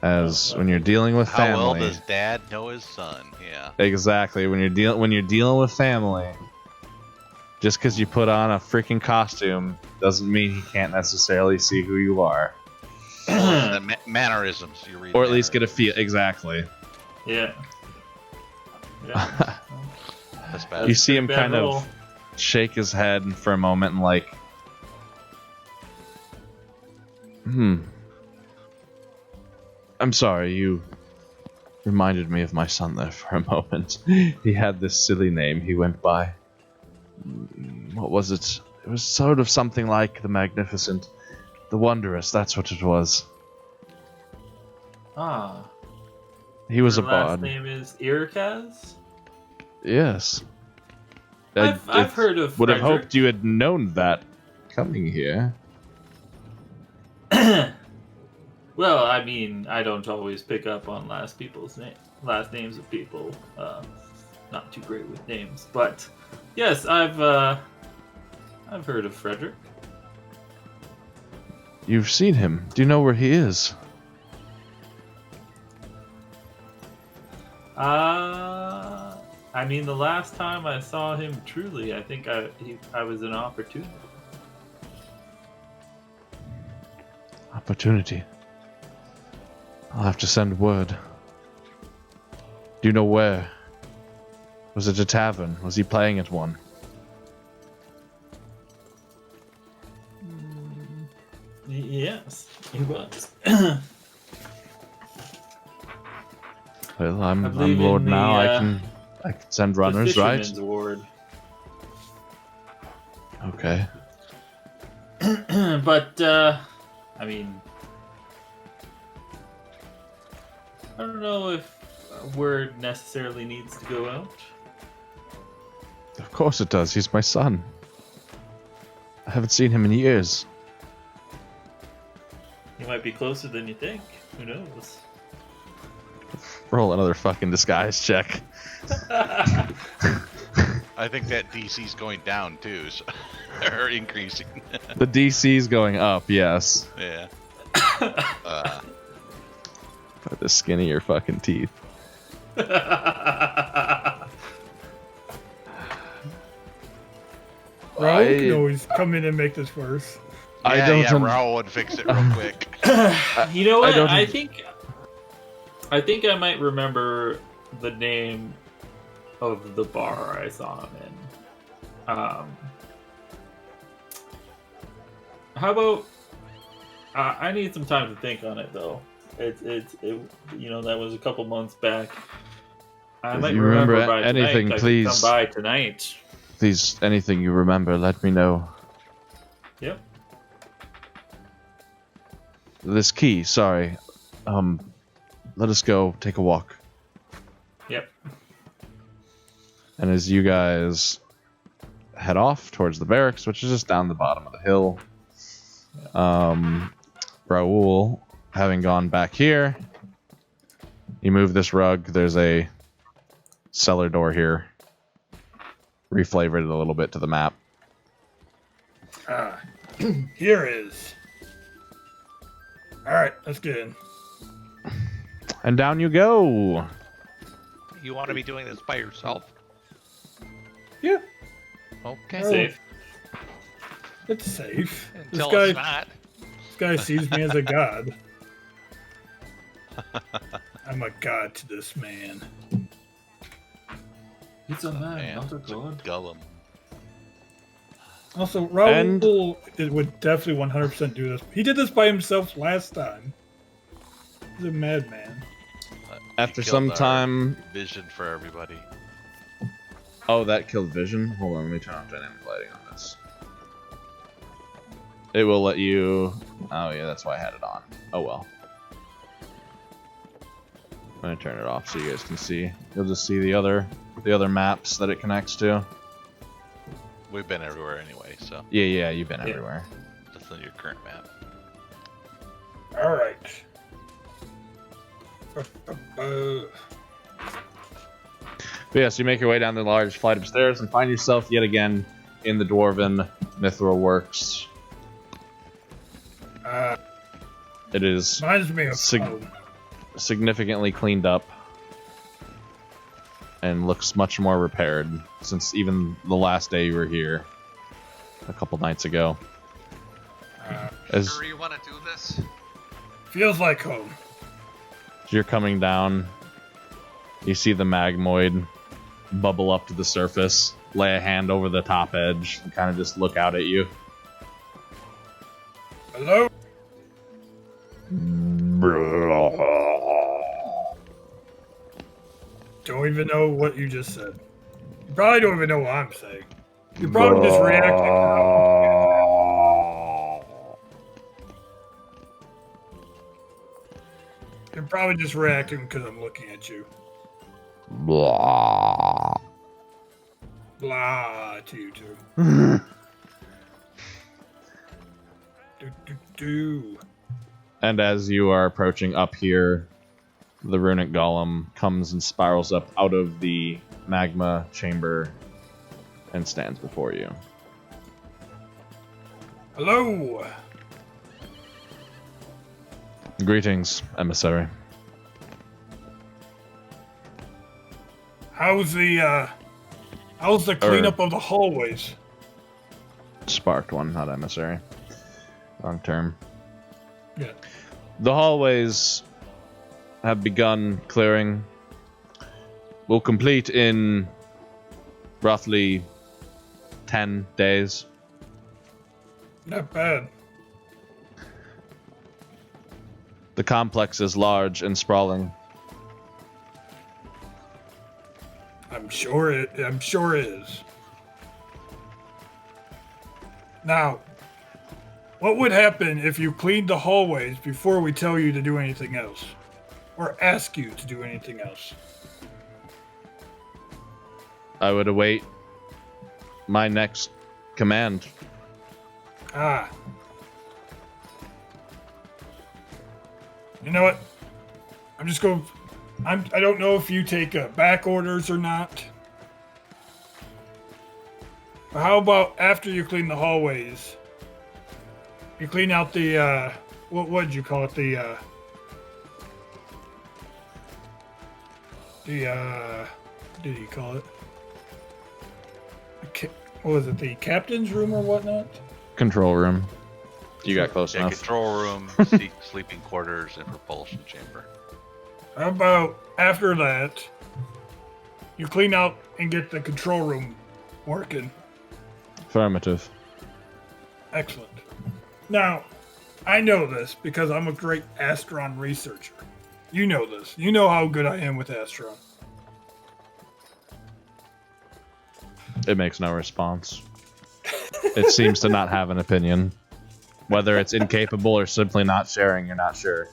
A: As when you're dealing with
D: How well
A: family,
D: does Dad know his son? Yeah.
A: exactly when you're dealing with family, just because you put on a freaking costume doesn't mean he can't necessarily see who you are,
D: Well, it's the mannerisms you read.
A: or at least get a feel. Exactly.
C: Yeah. Yeah.
D: That's bad.
A: You see him
C: Bad
A: kind
C: roll.
A: of shake his head for a moment and like, I'm sorry, you reminded me of my son there for a moment. He had this silly name he went by. What was it? It was sort of something like the Magnificent, the Wondrous, that's what it was.
C: Ah.
A: He was
C: Your
A: a
C: last
A: bard.
C: name is Irkaz?
A: Yes.
C: I've heard of
A: Would have
C: Frederick.
A: hoped you had known that coming here.
C: Well, I mean, I don't always pick up on last names of people. Not too great with names, but yes, I've heard of Frederick.
A: You've seen him. Do you know where he is?
C: I mean, the last time I saw him, truly, I think I was an opportunity.
A: Opportunity. I'll have to send word. Do you know where? Was it a tavern? Was he playing at one?
C: Yes, he was.
A: Well,
C: I
A: I'm
C: believe
A: Lord
C: in the,
A: now. I can send runners,
C: the
A: right?
C: Fisherman's Ward.
A: Okay.
C: But I mean, I don't know if word necessarily needs to go out.
A: Of course it does. He's my son. I haven't seen him in years.
C: He might be closer than you think. Who knows?
A: Roll another fucking disguise check.
D: I think that DC's going down too, so, or increasing.
A: The DC's going up, yes.
D: Yeah.
A: By the skin of your fucking teeth.
F: Raul can always come in and make this worse.
D: Raul would fix it real quick.
C: You know what?
A: I don't-
C: I think I might remember the name of the bar I saw him in. How about? I need some time to think on it though. It that was a couple months back. I
A: If
C: might
A: you remember
C: by
A: anything,
C: tonight. I
A: please-
C: could come by tonight.
A: Please, anything you remember, let me know.
C: Yep.
A: This key, sorry. Let us go take a walk.
C: Yep.
A: And as you guys head off towards the barracks, which is just down the bottom of the hill, Raul, having gone back here, you move this rug. There's a cellar door here. Reflavored it a little bit to the map.
F: Here is. All right, let's get in.
A: And down you go.
B: You want to be doing this by yourself?
F: Yeah,
B: Okay.
C: Safe.
F: it's safe.
B: Until
F: this
B: it's not.
F: guy sees me as a god. I'm a god to this man.
C: It's a man,
D: Man,
C: not a
D: it's a
C: god.
D: Gullum.
F: Also, Raul would definitely 100% do this. He did this by himself last time. He's a madman.
A: After
D: He
A: some
D: killed our
A: time...
D: vision for everybody.
A: Oh, that killed vision? Hold on, let me turn off dynamic lighting on this. It will let you... Oh yeah, that's why I had it on. Oh well. I'm gonna turn it off so you guys can see. You'll just see the other maps that it connects to.
D: We've been everywhere anyway, so
A: Yeah, you've been everywhere.
D: that's not your current map.
F: All right.
A: But yeah, so you make your way down the large flight of stairs and find yourself yet again in the Dwarven Mithril Works.
F: Uh,
A: It is
F: reminds me of
A: Sig-
F: home.
A: significantly cleaned up and looks much more repaired since even the last day you were here a couple nights ago. As
B: Sure you want to do this?
E: Feels like home.
A: you're coming down, you see the magmoid bubble up to the surface, lay a hand over the top edge, and kind of just look out at you.
E: Hello? Don't even know what you just said. You probably don't even know what I'm saying. You're probably just reacting. You're probably just reacting because I'm looking at you.
A: Blah.
E: Blah to you too. do.
A: And as you are approaching up here, the runic golem comes and spirals up out of the magma chamber and stands before you.
E: Hello.
A: Greetings, emissary.
E: How's the cleanup of the hallways?
A: Sparked one, not emissary. Wrong term.
E: Yeah.
A: The hallways have begun clearing. Will complete in roughly 10 days.
E: Not bad.
A: The complex is large and sprawling.
E: I'm sure it is. Now, what would happen if you cleaned the hallways before we tell you to do anything else? Or ask you to do anything else?
A: I would await my next command.
E: Ah. You know what? I don't know if you take back orders or not. But how about after you clean the hallways, you clean out the, what did you call it? What did you call it? What was it, the captain's room or whatnot?
A: Control room. You got close
D: Yeah,
A: enough.
D: control room, sleeping quarters, and propulsion chamber.
E: How about after that, you clean out and get the control room working?
A: Affirmative.
E: Excellent. Now, I know this because I'm a great Astron researcher. You know this. You know how good I am with Astron.
A: It makes no response. It seems to not have an opinion. Whether it's incapable or simply not sharing, you're not sure.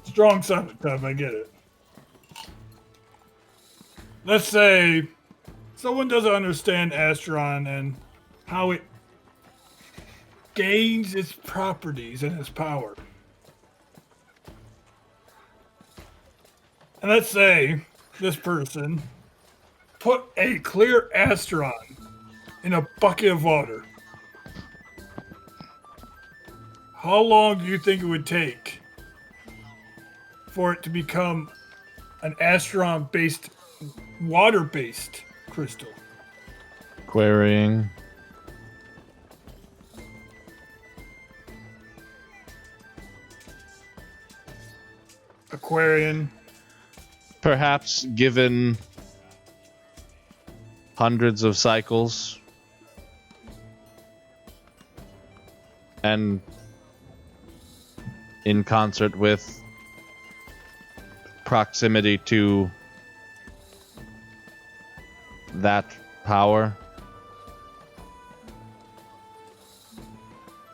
E: Strong summit time, I get it. Let's say someone doesn't understand Astron and how it gains its properties and its power. And let's say this person put a clear Astron in a bucket of water. How long do you think it would take for it to become an Astron-based, water-based crystal?
A: Querying.
E: Aquarian.
A: Perhaps given hundreds of cycles and in concert with proximity to that power.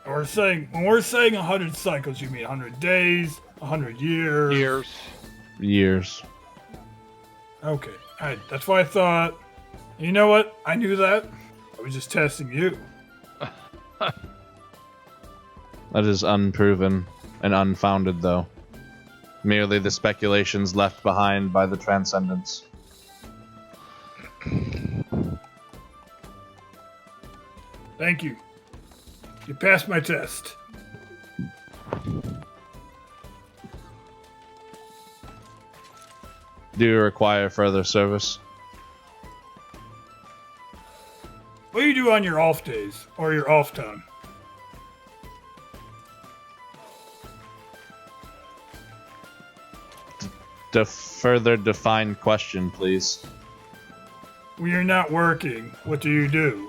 E: When we're saying 100 cycles, you mean 100 days, 100 years?
A: Years.
E: Okay, that's what I thought. You know what? I knew that. I was just testing you.
A: That is unproven and unfounded, though. Merely the speculations left behind by the Transcendents.
E: Thank you. You passed my test.
A: Do you require further service?
E: What do you do on your off days or your off time?
A: Further defined question, please.
E: When you're not working, what do you do?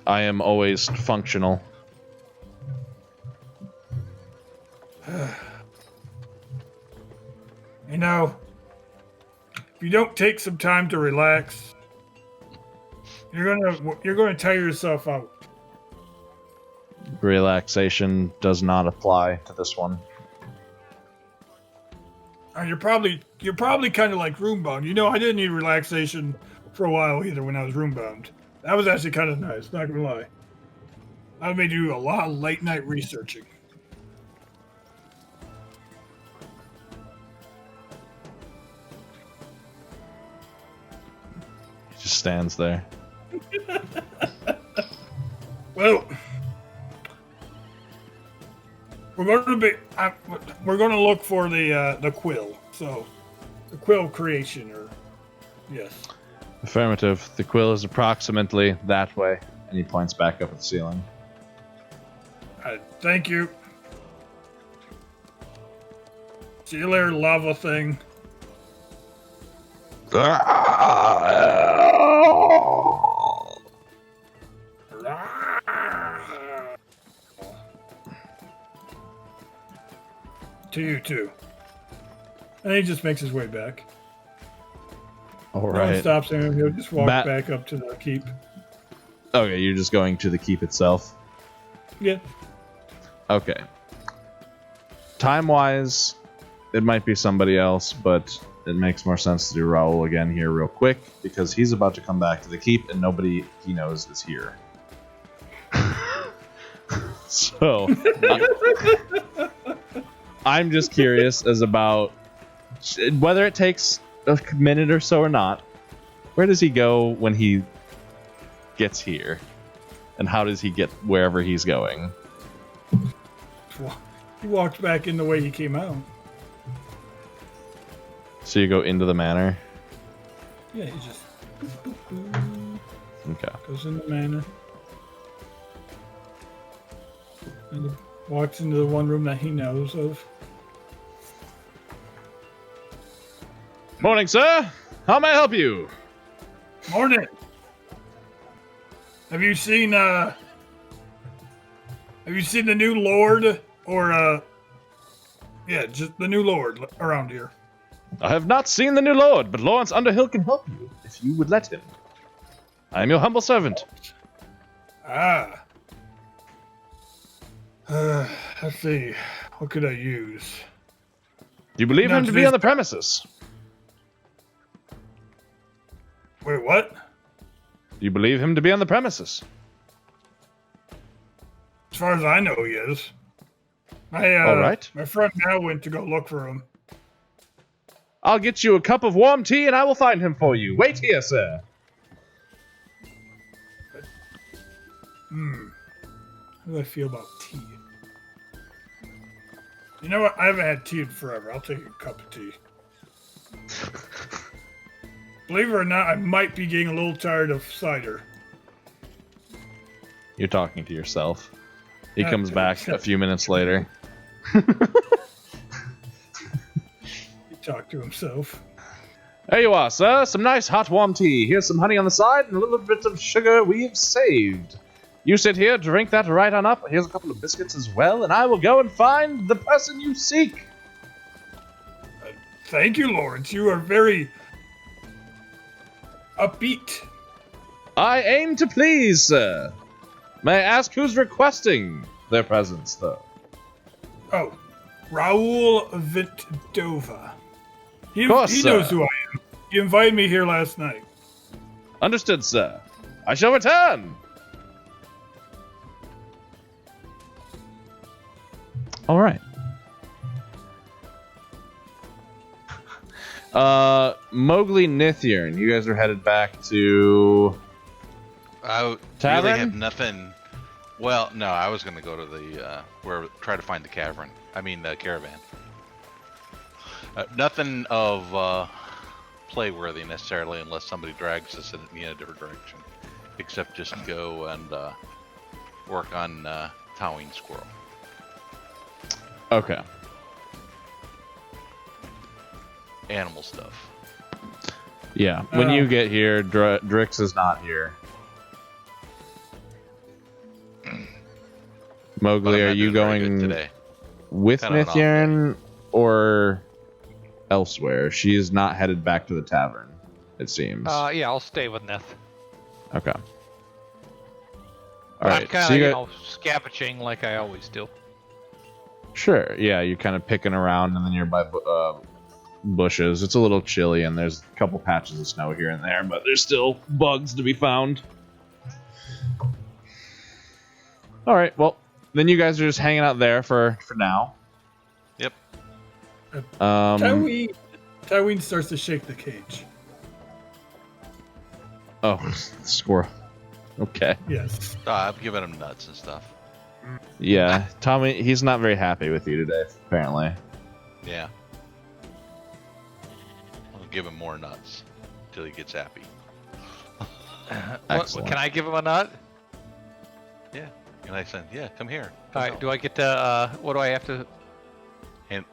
A: I am always functional.
E: You know, if you don't take some time to relax, you're gonna tire yourself out.
A: Relaxation does not apply to this one.
E: You're probably kind of like room bound. You know, I didn't need relaxation for a while either when I was room bound. That was actually kind of nice, not gonna lie. I made you do a lot of late night researching.
A: He just stands there.
E: Well, we're going to look for the quill. So, the quill creation, or yes.
A: Affirmative. The quill is approximately that way, and he points back up at the ceiling.
E: Thank you. See you later, lava thing. To you too. And he just makes his way back.
A: All
E: No one
A: right.
E: stops him. He'll just walk back up to the keep.
A: Okay, you're just going to the keep itself.
E: Yeah.
A: Okay. Time-wise, it might be somebody else, but it makes more sense to do Raoul again here real quick, because he's about to come back to the keep, and nobody he knows is here. So, I'm just curious as about whether it takes a minute or so or not. Where does he go when he gets here? And how does he get wherever he's going?
E: He walked back in the way he came out.
A: So you go into the manor?
E: Yeah, he just
A: Okay.
E: goes in the manor. And he walks into the one room that he knows of.
A: Morning, sir. How may I help you?
E: Morning. Have you seen the new lord or yeah, just the new lord around here?
A: I have not seen the new lord, but Lawrence Underhill can help you if you would let him. I am your humble servant.
E: Ah. Let's see. What could I use?
A: Do you believe
E: No,
A: him to be on the premises?
E: Wait, what?
A: Do you believe him to be on the premises?
E: As far as I know, he is. All
A: right.
E: My friend now went to go look for him.
A: I'll get you a cup of warm tea and I will find him for you. Wait here, sir.
E: How do I feel about tea? You know what? I haven't had tea in forever. I'll take a cup of tea. Believe it or not, I might be getting a little tired of cider.
A: You're talking to yourself. He
E: Yeah,
A: comes back a few minutes later.
E: He talked to himself.
A: There you are, sir. Some nice hot warm tea. Here's some honey on the side and a little bit of sugar we've saved. You sit here, drink that right on up. Here's a couple of biscuits as well, and I will go and find the person you seek.
E: Thank you, Lawrence. You are very upbeat.
A: I aim to please, sir. May I ask who's requesting their presence, though?
E: Oh, Raoul Vintdova. He
A: course,
E: knows who I am. He invited me here last night.
A: Understood, sir. I shall return. All right. Mowgli Nithirn, you guys are headed back to
D: I
A: Tavern?
D: really have nothing. Well, no, I was going to go to the try to find the cavern. I mean the caravan. Nothing of playworthy necessarily, unless somebody drags us in a different direction. Except just go and work on towing squirrel.
A: Okay.
D: Animal stuff.
A: Yeah. When you get here, Drix is not here. Mowgli, are you going
D: today?
A: with
D: Kind of an off
A: Nithyan or elsewhere? She is not headed back to the tavern, it seems.
B: Yeah, I'll stay with Nith.
A: Okay.
B: I'm
A: Alright,
B: kind
A: so
B: of,
A: you
B: you
A: got...
B: know, scavenging like I always do.
A: Sure, yeah, you're kind of picking around in the nearby bushes. It's a little chilly, and there's a couple patches of snow here and there, but there's still bugs to be found. Alright, well, then you guys are just hanging out there for now.
D: Yep.
F: Tywin starts to shake the cage.
A: Oh, squirrel. Okay.
F: Yes.
D: I've given him nuts and stuff.
A: Yeah, Tommy, he's not very happy with you today, apparently.
D: Yeah. I'll give him more nuts until he gets happy.
A: Excellent.
B: Can I give him a nut?
D: Yeah. And I said, yeah, come here.
B: All right. Do I get to? What do I have to?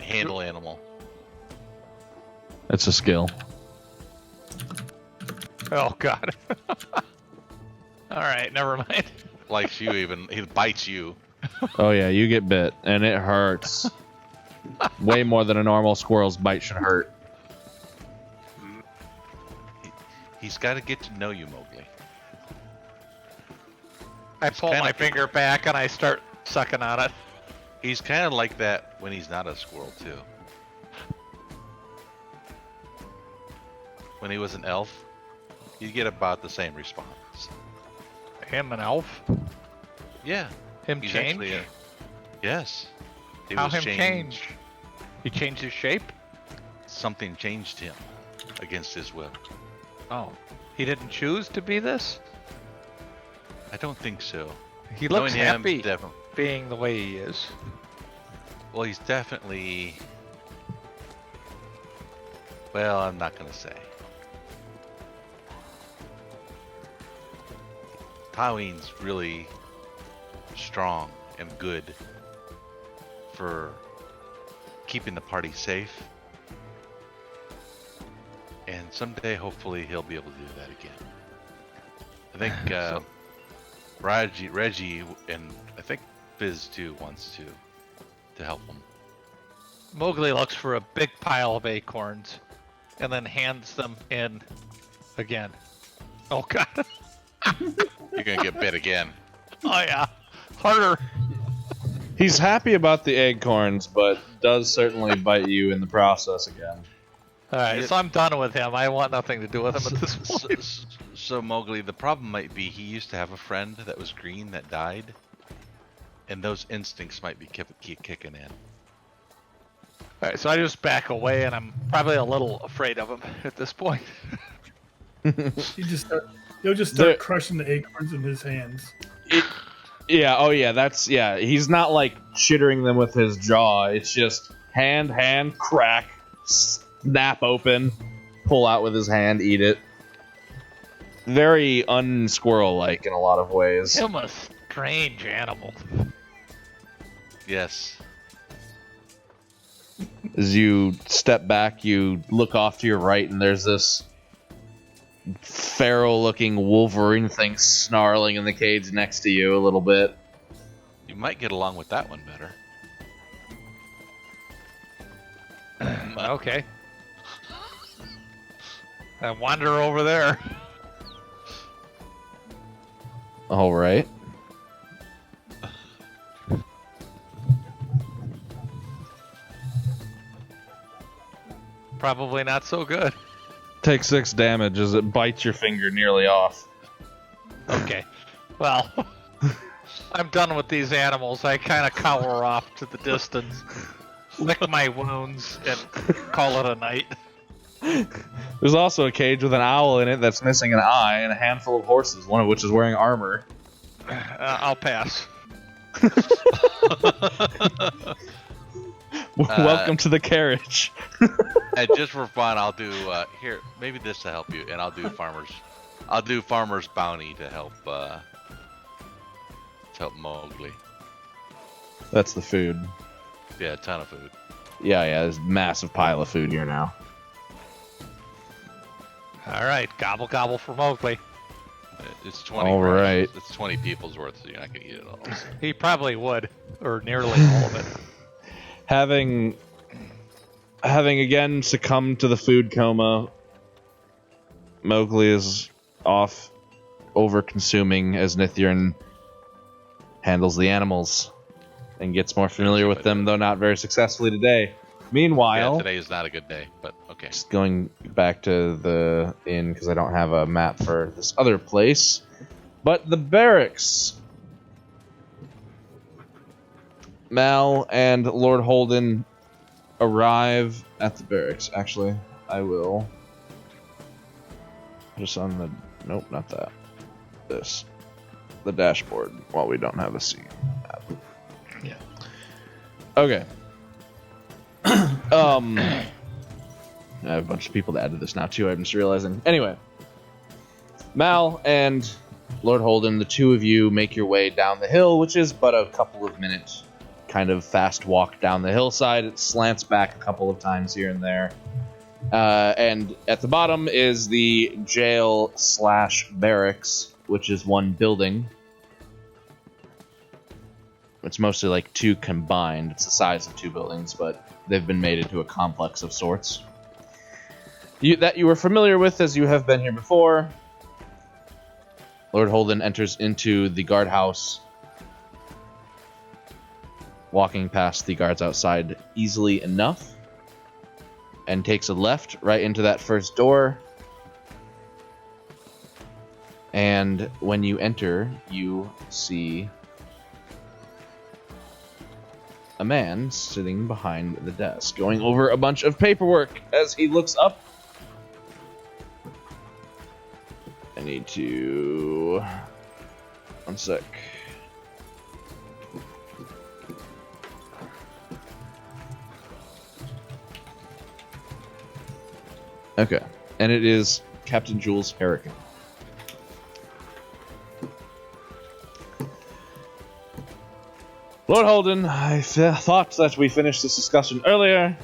D: Handle animal.
A: It's a skill.
B: Oh God. All right. Never mind.
D: Likes you even. He bites you.
A: Oh yeah, you get bit, and it hurts. Way more than a normal squirrel's bite should hurt.
D: He's got to get to know you, Mowgli.
B: I pull my finger back and I start sucking on it.
D: He's kind of like that when he's not a squirrel, too. When he was an elf, you get about the same response.
B: Him an elf?
D: Yeah.
B: Him
D: He's
B: change?
D: actually yes. He
B: How
D: was
B: him
D: changed.
B: change? He changed his shape?
D: Something changed him against his will.
B: Oh. He didn't choose to be this?
D: I don't think so.
B: He looks
D: Knowing him,
B: happy
D: definitely.
B: being the way he is.
D: Well, he's definitely. Well, I'm not gonna say. Tywin's really strong and good for keeping the party safe. And someday, hopefully, he'll be able to do that again. I think Reggie and I think Fizz too wants to help him.
B: Mowgli looks for a big pile of acorns and then hands them in again. Oh God.
D: You're gonna get bit again.
B: Oh yeah. Harder.
A: He's happy about the acorns, but does certainly bite you in the process again.
B: Alright, so I'm done with him. I want nothing to do with him at this point.
D: So Mowgli, the problem might be he used to have a friend that was green that died, and those instincts might be keep kicking in.
B: Alright, so I just back away, and I'm probably a little afraid of him at this point.
F: He'll just start crushing the acorns in his hands.
A: Yeah, oh yeah, he's not like chittering them with his jaw. It's just hand, crack, snap open, pull out with his hand, eat it. Very unsquirrel-like in a lot of ways.
B: Him a strange animal.
D: Yes.
A: As you step back, you look off to your right, and there's this feral-looking Wolverine thing snarling in the cage next to you a little bit.
D: You might get along with that one better.
B: Okay. I wander over there.
A: All right.
B: Probably not so good.
A: Take 6 damage as it bites your finger nearly off.
B: Okay. Well, I'm done with these animals. I kind of cower off to the distance, lick my wounds, and call it a night.
A: There's also a cage with an owl in it that's missing an eye and a handful of horses, one of which is wearing armor.
B: I'll pass.
A: Welcome to the carriage.
D: And just for fun, I'll do here. Maybe this to help you, and I'll do farmers. I'll do farmers bounty to help Mowgli.
A: That's the food.
D: Yeah, a ton of food.
A: Yeah, there's a massive pile of food here now.
B: All right, gobble gobble for Mowgli.
D: It's 20.
A: All right.
D: It's 20 people's worth, so you're not gonna eat it all.
B: He probably would, or nearly all of it.
A: Having again succumbed to the food coma, Mowgli is off over-consuming as Nithirn handles the animals and gets more familiar with them, though not very successfully today. Meanwhile...
D: Yeah, today is not a good day, but okay.
A: Just going back to the inn, because I don't have a map for this other place. But the barracks. Mal and Lord Holden arrive at the barracks. Actually, I will... just on the... nope, not that. This. The dashboard, while we don't have a scene map.
B: Yeah.
A: Okay. I have a bunch of people to add to this now, too, I'm just realizing. Anyway. Mal and Lord Holden, the two of you make your way down the hill, which is but a couple of minutes kind of fast walk down the hillside. It slants back a couple of times here and there. And at the bottom is the jail/barracks, which is one building. It's mostly like two combined. It's the size of two buildings, but they've been made into a complex of sorts. That you were familiar with as you have been here before. Lord Holden enters into the guardhouse, walking past the guards outside easily enough, and takes a left right into that first door. And when you enter, you see a man sitting behind the desk, going over a bunch of paperwork. As he looks up, I need to... one sec. Okay, and it is Captain Jules Harrigan. Lord Holden, I thought that we finished this discussion earlier.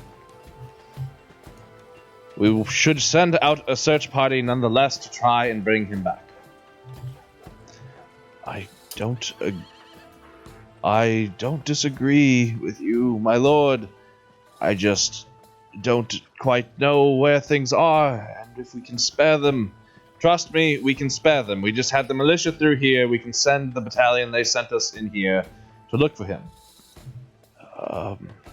A: We should send out a search party nonetheless to try and bring him back. I don't disagree with you, my lord. I just don't quite know where things are, and if we can spare them. Trust me, we can spare them. We just had the militia through here. We can send the battalion they sent us in here to look for him.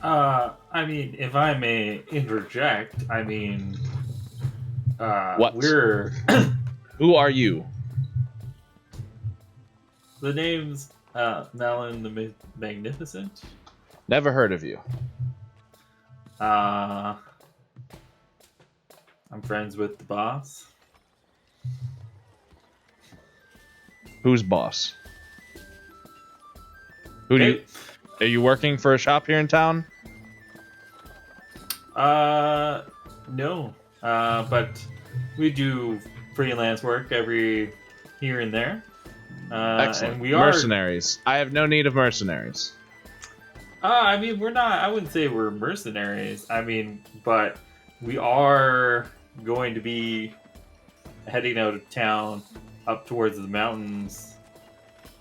C: I mean, if I may interject, I mean,
A: what?
C: We're
A: Who are you?
C: the name's Malin the Magnificent.
A: Never heard of you.
C: I'm friends with the boss.
A: Who's boss? Who do you... Are you working for a shop here in town?
C: No. But we do freelance work every here and there.
A: Excellent.
C: And we
A: mercenaries. I have no need of mercenaries.
C: I mean, we're not. I wouldn't say we're mercenaries. I mean, but we are going to be heading out of town up towards the mountains.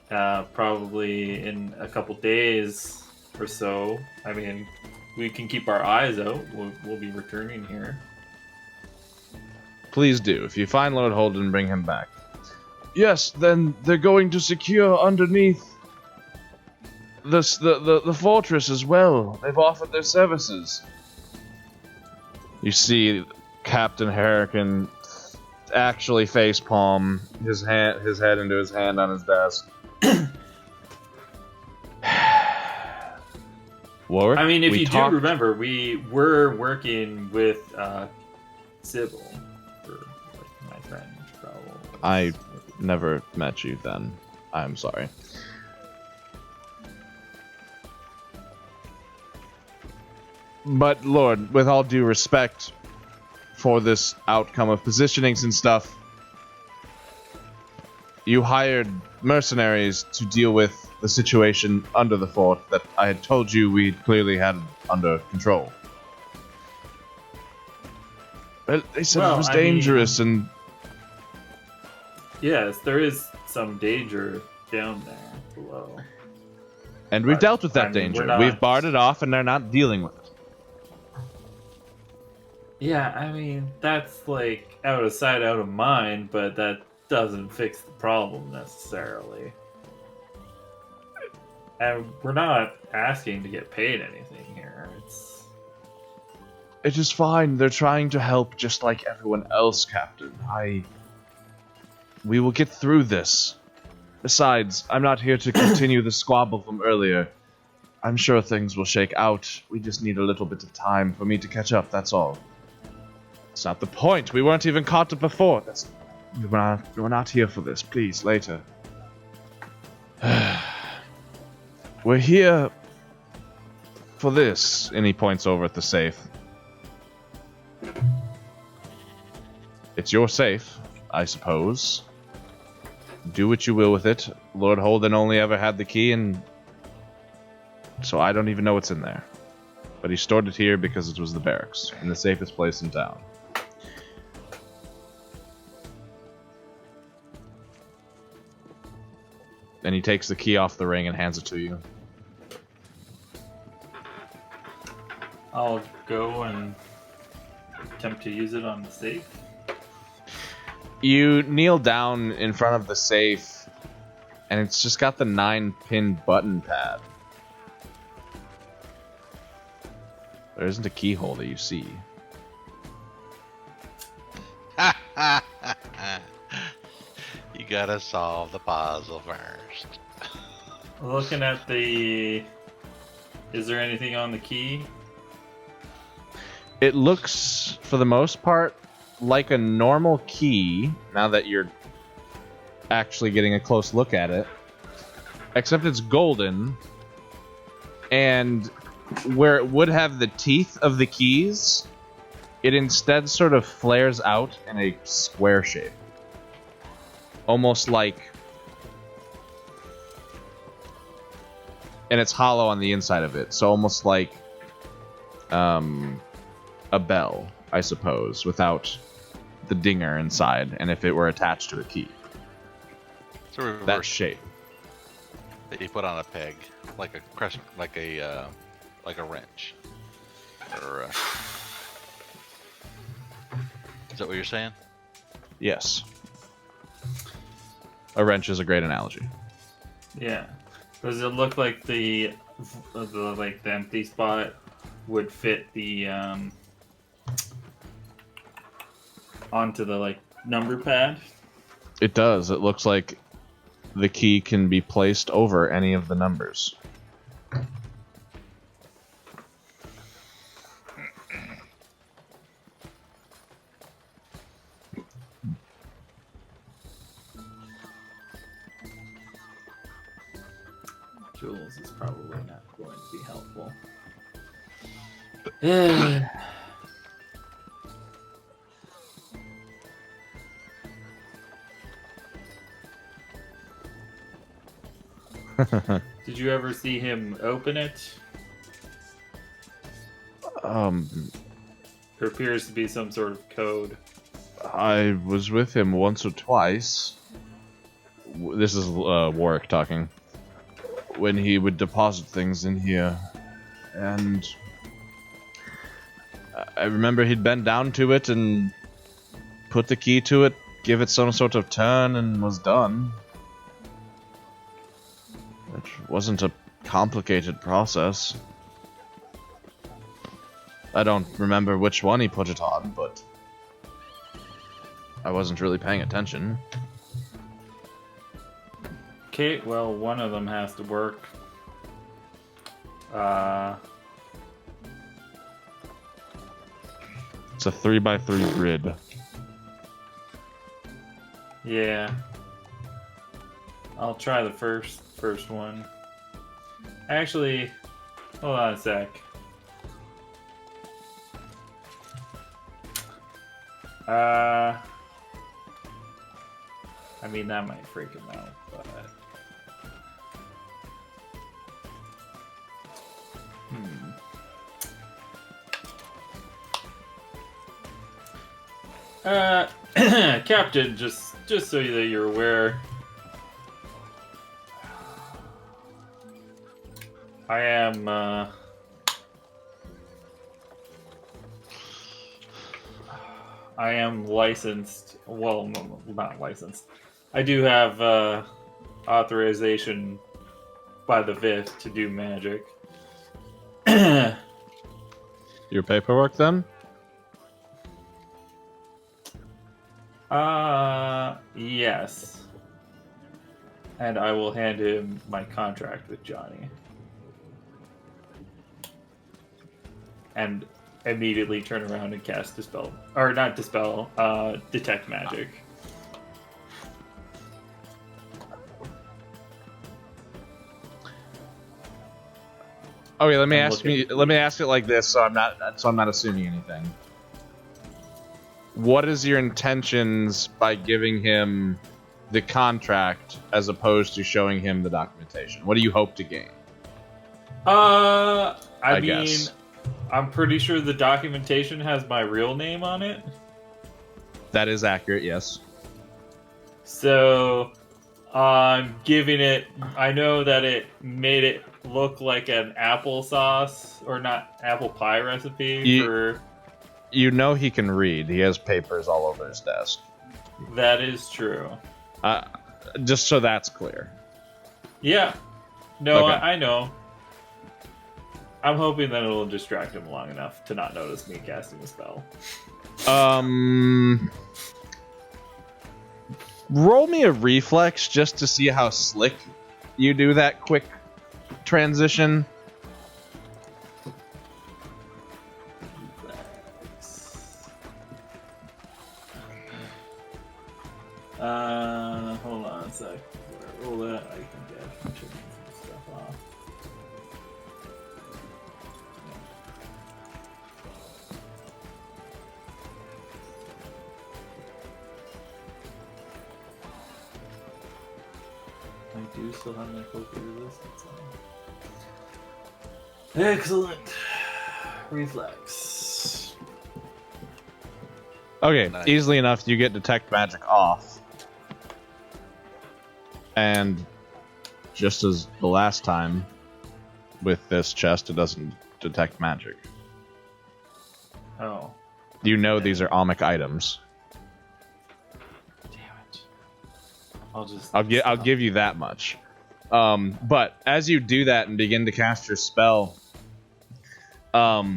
C: Probably in a couple days or so. I mean, we can keep our eyes out. We'll be returning here.
A: Please do. If you find Lord Holden, bring him back. Yes, then they're going to secure underneath the fortress as well. They've offered their services. You see Captain Harrigan actually facepalm, his head into his hand on his desk. Warwick,
C: I mean, if you do remember, we were working with Sybil, for my friend.
A: I never met you then. I'm sorry. But, Lord, with all due respect for this outcome of positionings and stuff, you hired mercenaries to deal with the situation under the fort that I had told you we clearly had under control. Well, they said it was dangerous and...
C: Yes, there is some danger down there below.
A: And we've dealt with that danger. We've barred it off and they're not dealing with it.
C: Yeah, I mean, that's like out of sight, out of mind, but that doesn't fix the problem necessarily. And we're not asking to get paid anything here.
A: It is fine. They're trying to help just like everyone else, Captain. We will get through this. Besides, I'm not here to continue the squabble from earlier. I'm sure things will shake out. We just need a little bit of time for me to catch up, that's all. It's not the point. We weren't even caught up before. We're not here for this. Please, later. We're here for this. And he points over at the safe. It's your safe, I suppose. Do what you will with it. Lord Holden only ever had the key, and so I don't even know what's in there. But he stored it here because it was the barracks, in the safest place in town. And he takes the key off the ring and hands it to you.
C: I'll go and attempt to use it on the safe.
A: You kneel down in front of the safe, and it's just got the 9-pin button pad. There isn't a keyhole that you see.
D: You gotta solve the puzzle first.
C: Looking at the... Is there anything on the key?
A: It looks, for the most part, like a normal key, now that you're actually getting a close look at it. Except it's golden, and where it would have the teeth of the keys, it instead sort of flares out in a square shape. Almost like... And it's hollow on the inside of it, so almost like a bell, I suppose, without the dinger inside, and if it were attached to a key.
D: It's a reverse
A: That shape.
D: that you put on a peg, like a crescent, like a wrench. Or is that what you're saying?
A: Yes. A wrench is a great analogy.
C: Yeah. Does it look like the empty spot would fit the onto the number pad?
A: It does. It looks like the key can be placed over any of the numbers.
C: Jules is probably not going to be helpful. Did you ever see him open it? There appears to be some sort of code.
A: I was with him once or twice. This is Warwick talking. When he would deposit things in here. And I remember he'd bend down to it and put the key to it, give it some sort of turn, and was done. It wasn't a complicated process. I don't remember which one he put it on, but I wasn't really paying attention.
C: Okay, well, one of them has to work.
A: It's a 3x3 grid.
C: Yeah. I'll try the first one. Actually, hold on a sec. I mean, that might freak him out, but... Captain, just so that you're aware, I am licensed. Well, not licensed. I do have authorization by the VIF to do magic.
A: Your paperwork, then?
C: Yes. And I will hand him my contract with Johnny. And immediately turn around and cast Dispel. Or not Dispel, Detect Magic.
A: Okay, let me ask it like this, so I'm not assuming anything. What is your intentions by giving him the contract as opposed to showing him the documentation? What do you hope to gain?
C: I mean,
A: guess.
C: I'm pretty sure the documentation has my real name on it.
A: That is accurate, yes.
C: So I'm giving it. I know that it made it look like an applesauce or not apple pie recipe for.
A: You know he can read. He has papers all over his desk.
C: That is true.
A: Just so that's clear.
C: Yeah. No,
A: Okay.
C: I know. I'm hoping that it'll distract him long enough to not notice me casting a spell.
A: Roll me a reflex just to see how slick you do that quick transition.
C: Hold on a sec. Roll that. I can get some stuff off. I do still have my poker resistance on. Excellent. Reflex.
A: Okay,
D: Nice.
A: easily enough, you get Detect Magic off. And just as the last time with this chest, it doesn't detect magic.
C: Oh.
A: You know these are Almic items.
C: Damn it.
A: I'll give you that much. But as you do that and begin to cast your spell, the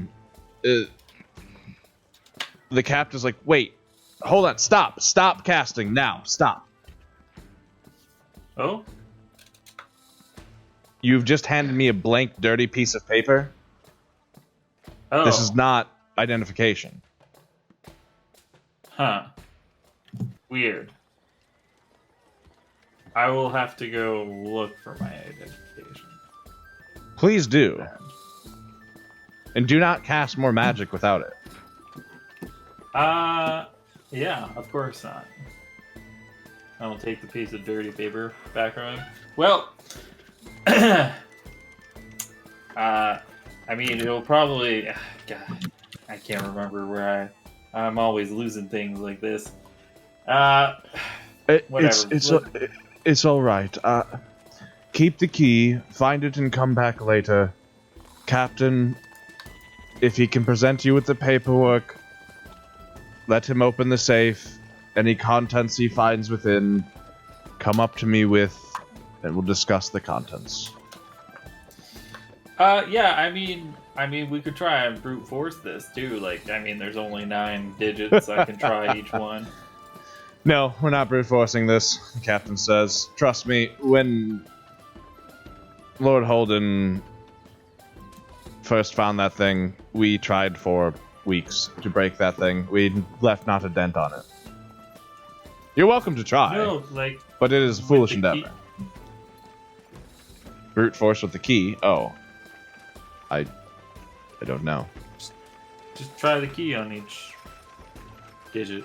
A: captain's like, wait, hold on, stop casting now, stop.
C: Oh?
A: You've just handed me a blank, dirty piece of paper.
C: Oh.
A: This is not identification.
C: Huh. Weird. I will have to go look for my identification.
A: Please do. And do not cast more magic without it.
C: Yeah, of course not. I will take the piece of dirty paper back from him. Well, I mean, it'll probably... God, I can't remember where I'm always losing things like this. Whatever.
A: It's all right. Keep the key, find it, and come back later. Captain, if he can present you with the paperwork, let him open the safe. Any contents he finds within, come up to me with, and we'll discuss the contents.
C: Yeah, I mean, we could try and brute force this too. Like, I mean, there's only 9 digits. I can try each one.
A: No, we're not brute forcing this, the captain says. Trust me, when Lord Holden first found that thing, we tried for weeks to break that thing. We left not a dent on it. You're welcome to try,
C: No, like,
A: but it is a foolish
C: with the
A: endeavor. Brute force with the key? Oh. I don't know.
C: just try the key on each. digit.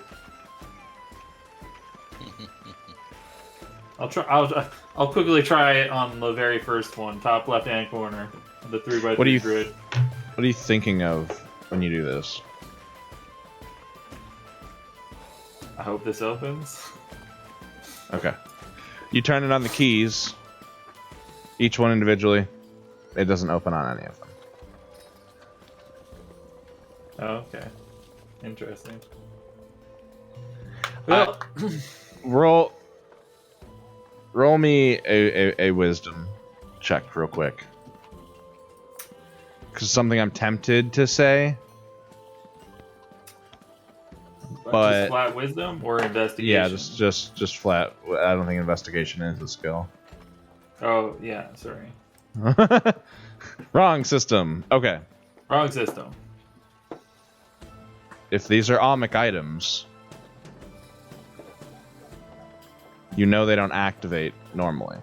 C: I'll quickly try it on the very first one, top left-hand corner, the 3x3 grid.
A: What are you thinking of when you do this?
C: I hope this opens.
A: Okay. You turn it on the keys, each one individually. It doesn't open on any of them.
C: Oh, okay. Interesting. Well,
A: Roll me a wisdom check real quick. Because something I'm tempted to say. But
C: just flat wisdom or investigation?
A: Yeah, just flat. I don't think investigation is a skill.
C: Oh, yeah, sorry.
A: Wrong system. Okay.
C: Wrong system.
A: If these are Almic items, you know they don't activate normally.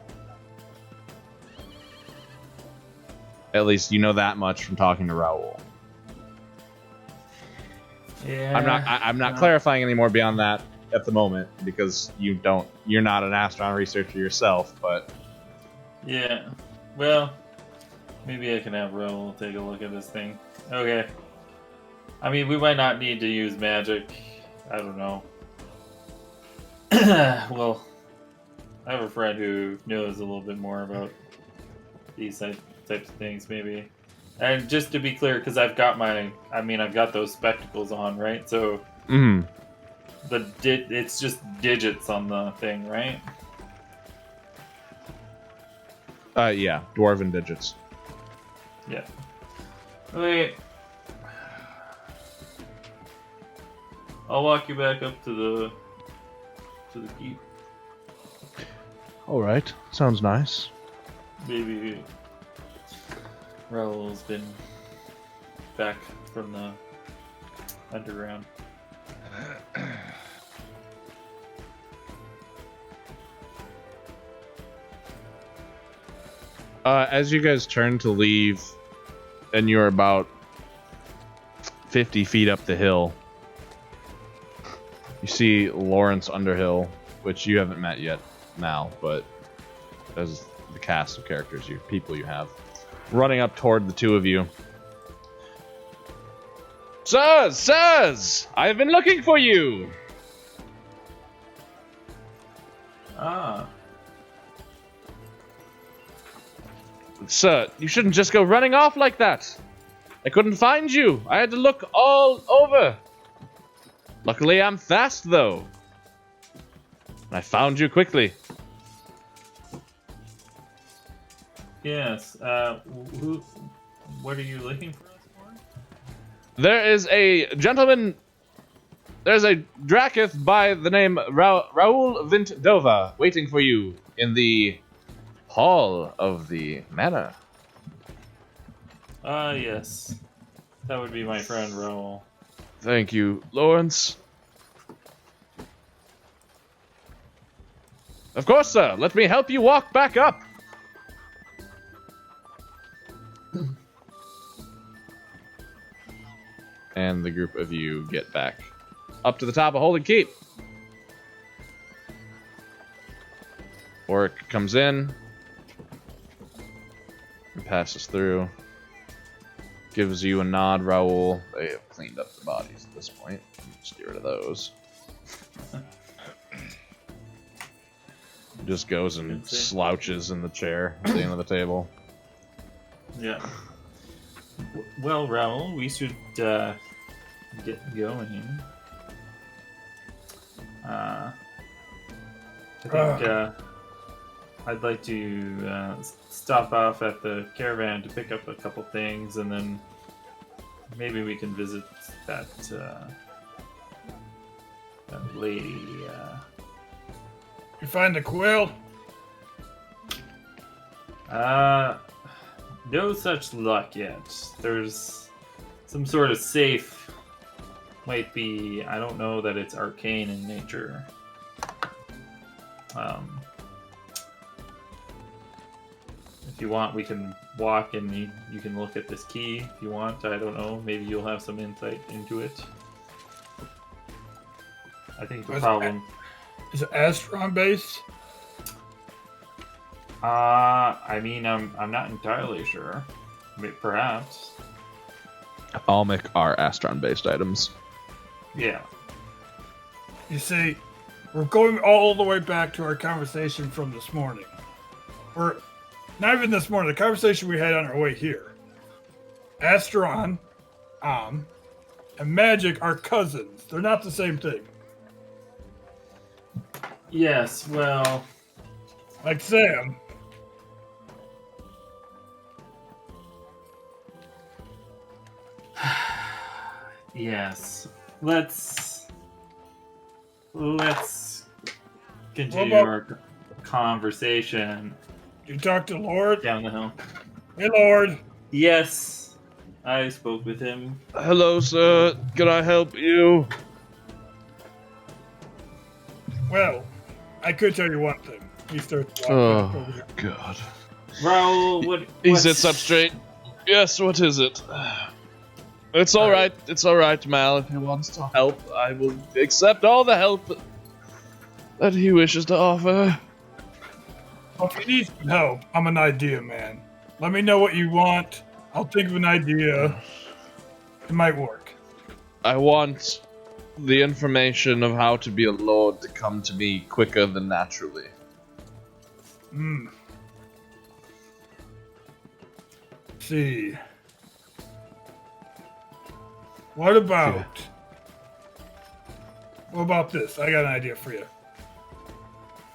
A: At least you know that much from talking to Raoul.
C: Yeah.
A: I'm not clarifying any more beyond that at the moment because you're not an astronaut researcher yourself, but
C: Yeah. Well, maybe I can have Raoul take a look at this thing. Okay. I mean, we might not need to use magic. I don't know. Well, I have a friend who knows a little bit more about these types of things, maybe. And just to be clear, because I've got those spectacles on, right? So it's just digits on the thing, right?
A: Yeah, dwarven digits.
C: Yeah. Wait. I'll walk you back up to the keep.
A: All right, sounds nice.
C: Maybe Raoul's been back from the underground.
A: As you guys turn to leave, and you're about 50 feet up the hill, you see Lawrence Underhill, which you haven't met yet now, but as the cast of characters, people you have, running up toward the two of you. Sirs! I have been looking for you!
C: Ah.
A: Sir, you shouldn't just go running off like that. I couldn't find you. I had to look all over. Luckily, I'm fast, though. I found you quickly.
C: Yes. What are you looking for us for?
A: There is a gentleman. There's a Drakith by the name Raoul Vintdova waiting for you in the hall of the manor.
C: Ah, yes. That would be my friend Raoul.
A: Thank you, Lawrence. Of course, sir. Let me help you walk back up. And the group of you get back up to the top of Holden Keep. Orc comes in and passes through. Gives you a nod, Raoul. They have cleaned up the bodies at this point. Just get rid of those. Just goes and slouches in the chair at the end of the table.
C: Yeah. Well, Raoul, we should get going. I think I'd like to stop off at the caravan to pick up a couple things, and then maybe we can visit that lady.
E: You find the quill?
C: No such luck yet. There's some sort of safe. Might be. I don't know that it's arcane in nature. If you want, we can walk and you can look at this key if you want. I don't know. Maybe you'll have some insight into it. I think the
F: Was it-
C: problem.
F: Is it Astron based?
C: I mean, I'm not entirely sure. Perhaps.
A: Almec are Astron-based items.
C: Yeah.
F: You see, we're going all the way back to our conversation from this morning. Or, not even this morning, the conversation we had on our way here. Astron, and Magic are cousins. They're not the same thing.
C: Yes. Well.
F: Like Sam.
C: Yes. Let's continue
F: What about-
C: our conversation
F: You talk to Lord?
C: down the hill.
F: Hey, Lord.
C: Yes, I spoke with him.
A: Hello, sir. Can I help you?
F: Well, I could tell you one thing. He starts walking back over here.
A: God.
C: Raul, what?
A: He
C: what's-
A: sits up straight. Yes, what is it? It's alright. It's alright, Mal. If he wants to help, I will accept all the help that he wishes to offer.
F: Well, if you need some help, I'm an idea man. Let me know what you want. I'll think of an idea. It might work.
A: I want the information of how to be a lord to come to me quicker than naturally.
F: Hmm. See. What about this? I got an idea for you.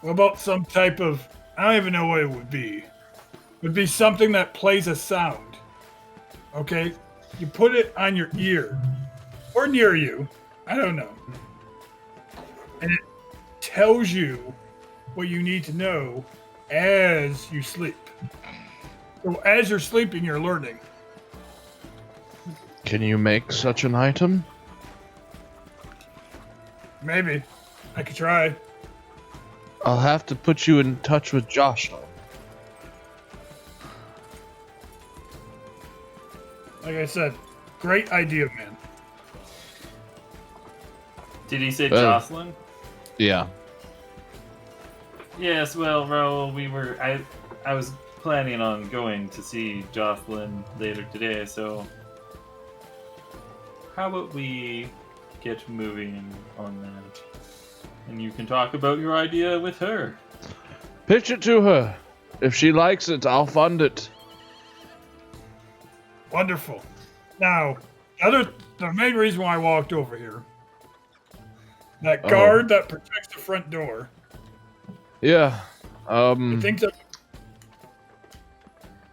F: What about some type of, I don't even know what it would be. Would be something that plays a sound. Okay? You put it on your ear or near you. I don't know. And it tells you what you need to know as you sleep. So as you're sleeping, you're learning.
A: Can you make such an item?
F: Maybe. I could try.
A: I'll have to put you in touch with Joshua.
F: Like I said, great idea, man.
C: Did he say
A: Well-
C: Jocelyn?
A: Yeah.
C: Yes. Well, Raul, I was planning on going to see Jocelyn later today, so how about we get moving on that, and you can talk about your idea with her.
A: Pitch it to her. If she likes it, I'll fund it.
F: Wonderful. Now, the main reason why I walked over here, that guard that protects the front door,
A: Yeah.
F: he thinks that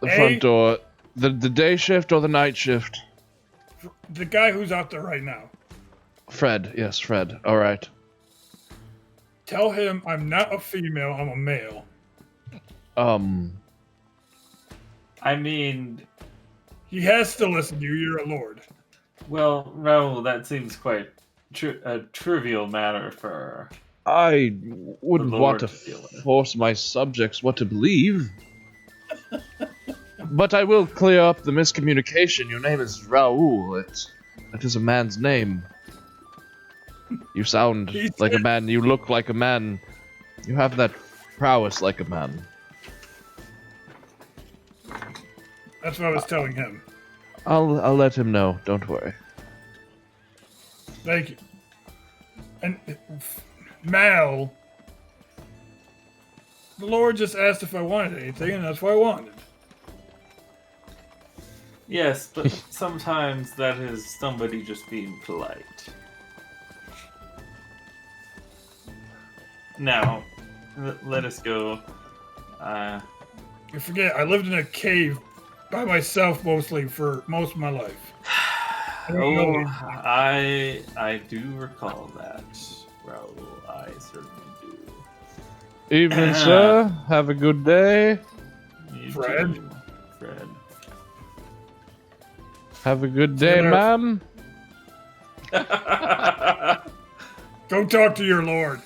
A: The
F: Hey.
A: front door. The day shift or the night shift?
F: the guy who's out there right now,
A: Fred. Yes, Fred. All right.
F: tell him I'm not a female, I'm a male.
C: I mean,
F: He has to listen to you, you're a lord.
C: well, Raul, that seems quite a trivial matter for.
A: I wouldn't
C: The
A: want
C: Lord
A: to
C: to deal with.
A: force my subjects what to believe. But I will clear up the miscommunication. Your name is Raoul. That is a man's name. You sound
F: He
A: like a
F: said-
A: man. You look like a man. You have that prowess like a man.
F: That's what I was telling him.
A: I'll let him know. Don't worry.
F: Thank you. And Mal, the Lord just asked if I wanted anything, and that's what I wanted.
C: Yes, but sometimes that is somebody just being polite. Now, let us go.
F: You forget, I lived in a cave by myself mostly for most of my life. I don't know.
C: I do recall that, Raul. I certainly do.
A: Evening, sir. Have a good day.
C: You
F: Fred?
C: too, Fred.
A: Have a good day,
F: Dinner.
A: ma'am.
F: Go talk to your Lord.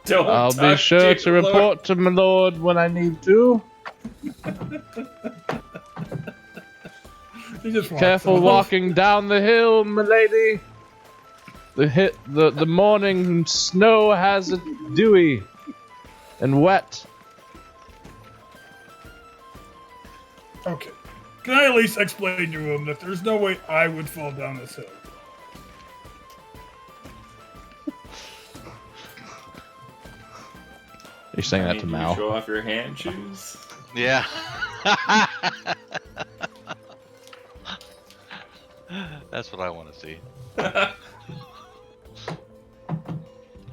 C: Don't
A: I'll be
C: talk
A: sure to
C: your Lord.
A: report to my lord when I need to.
F: He just walks
A: Careful
F: off.
A: walking down the hill, milady. The morning snow has it dewy and wet.
F: Okay. Can I at least explain to him that there's no way I would fall down this hill?
A: You're saying that to
C: Do you
A: Mal.
C: show off your hand shoes?
D: Yeah. That's what I want to see.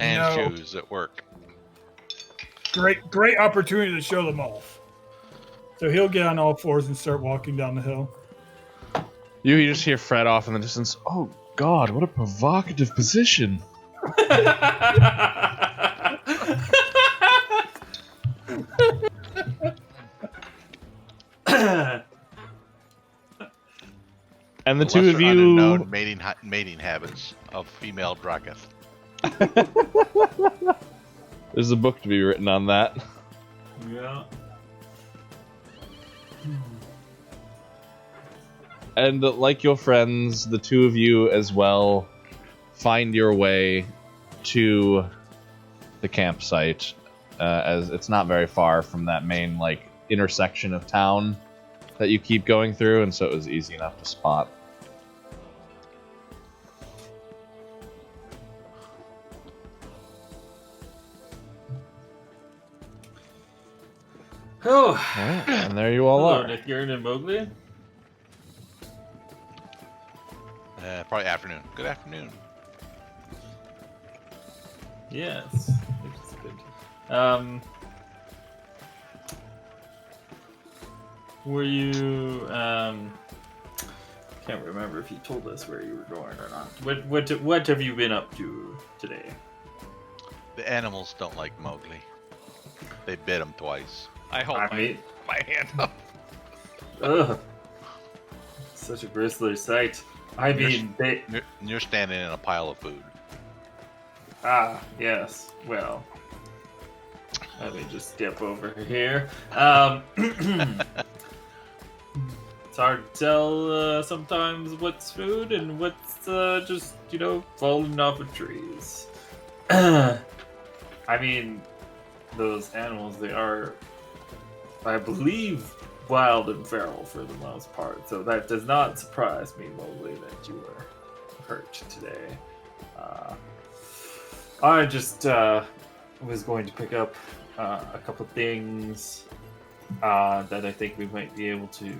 D: And
F: No.
D: shoes at work.
F: Great opportunity to show them off. So he'll get on all fours and start walking down the hill.
A: You just hear Fred off in the distance. Oh God, what a provocative position! And the two
D: Lesser
A: of you.
D: unknown mating habits of female Dragoth.
A: There's a book to be written on that.
C: Yeah.
A: And like your friends, the two of you as well find your way to the campsite, as it's not very far from that main intersection of town that you keep going through, and so it was easy enough to spot.
C: Oh.
A: Alright, and there you all
C: Hello,
A: are.
C: Nithgern and Mowgli.
D: Probably afternoon. Good afternoon.
C: Yes, it's good. Were you? Can't remember if you told us where you were going or not. What have you been up to today?
D: The animals don't like Mowgli. They bit him twice.
B: I hold my hand up.
C: Ugh, such a grisly sight. I mean, they.
D: You're standing in a pile of food.
C: Ah, yes. Well, let me just step over here. It's hard to tell sometimes what's food and what's just, falling off of trees. I mean, those animals, they are, I believe, wild and feral for the most part. So that does not surprise me, Mowgli, that you were hurt today. I just was going to pick up a couple things that I think we might be able to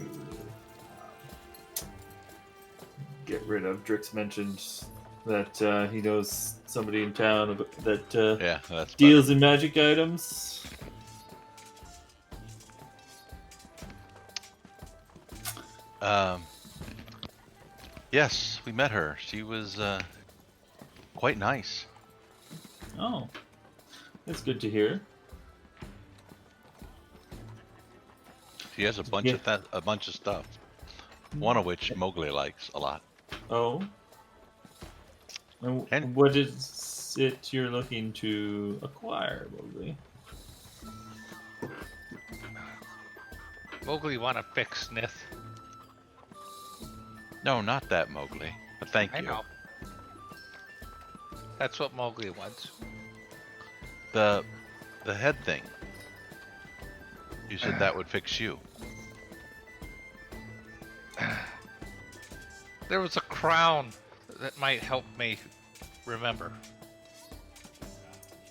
C: get rid of. Drix mentioned that he knows somebody in town that
D: That's
C: deals in magic items.
D: Yes, we met her. She was quite nice.
C: Oh, that's good to hear.
D: She has a bunch of stuff. One of which Mowgli likes a lot.
C: Oh, and
D: And-
C: what is it you're looking to acquire, Mowgli?
B: Mowgli want to fix Snith.
D: No, not that Mowgli. But thank
B: I
D: you.
B: know. That's what Mowgli wants.
D: The head thing. You said that would fix you.
B: There was a crown that might help me remember.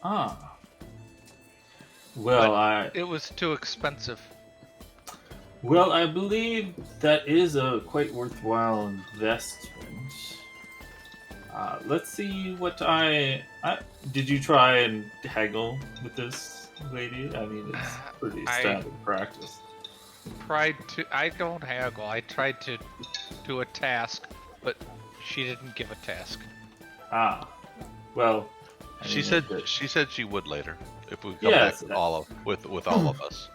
C: Ah. Well,
B: But it was too expensive.
C: I believe that is a quite worthwhile investment. Let's see what I did. You try and haggle with this lady? I mean, it's pretty standard practice.
B: I don't haggle. I tried to do a task, but she didn't give a task.
C: Ah. Well, I
D: She
C: mean,
D: said
C: it-
D: she said she would later if we come
C: Yes.
D: back with all of us.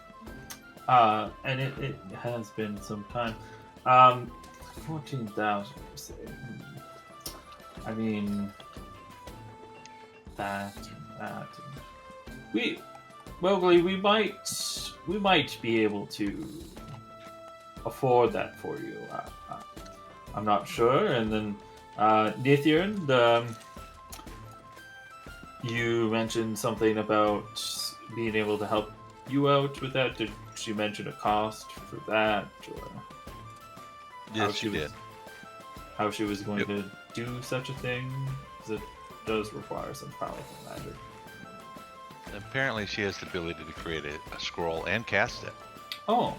C: and it has been some time. 14,000, you say. I mean, that. Mowgli, we might be able to afford that for you. I'm not sure. And then, Nithgern, You mentioned something about being able to help you out with that. Did she mention a cost for that? Or
D: Yes, she did.
C: How she was going
D: Yep.
C: to do such a thing? Because it does require some powerful magic.
D: Apparently, she has the ability to create a scroll and cast it.
C: Oh.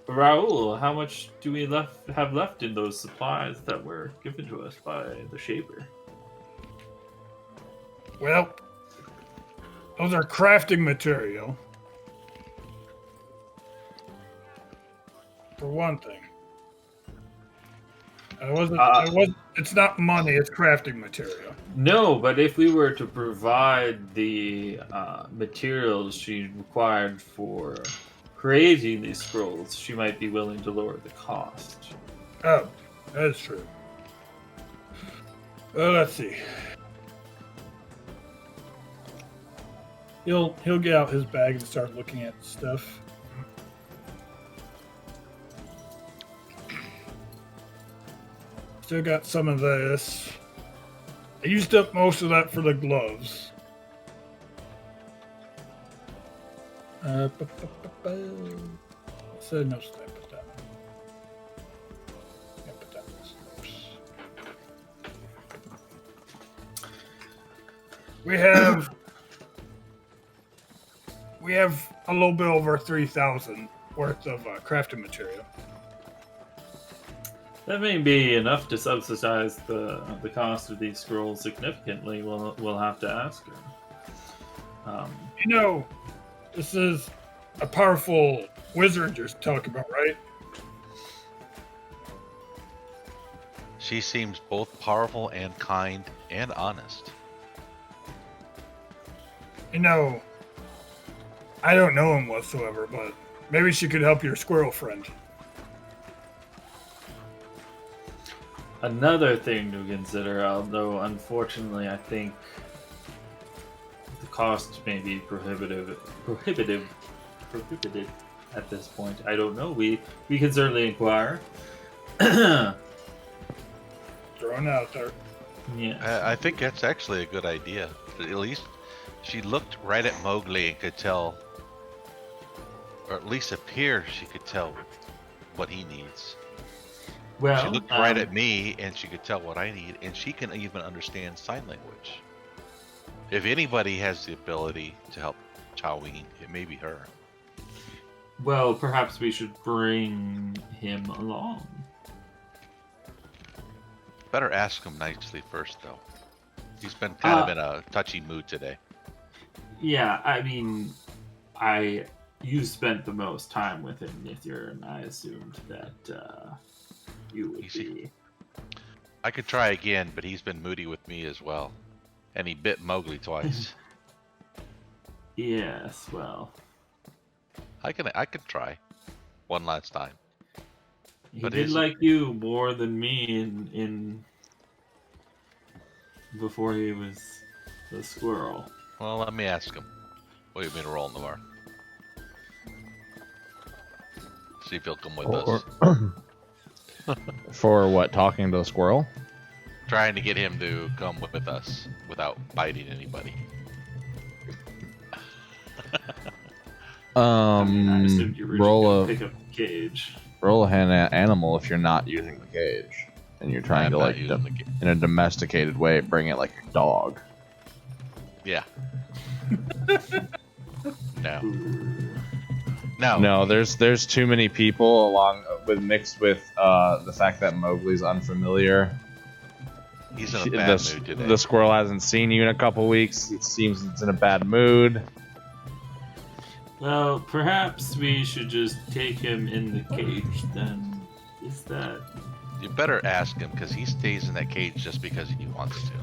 C: Raoul, how much do we have left in those supplies that were given to us by the Shaper?
F: Well, those are crafting material. For one thing. It's not money, it's crafting material.
C: No, but if we were to provide the materials she required for creating these scrolls, she might be willing to lower the cost.
F: Oh, that's true. Well, let's see. He'll get out his bag and start looking at stuff. Still got some of this. I used up most of that for the gloves. So no step put that. Yeah, put that we have a little bit over 3,000 worth of crafting material.
C: That may be enough to subsidize the cost of these scrolls significantly. We'll have to ask her.
F: You know, this is a powerful wizard you're talking about, right?
D: She seems both powerful and kind and honest.
F: You know, I don't know him whatsoever, but maybe she could help your squirrel friend.
C: Another thing to consider, although unfortunately I think the cost may be prohibitive at this point. I don't know. We can certainly inquire.
F: Throwing out there.
C: Yeah.
D: I think that's actually a good idea. At least she looked right at Mowgli and could tell, or at least appear she could tell what he needs.
C: Well,
D: she looked right at me and she could tell what I need, and she can even understand sign language. If anybody has the ability to help Choween, it may be her.
C: Well, perhaps we should bring him along.
D: Better ask him nicely first, though. He's been kind of in a touchy mood today.
C: Yeah, I mean, you spent the most time with him, Nithir, and I assumed that you would be.
D: I could try again, but he's been moody with me as well. And he bit Mowgli twice.
C: Yes, well.
D: I can try one last time.
C: He
D: But
C: did like you more than me in before he was the squirrel.
D: Well, let me ask him. What do you mean to roll in the bar? See if he'll come with us.
A: For what? Talking to the squirrel?
D: Trying to get him to come with us without biting anybody.
C: I assumed you were
A: roll
C: pick up the cage.
A: Roll a animal if you're not using the cage, and you're trying to like in a domesticated way bring it like a dog.
D: Yeah. No.
A: No, there's too many people mixed with the fact that Mowgli's unfamiliar.
D: He's in a bad mood today.
A: The squirrel hasn't seen you in a couple weeks. It seems it's in a bad mood.
C: Well, perhaps we should just take him in the cage then. Is that...
D: You better ask him, because he stays in that cage just because he wants to.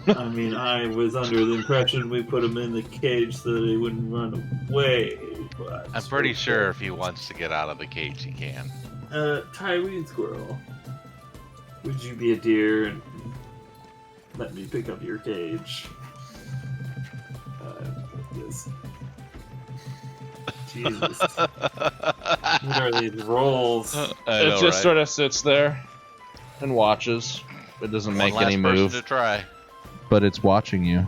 C: I mean, I was under the impression we put him in the cage so that he wouldn't run away. But
D: I'm pretty sure if he wants to get out of the cage, he can.
C: Tyree Squirrel, would you be a dear and let me pick up your cage? Yes. Jesus. What are these rolls?
A: It just sort of sits there and watches. It doesn't make any move.
D: To try.
A: But it's watching you.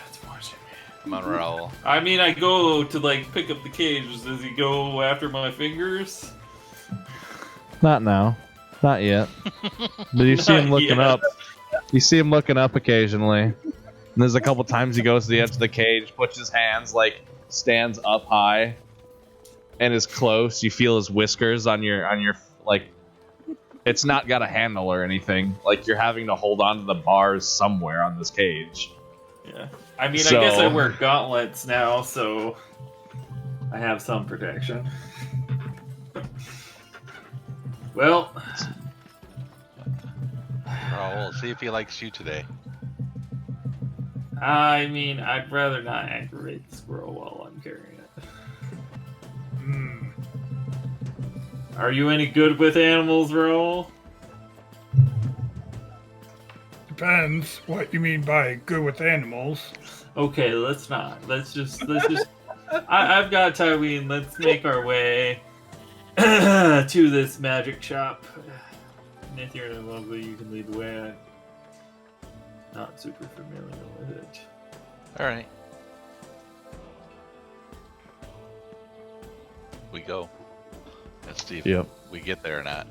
C: It's watching me.
D: Come on, Raul.
C: I mean, I go to like pick up the cage. Does he go after my fingers?
A: Not now. Not yet. But you see him
C: Not
A: looking
C: yet.
A: up. You see him looking up occasionally. And there's a couple times he goes to the edge of the cage, puts his hands, like, stands up high, and is close. You feel his whiskers on your, like, it's not got a handle or anything. Like, you're having to hold on to the bars somewhere on this cage.
C: Yeah. I mean,
A: So-
C: I guess I wear gauntlets now, so I have some protection. Well,
D: Raul, see if he likes you today.
C: I mean, I'd rather not aggravate the squirrel while I'm carrying it.
F: Hmm.
C: Are you any good with animals, Raoul?
F: Depends what you mean by good with animals.
C: Okay, let's not. Let's just. I've got Tyween. Let's make our way to this magic shop. Nithir and Lovely, you can lead the way. I'm not super familiar with it.
D: All right. We go. Let's see if
A: Yep.
D: we get there or not.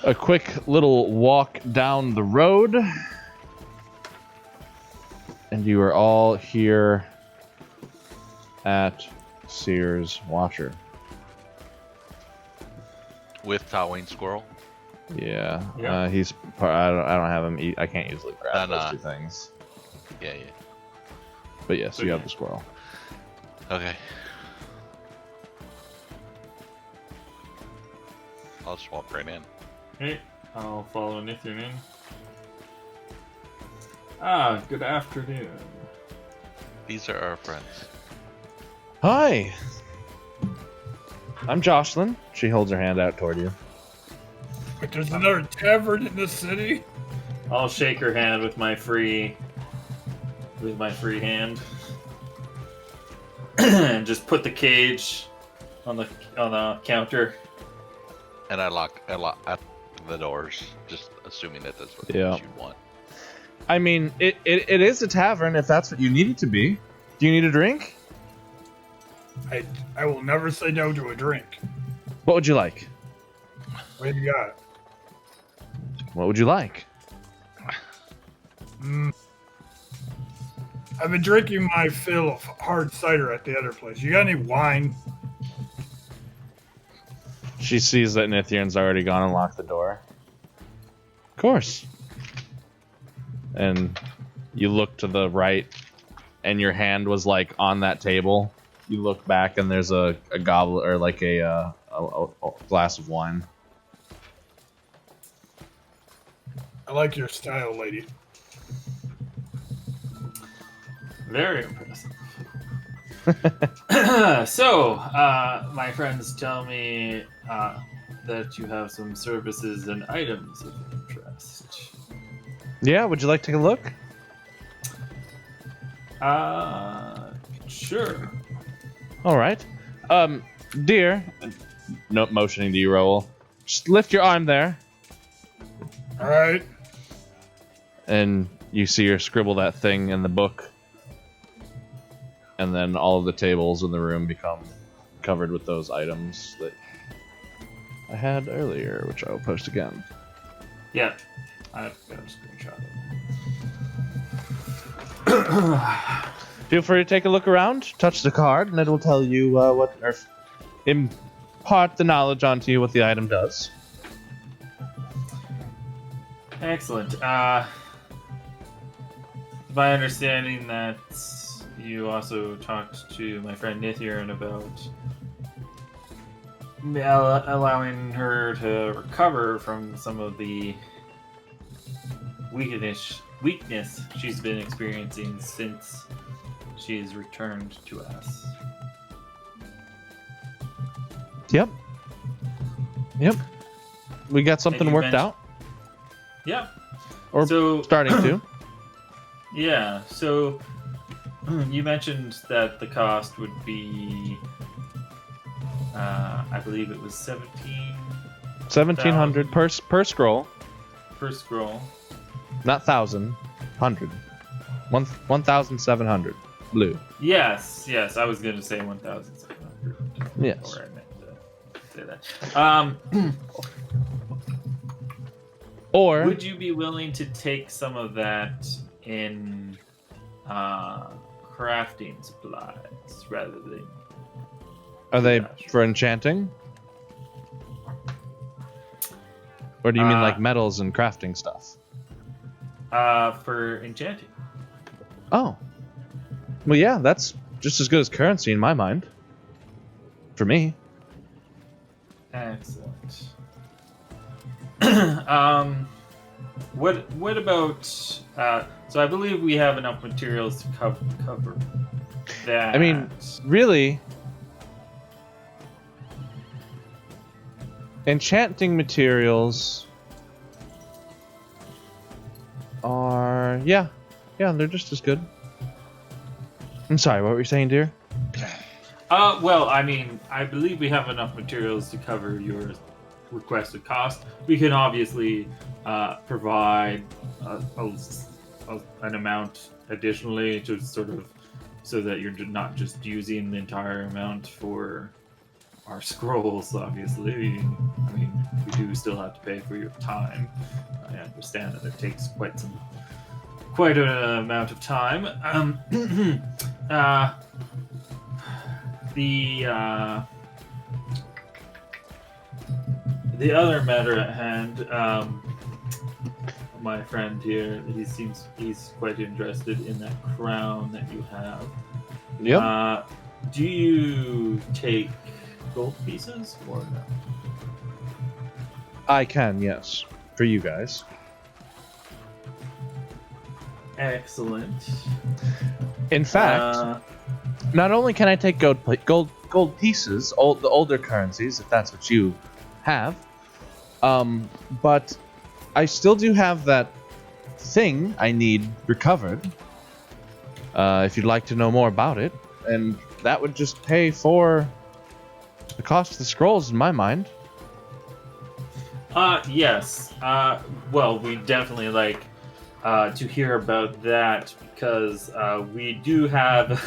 A: A quick little walk down the road. And you are all here at Sears Watcher.
D: With Taween Squirrel.
A: Yeah,
C: Yeah.
A: he's. I don't have him eat. I can't usually grab
D: No,
A: those
D: no.
A: two things.
D: Yeah.
A: But yes, you have
C: Okay.
A: the squirrel.
D: Okay. I'll just walk right in.
C: Hey, I'll follow Nithir in. Ah, good afternoon.
D: These are our friends.
A: Hi, I'm Jocelyn. She holds her hand out toward you.
F: But there's another tavern in this city.
C: I'll shake her hand with my free hand, and just put the cage on the counter.
D: And I lock the doors, just assuming that that's what
A: Yeah.
D: you'd want.
A: I mean, it is a tavern if that's what you need it to be. Do you need a drink?
F: I will never say no to a drink.
A: What would you like?
F: What do you got?
A: What would you like?
F: I've been drinking my fill of hard cider at the other place. You got any wine?
A: She sees that Nithyan's already gone and locked the door. Of course. And you look to the right, and your hand was like on that table. You look back, and there's a goblet or like a glass of wine.
F: I like your style, lady.
C: Very impressive. So, my friends tell me that you have some services and items of interest.
A: Yeah, would you like to take a look?
C: Sure.
A: All right. Dear, no, motioning to you, Raoul. Just lift your arm there,
F: All right.
A: and you see her scribble that thing in the book. And then all of the tables in the room become covered with those items that I had earlier, which I will post again.
C: Yeah, I've got a screenshot.
A: Feel free to take a look around, touch the card, and it will tell you what, or impart the knowledge onto you what the item does.
C: Excellent. My understanding that you also talked to my friend Nithir about allowing her to recover from some of the weakness she's been experiencing since she's returned to us.
A: Yep. We got something
C: you
A: worked
C: mentioned-
A: out.
C: Yeah.
A: Or
C: So
A: starting to.
C: yeah. So you mentioned that the cost would be, I believe it was
A: 1,700 per scroll.
C: per scroll.
A: Not 1,000. 100. 1,700. Blue.
C: Yes, I was going to say 1,700.
A: Yes.
C: Or I meant to say that.
A: Or
C: Would you be willing to take some of that in crafting supplies rather than?
A: are they
C: cash?
A: for enchanting? Or do you mean like metals and crafting stuff?
C: For enchanting.
A: Oh. Well, yeah, that's just as good as currency in my mind. For me.
C: Excellent. What about? So I believe we have enough materials to cover that.
A: I mean, really, enchanting materials are they're just as good. I'm sorry, what were you saying, dear?
C: Well, I mean, I believe we have enough materials to cover your requested cost. We can obviously provide an amount additionally to sort of so that you're not just using the entire amount for our scrolls. Obviously, I mean, we do still have to pay for your time. I understand that it takes quite an amount of time. The other matter at hand, my friend here, he's quite interested in that crown that you have.
A: Yep.
C: Do you take gold pieces or no?
A: I can, yes. For you guys.
C: Excellent.
A: In fact, not only can I take gold pieces, the older currencies, if that's what you have, but I still do have that thing I need recovered. If you'd like to know more about it, and that would just pay for the cost of the scrolls in my mind.
C: Yes. Well, we definitely like to hear about that because we do have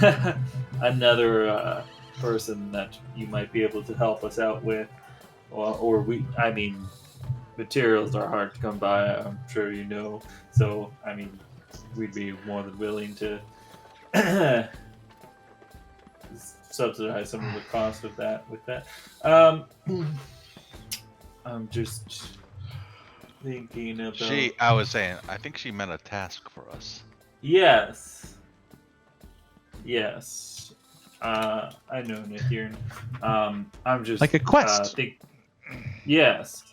C: another person that you might be able to help us out with, I mean, materials are hard to come by. I'm sure you know. So, I mean, we'd be more than willing to subsidize some of the cost of that with that. I'm just thinking about.
D: I was saying, I think she meant a task for us.
C: Yes. I know Nithirn. I'm just
A: Like a quest.
C: Yes.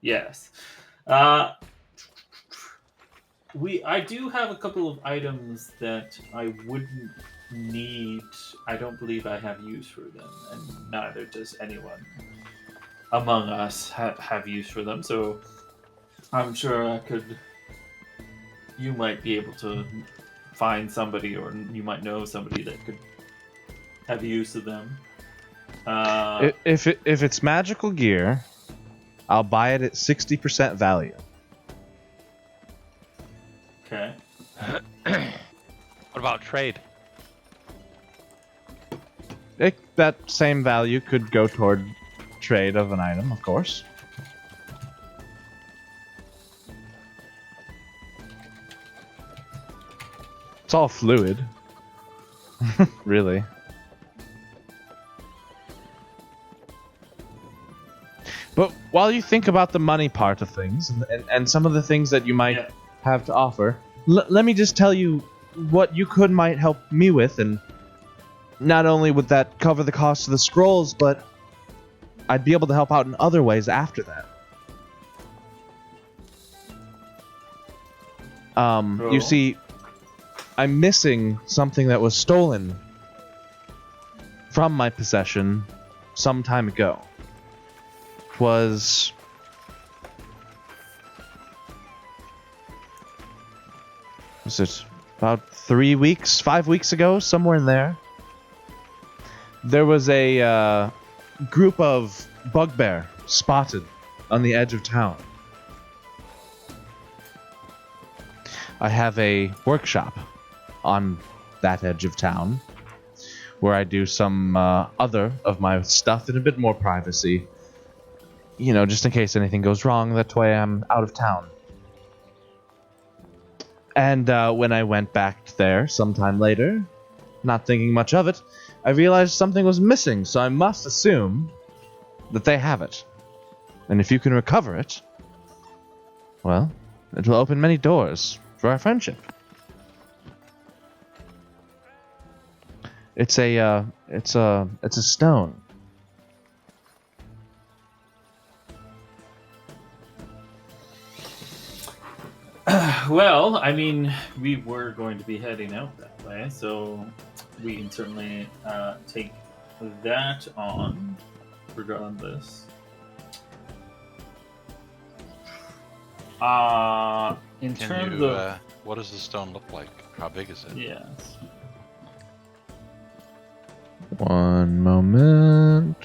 C: Yes. I do have a couple of items that I wouldn't need. I don't believe I have use for them, and neither does anyone among us have use for them. So I'm sure you might be able to find somebody, or you might know somebody that could have use of them.
A: If it's magical gear, I'll buy it at 60% value.
C: Okay.
B: What about trade?
A: That same value could go toward trade of an item, of course. It's all fluid. Really. But while you think about the money part of things and some of the things that you might have to offer, let me just tell you what you might help me with, and not only would that cover the cost of the scrolls, but I'd be able to help out in other ways after that. You see, I'm missing something that was stolen from my possession some time ago. It was was it about 3 weeks, 5 weeks ago, somewhere in there, there was a group of bugbear spotted on the edge of town. I have a workshop on that edge of town where I do some other of my stuff in a bit more privacy. You know, just in case anything goes wrong, that way I'm out of town. And when I went back there sometime later, not thinking much of it, I realized something was missing, so I must assume that they have it. And if you can recover it, well, it will open many doors for our friendship. It's a stone.
C: Well, I mean, we were going to be heading out that way, so we can certainly take that on, regardless. In
D: Can
C: terms
D: you?
C: of
D: What does the stone look like? How big is it?
C: yes,
A: One moment.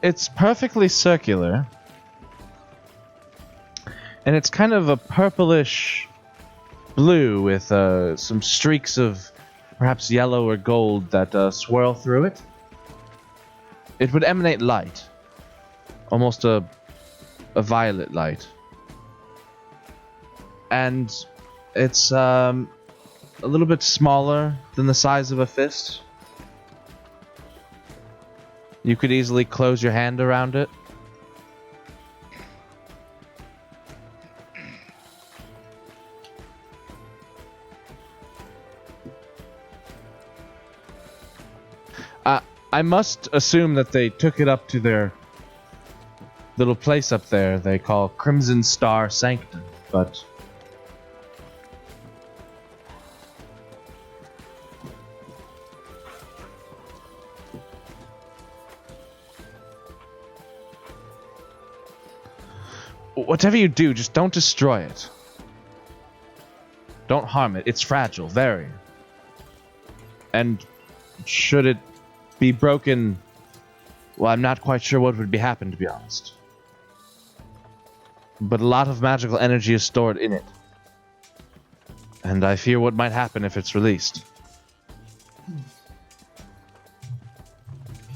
A: It's perfectly circular. And it's kind of a purplish blue with some streaks of perhaps yellow or gold that swirl through it. It would emanate light. Almost a violet light. And it's a little bit smaller than the size of a fist. You could easily close your hand around it. I must assume that they took it up to their little place up there they call Crimson Star Sanctum, but whatever you do, just don't destroy it. Don't harm it. It's fragile, very. And should it be broken, well, I'm not quite sure what would happen, to be honest. But a lot of magical energy is stored in it. And I fear what might happen if it's released.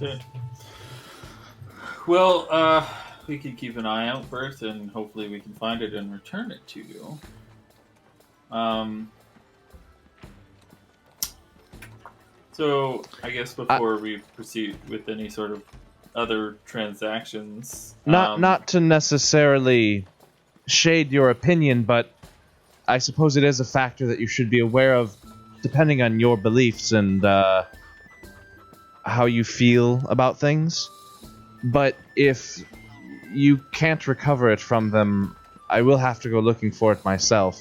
C: okay. Well, we could keep an eye out for it, and hopefully we can find it and return it to you. So, I guess before we proceed with any sort of other transactions...
A: Not to necessarily shade your opinion, but I suppose it is a factor that you should be aware of, depending on your beliefs and how you feel about things. But if you can't recover it from them, I will have to go looking for it myself.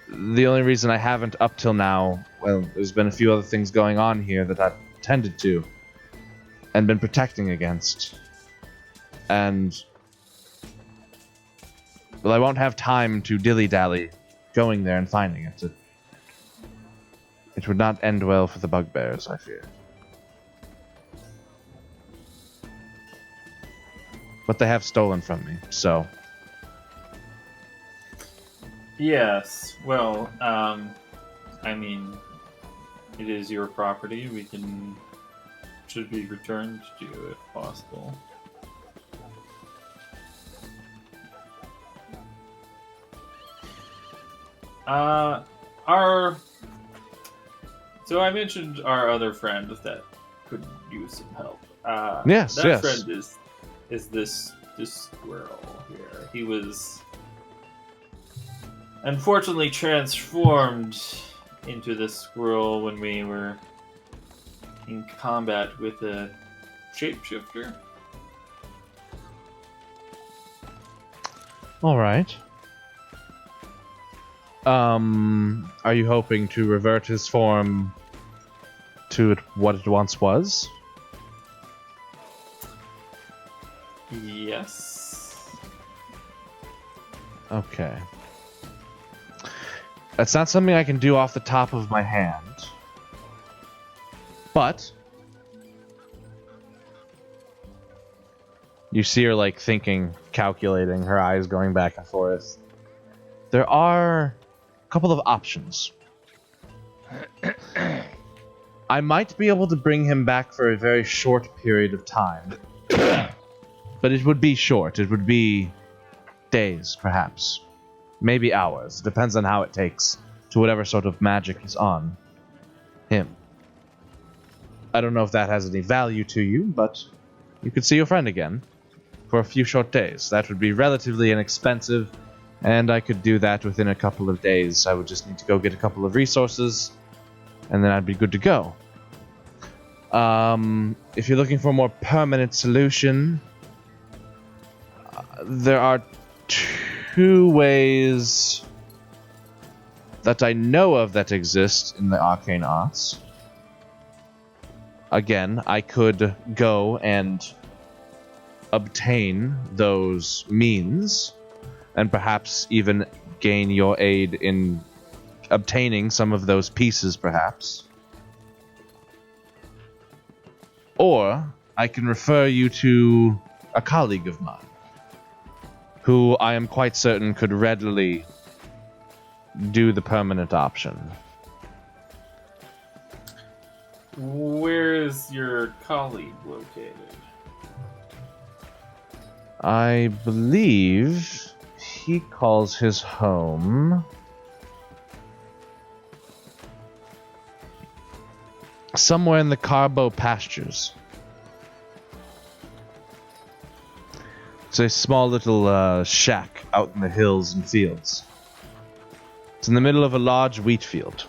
A: The only reason I haven't up till now, well, there's been a few other things going on here that I've tended to and been protecting against. And, well, I won't have time to dilly-dally going there and finding it. It would not end well for the bugbears, I fear. But they have stolen from me, so...
C: Yes, well, I mean, it is your property. Should be returned to you if possible. So I mentioned our other friend that could use some help.
A: Yes,
C: that
A: yes.
C: friend is this squirrel here. He was unfortunately transformed into this squirrel when we were in combat with a shapeshifter.
A: Alright. Are you hoping to revert his form to what it once was?
C: Yes.
A: Okay. That's not something I can do off the top of my hand. But you see her like thinking, calculating, her eyes going back and forth. There are a couple of options. I might be able to bring him back for a very short period of time. But it would be short. It would be days, perhaps. Maybe hours. Depends on how it takes to whatever sort of magic is on him. I don't know if that has any value to you, but you could see your friend again for a few short days. That would be relatively inexpensive, and I could do that within a couple of days. I would just need to go get a couple of resources, and then I'd be good to go. If you're looking for a more permanent solution, there are two ways that I know of that exist in the arcane arts. Again, I could go and obtain those means, and perhaps even gain your aid in obtaining some of those pieces, perhaps. Or I can refer you to a colleague of mine, who I am quite certain could readily do the permanent option.
C: Where is your colleague located?
A: I believe he calls his home somewhere in the Carbo pastures. It's a small little shack out in the hills and fields. It's in the middle of a large wheat field.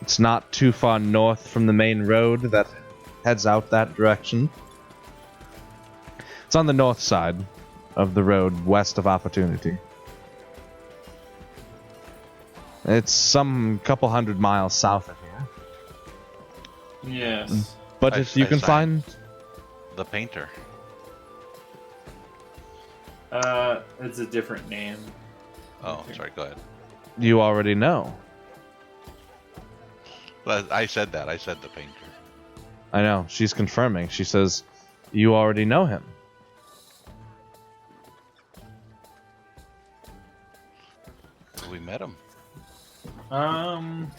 A: It's not too far north from the main road that heads out that direction. It's on the north side of the road, west of Opportunity. It's some couple 100 miles south of here.
C: Yes.
A: But if you can find...
D: The painter.
C: It's a different name.
D: Oh, sorry, go ahead.
A: You already know.
D: But I said that. I said the painter.
A: I know. She's confirming. She says, you already know him.
D: We met him.
A: Well,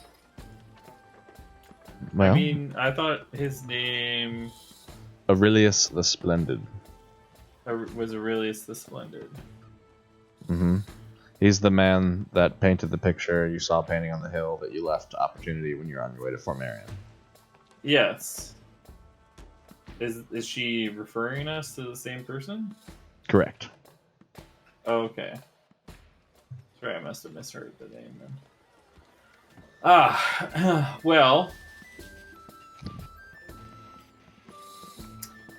C: I mean, I thought his name
A: Aurelius the Splendid.
C: was Aurelius the Splendid.
A: Mm-hmm. He's the man that painted the picture you saw painting on the hill that you left Opportunity when you were on your way to Fort Marion.
C: Yes. Is she referring us to the same person?
A: Correct.
C: Oh, okay. Sorry, I must have misheard the name then. Well,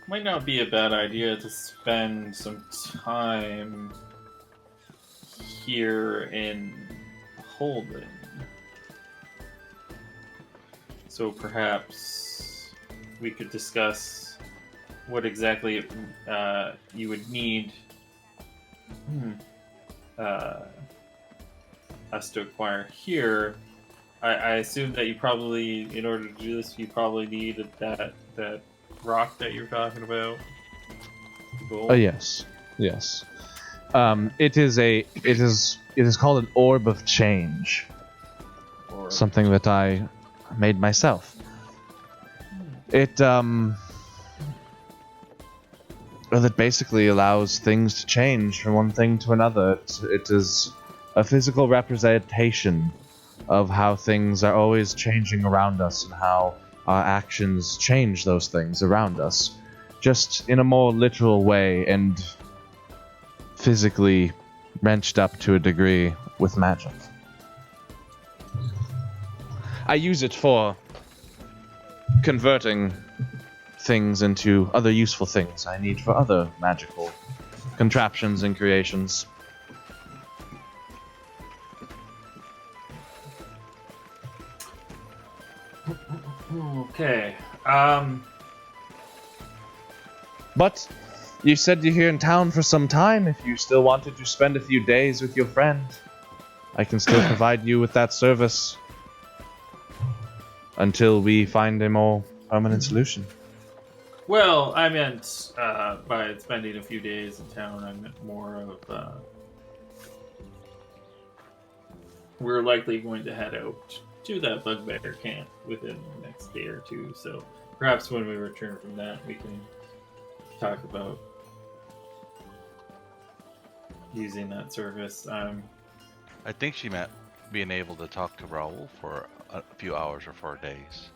C: might not be a bad idea to spend some time here in Holden. So perhaps we could discuss what exactly you would need us to acquire here. I assume that you probably, in order to do this, you probably need that rock that you're talking about. Gold.
A: Yes. Yes. It is called an orb of change.
C: Or
A: Something that I made myself. It that basically allows things to change from one thing to another. It is a physical representation of how things are always changing around us and how our actions change those things around us. Just in a more literal way and physically wrenched up to a degree with magic. I use it for converting things into other useful things I need for other magical contraptions and creations.
C: Okay.
A: But you said you're here in town for some time. If you still wanted to spend a few days with your friend, I can still provide you with that service until we find a more permanent solution.
C: Well, I meant by spending a few days in town, I meant more of we're likely going to head out to that bugbear camp within the next day or two. So perhaps when we return from that, we can talk about using that service.
D: I think she meant being able to talk to Raoul for a few hours or 4 days.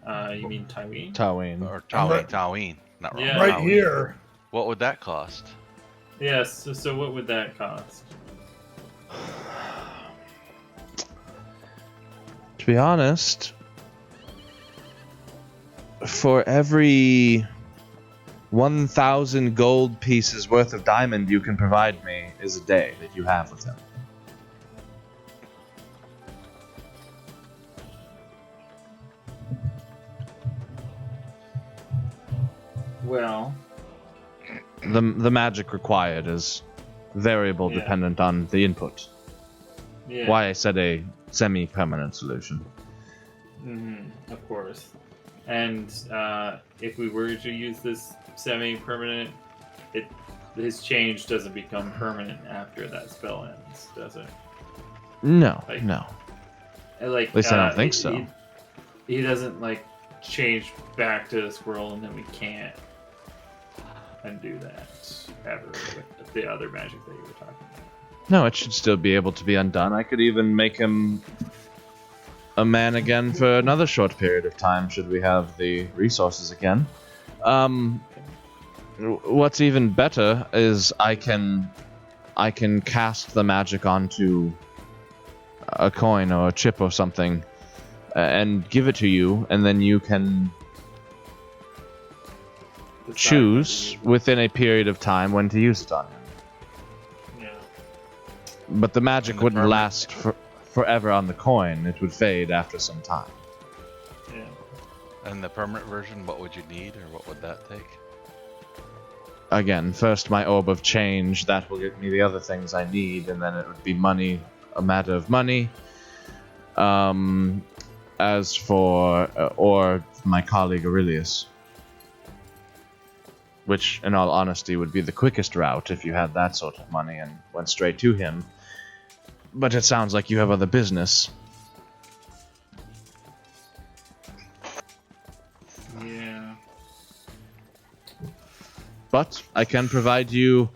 C: You mean Tywin?
A: Tywin.
D: Or Tywin, not Raoul.
C: Yeah.
E: Right
D: Tywin.
E: here.
D: What would that cost?
C: Yes. So what would that cost?
A: To be honest, for every 1,000 gold pieces worth of diamond you can provide me is a day that you have with him.
C: Well,
A: The magic required is variable
C: Yeah.
A: dependent on the input.
C: yeah.
A: Why I said a semi-permanent solution.
C: Of course. And if we were to use this semi-permanent, his change doesn't become permanent after that spell ends, does it?
A: No,
C: Like-
A: no.
C: Like,
A: At least I don't think so.
C: He doesn't like change back to the squirrel, and then we can't undo that ever with the other magic that you were talking about.
A: No, it should still be able to be undone. I could even make him a man again for another short period of time, should we have the resources again. What's even better is I can cast the magic onto a coin or a chip or something and give it to you, and then you can choose within a period of time when to use it on him.
C: Yeah.
A: But the magic
D: And the
A: wouldn't
D: permanent-
A: last forever on the coin. It would fade after some time.
C: Yeah.
D: And the permanent version, what would you need, or what would that take?
A: Again, first my orb of change, that will get me the other things I need, and then it would be money, a matter of money. As for, or my colleague Aurelius, which in all honesty would be the quickest route if you had that sort of money and went straight to him. But it sounds like you have other business.
C: Yeah.
A: But I can provide you.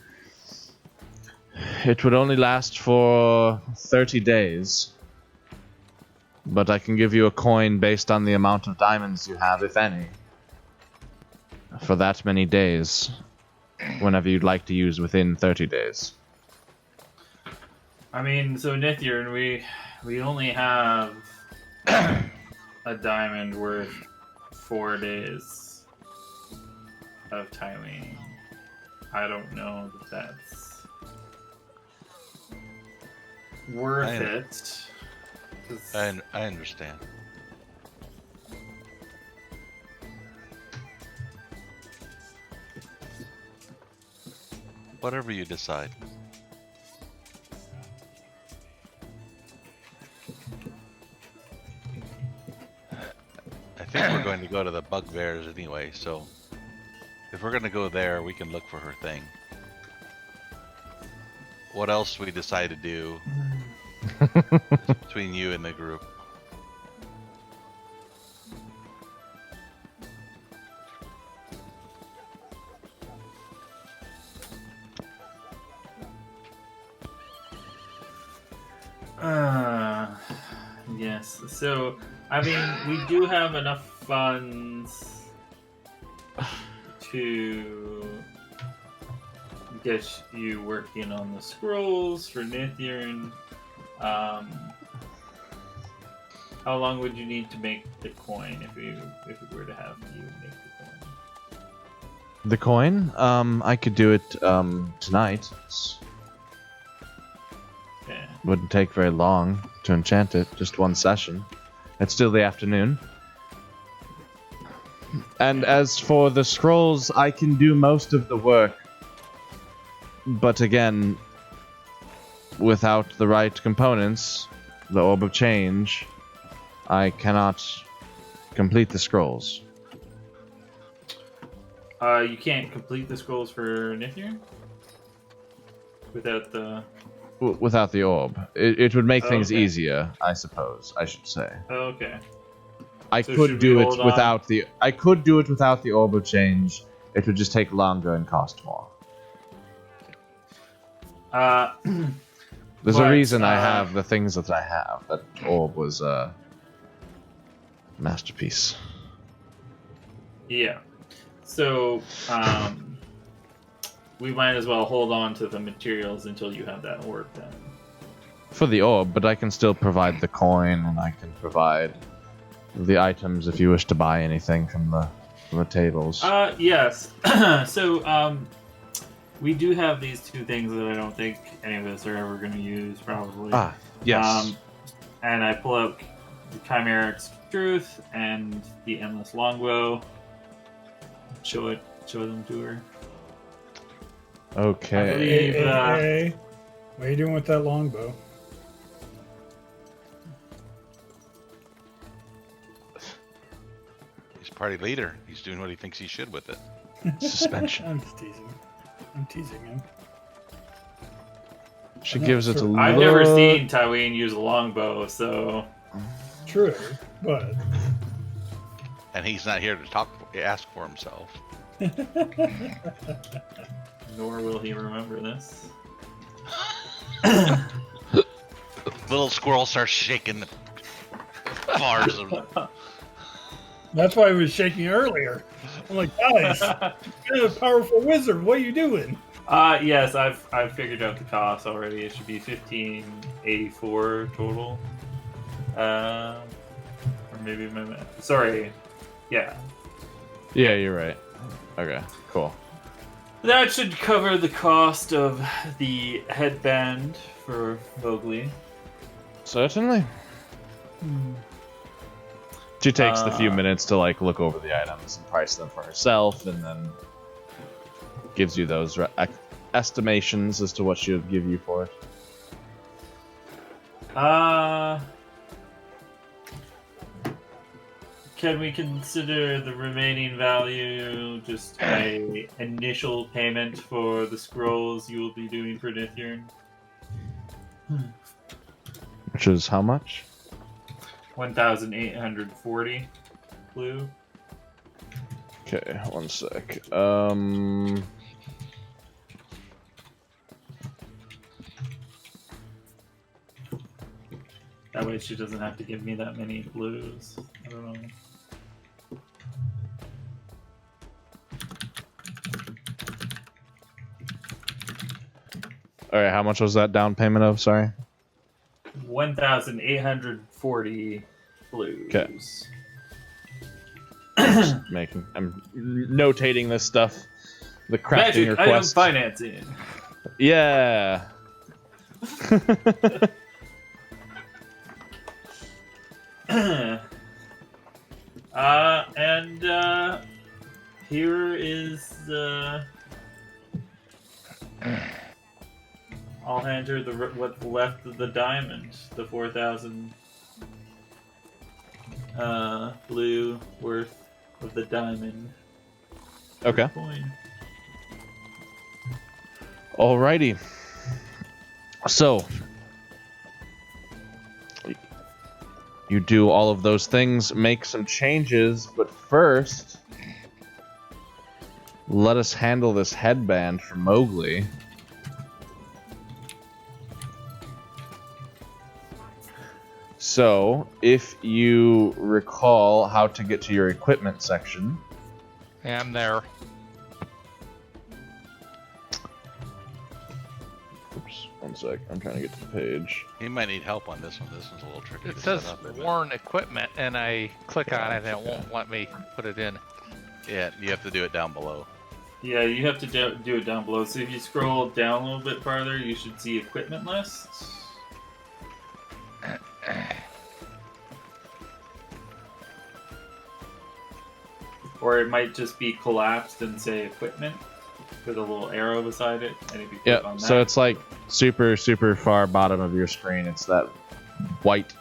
A: It would only last for 30 days. But I can give you a coin based on the amount of diamonds you have, if any. For that many days. Whenever you'd like to use within 30 days.
C: I mean, so Nithir, we only have a diamond worth 4 days of timing. I don't know that that's worth
D: I-
C: it. 'Cause-
D: I understand. Whatever you decide. I think we're going to go to the bugbears anyway, so if we're going to go there, we can look for her thing. What else we decide to do between you and the group?
C: Yes. So, I mean, we do have enough funds to get you working on the scrolls for Nithir. How long would you need to make the coin if we were to have you make the coin?
A: The coin? I could do it tonight.
C: Yeah.
A: Wouldn't take very long to enchant it. Just one session. It's still the afternoon. And as for the scrolls, I can do most of the work. But again, without the right components, the Orb of Change, I cannot complete the scrolls.
C: You can't complete the scrolls for Nithir without the.
A: Without the orb. It would make things
C: Okay.
A: easier, I suppose, I should say.
C: Oh, okay.
A: I
C: So
A: could
C: should
A: do
C: we
A: it
C: hold on?
A: without the I could do it without the Orb of Change. It would just take longer and cost more. There's a
C: But,
A: reason I have the things that I have. That orb was a masterpiece.
C: Yeah. So, we might as well hold on to the materials until you have that orb then.
A: For the orb, but I can still provide the coin, and I can provide the items if you wish to buy anything from the tables.
C: Yes. So, we do have these two things that I don't think any of us are ever going to use, probably.
A: Yes.
C: And I pull out the Chimeric Truth and the Endless Longbow. Show them to her.
A: Okay.
C: I believe,
F: Hey, what are you doing with that longbow?
D: He's party leader. He's doing what he thinks he should with it.
A: Suspension.
F: I'm just teasing. I'm teasing him.
A: She gives it a look.
C: I've never seen Tywin use a longbow, so
F: True, but
D: And he's not here to ask for himself.
C: nor will he remember this.
D: Little squirrel starts shaking the bars of
F: that's why I was shaking earlier. I'm like, guys, you're a powerful wizard. What are you doing?
C: Yes, I've figured out the cost already. It should be 1584 total. Or maybe sorry. Yeah.
A: Yeah, you're right. Okay, cool.
C: That should cover the cost of the headband for Mowgli.
A: Certainly. She takes the few minutes to look over the items and price them for herself, and then gives you those estimations as to what she would give you for it.
C: Can we consider the remaining value just a initial payment for the scrolls you will be doing for Nithirn?
A: Which is how much?
C: 1,840 blue.
A: Okay, one sec.
C: That way she doesn't have to give me that many blues. I don't know.
A: Alright, how much was that down payment of? Sorry.
C: 1,840 blues.
A: Okay. I'm notating this stuff. The crafting
C: Magic item
A: request.
C: financing.
A: Yeah.
C: And here is the. I'll hand her what's left of the diamond, the 4,000 blue worth of the diamond.
A: Okay.
C: Coin.
A: Alrighty. So, you do all of those things, make some changes, but first, let us handle this headband for Mowgli. So, if you recall how to get to your equipment section,
B: I'm there.
A: oops, one sec, I'm trying to get to the page.
D: He might need help on this one. This one's a little tricky
B: It
D: to
B: says
D: set up. isn't it?
B: worn equipment, and I click on it, and it won't let me put it in.
D: Yeah, you have to do it down below.
C: Yeah, you have to do it down below. So if you scroll down a little bit farther, you should see equipment lists. Or it might just be collapsed and say equipment with a little arrow beside it. And if you click
A: Yep.
C: on that,
A: So it's like super far bottom of your screen. It's that white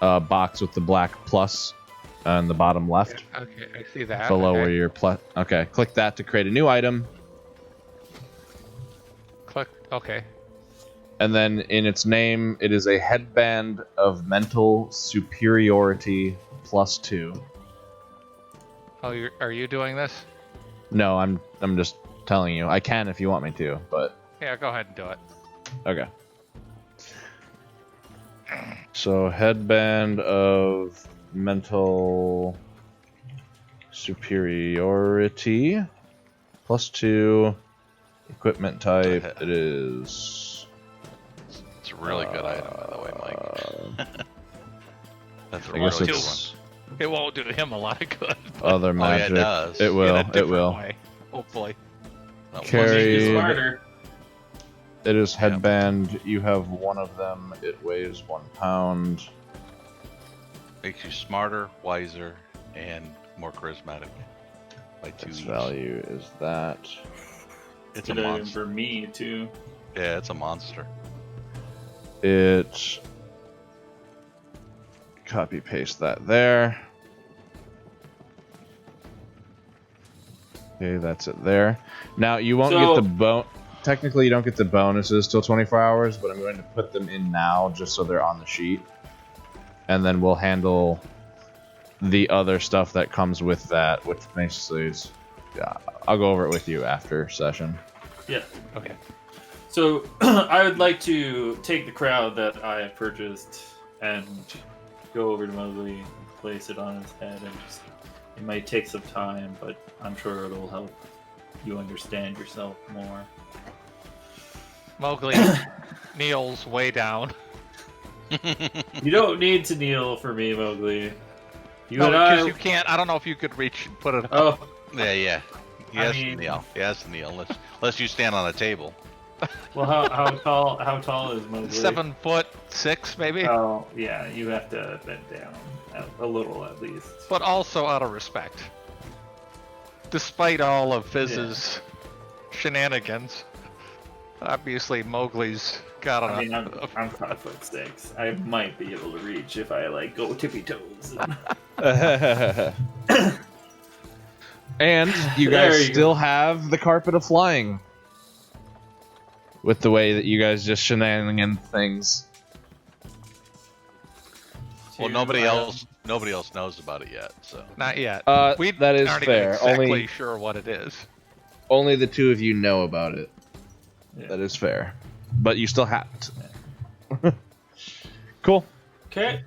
A: box with the black plus on the bottom left.
B: Okay, I see that.
A: Below
B: okay.
A: where your plus. Okay, click that to create a new item.
B: Click. Okay.
A: And then in its name, it is a headband of mental superiority +2.
B: Oh, are you doing this?
A: No, I'm just telling you. I can if you want me to, but
B: Yeah, go ahead and do it.
A: okay. So headband of mental superiority +2. Equipment type. It is.
D: It's a really good item, by the way, Mike. That's a
A: I
D: really
A: guess
D: good
A: it's
D: one.
B: It won't do him a lot of good.
A: other
D: Oh, yeah,
A: magic.
D: it does.
A: It will.
B: In a
A: It
B: different
A: will.
B: way, hopefully.
D: Well,
A: Carry-
C: Make you smarter.
A: It is headband. You have one of them. It weighs 1 pound.
D: Makes you smarter, wiser, and more charismatic. By 2
A: Its
D: each.
A: value is that.
D: It's a
C: Good item
D: monster.
C: for me too.
D: Yeah, it's a monster.
A: It. Copy paste that there. Okay, that's it there. Now you won't
C: So-
A: get the technically you don't get the bonuses till 24 hours, but I'm going to put them in now just so they're on the sheet. And then we'll handle the other stuff that comes with that, which basically is, yeah, I'll go over it with you after session.
C: Yeah.
B: Okay.
C: So I would like to take the crowd that I have purchased and go over to Mowgli, place it on his head, and just it might take some time, but I'm sure it'll help you understand yourself more.
B: Mowgli kneels way down.
C: You don't need to kneel for me, Mowgli. You
B: No,
C: and
B: because
C: I.
B: you can't. I don't know if you could reach and put it up.
C: Oh,
D: Yeah. He
C: I
D: has
C: mean-
D: to kneel. He has to kneel, unless you stand on a table.
C: well, how tall is Mowgli?
B: 7'6", maybe.
C: Oh, yeah. You have to bend down a little at least.
B: But also out of respect. Despite all of Fizz's shenanigans, obviously Mowgli's got
C: I
B: on
C: mean, I'm 5'6". I might be able to reach if I like go tippy toes.
A: And you
C: There
A: guys
C: you
A: still have the carpet of flying. With the way that you guys just shenanigan things.
D: Well, nobody else knows about it yet. So
B: Not yet. We
A: That is
B: aren't
A: fair.
B: even exactly
A: Only
B: sure what it is.
A: only the two of you know about it.
C: Yeah.
A: That is fair. But you still have it. Cool.
C: Okay.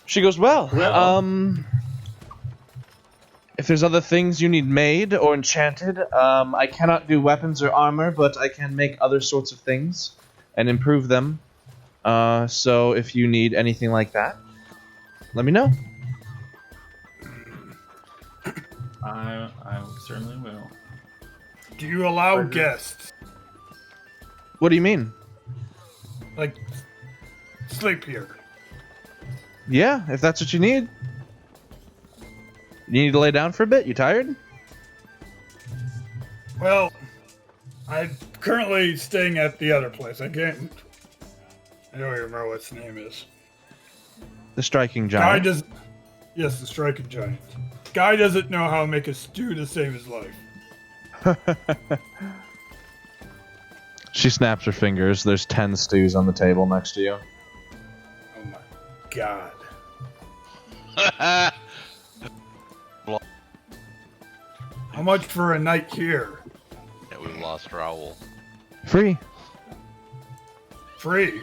A: She goes, well,
C: Well.
A: if there's other things you need made or enchanted, I cannot do weapons or armor, but I can make other sorts of things and improve them. So if you need anything like that, let me know.
C: I certainly will.
E: Do you allow guests?
A: What do you mean?
E: Like, sleep here.
A: Yeah, if that's what you need. You need to lay down for a bit? You tired?
E: Well, I'm currently staying at the other place. I don't even remember what its name is.
A: The striking
E: Guy
A: giant.
E: does. Yes, the striking giant. Guy doesn't know how to make a stew to save his life.
A: She snaps her fingers. There's 10 stews on the table next to you.
E: Oh my god. How much for a night here?
D: yeah, we lost Raoul.
A: Free.
E: Free.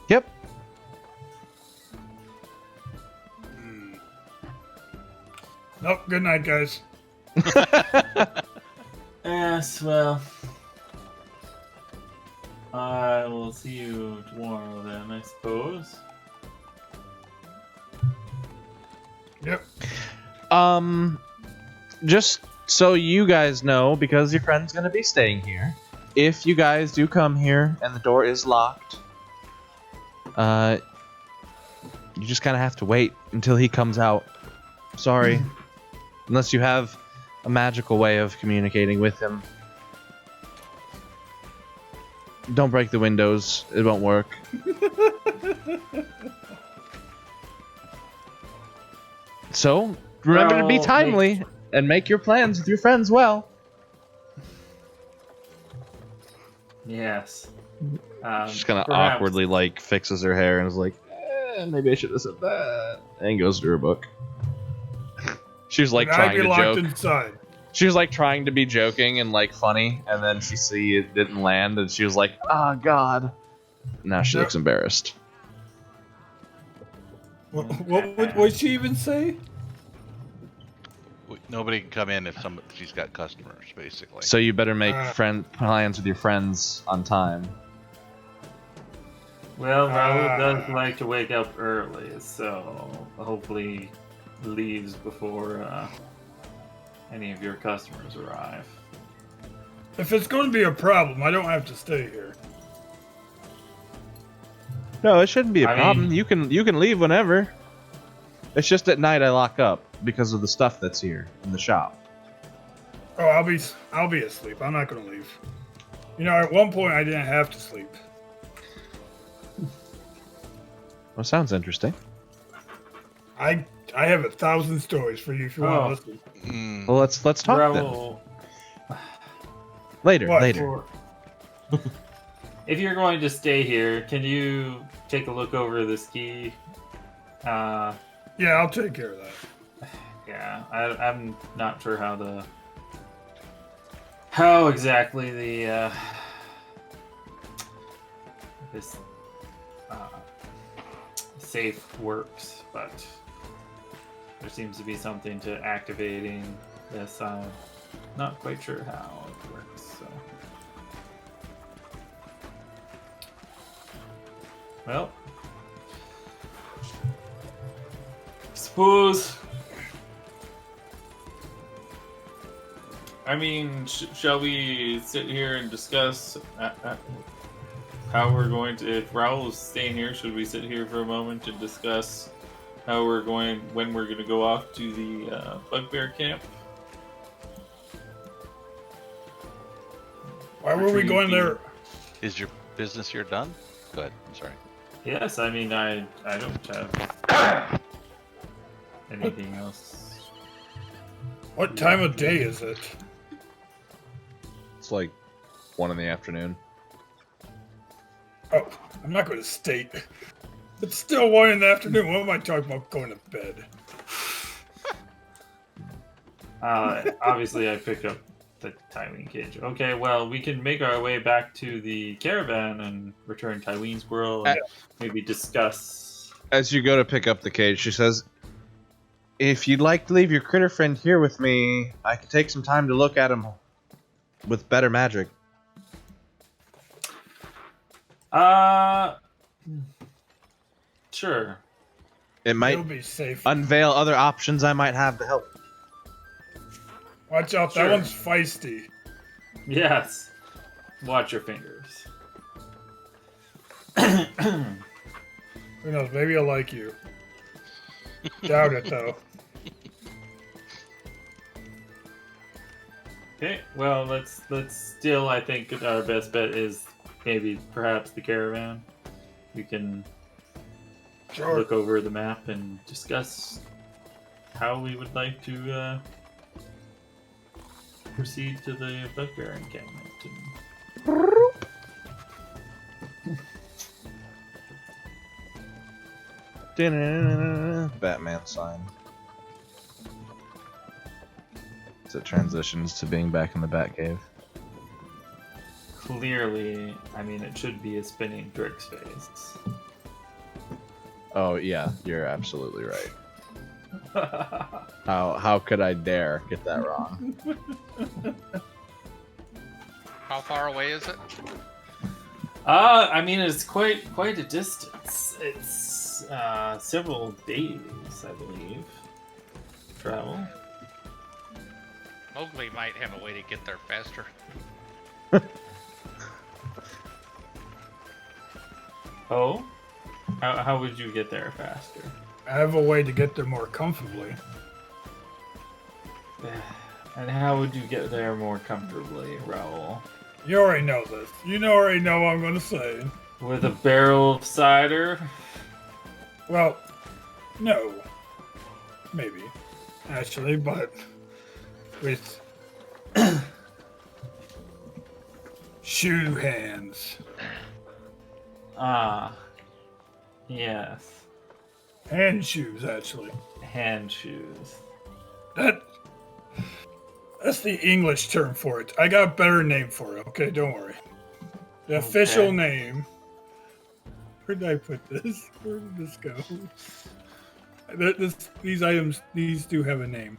A: Yep.
E: Nope. Good night, guys.
C: Yes, well. I will see you tomorrow then, I suppose.
E: Yep.
A: Just so you guys know, because your friend's gonna be staying here, if you guys do come here and the door is locked, you just kind of have to wait until he comes out. Sorry. Unless you have a magical way of communicating with him. Don't break the windows. It won't work. So, remember to be timely and make your plans with your friends well.
C: Yes.
A: She's kind of
C: Perhaps.
A: awkwardly, like, fixes her hair and is like, maybe I should have said that. And goes to her book. She was, like, trying to joke.
F: Inside.
A: She was, like, trying to be joking and, like, funny, and then she see it didn't land, and she was like, oh, God. Now she looks embarrassed.
F: What would she even say?
D: Nobody can come in if she's got customers, basically.
A: So you better make plans with your friends on time.
C: Well, Raoul does like to wake up early, so hopefully leaves before any of your customers arrive.
F: If it's going to be a problem, I don't have to stay here.
A: No, it shouldn't be a
C: I
A: problem.
C: mean-
A: You can leave whenever. It's just at night I lock up because of the stuff that's here in the shop.
F: Oh, I'll be asleep. I'm not going to leave. You know, at one point I didn't have to sleep.
A: Well, sounds interesting.
F: I have 1,000 stories for you if you want to listen.
A: Well, let's talk
C: Raoul,
A: then. Later.
C: if you're going to stay here, can you take a look over the ski?
F: Yeah, I'll take care of that.
C: Yeah, I'm not sure how exactly the this safe works, but there seems to be something to activating this. I'm not quite sure how it works. So, well, suppose.
G: I mean, shall we sit here and discuss how we're going to? If Raoul is staying here, should we sit here for a moment and discuss when we're going to go off to the bugbear camp?
F: Why were we going there?
D: Is your business here done? Go ahead. I'm sorry.
C: Yes, I mean, I don't have anything else.
F: What time of day is it?
A: It's like 1 in the afternoon.
F: Oh, I'm not going to state. It's still 1 in the afternoon. What am I talking about going to bed?
C: Obviously, I picked up the Tyween cage. Okay, well, we can make our way back to the caravan and return Tyween Squirrel and maybe discuss.
A: As you go to pick up the cage, she says, if you'd like to leave your critter friend here with me, I could take some time to look at him with better magic.
C: Sure.
A: It might
F: You'll be safe.
A: unveil other options I might have to help.
F: Watch out,
C: Sure.
F: that one's feisty.
C: Yes. Watch your fingers.
F: Who knows? Maybe I'll like you. Doubt it though.
C: Okay, well, let's still, I think our best bet is maybe perhaps the caravan. We can
F: Sure.
C: look over the map and discuss how we would like to proceed to the bugbear encampment.
A: Batman sign. So it transitions to being back in the Batcave.
C: Clearly, I mean, it should be a spinning Drix face.
A: Oh yeah, you're absolutely right. How could I dare get that wrong?
B: How far away is it?
C: I mean, it's quite a distance. It's several days, I believe. Travel.
B: Mowgli might have a way to get there faster.
C: Oh? How would you get there faster?
F: I have a way to get there more comfortably.
G: And how would you get there more comfortably, Raoul?
F: You already know this. Already know what I'm going to say.
G: With a barrel of cider?
F: Well, no. Maybe. Actually, but with shoe hands.
G: Ah. Yes.
F: Hand shoes, actually.
G: Hand shoes.
F: That's the English term for it. I got a better name for it. Okay, don't worry. The official name. Where did I put this? Where did this go? These items, these do have a name.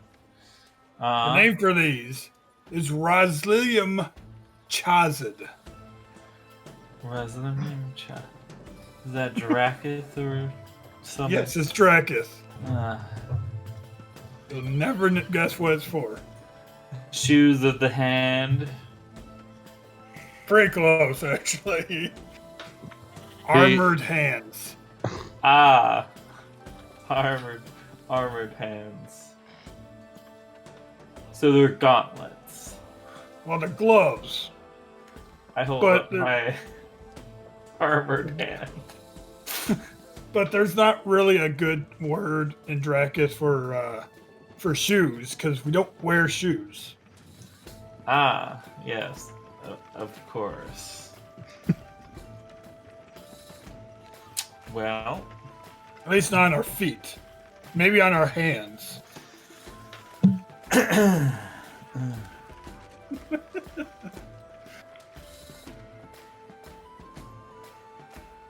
F: The name for these is Roslium Chazid.
G: Roslium Chazid. Is that Dracith or something?
F: Yes, it's Dracith. You'll never guess what it's for.
G: Shoes of the hand.
F: Pretty close, actually. Armored hands.
G: Ah. Armored hands. So they're gauntlets.
F: Well, the gloves.
G: I hold up my armored hand.
F: But there's not really a good word in Dracus for shoes, because we don't wear shoes.
G: Ah, yes. Of course. Well.
F: At least not on our feet. Maybe on our hands.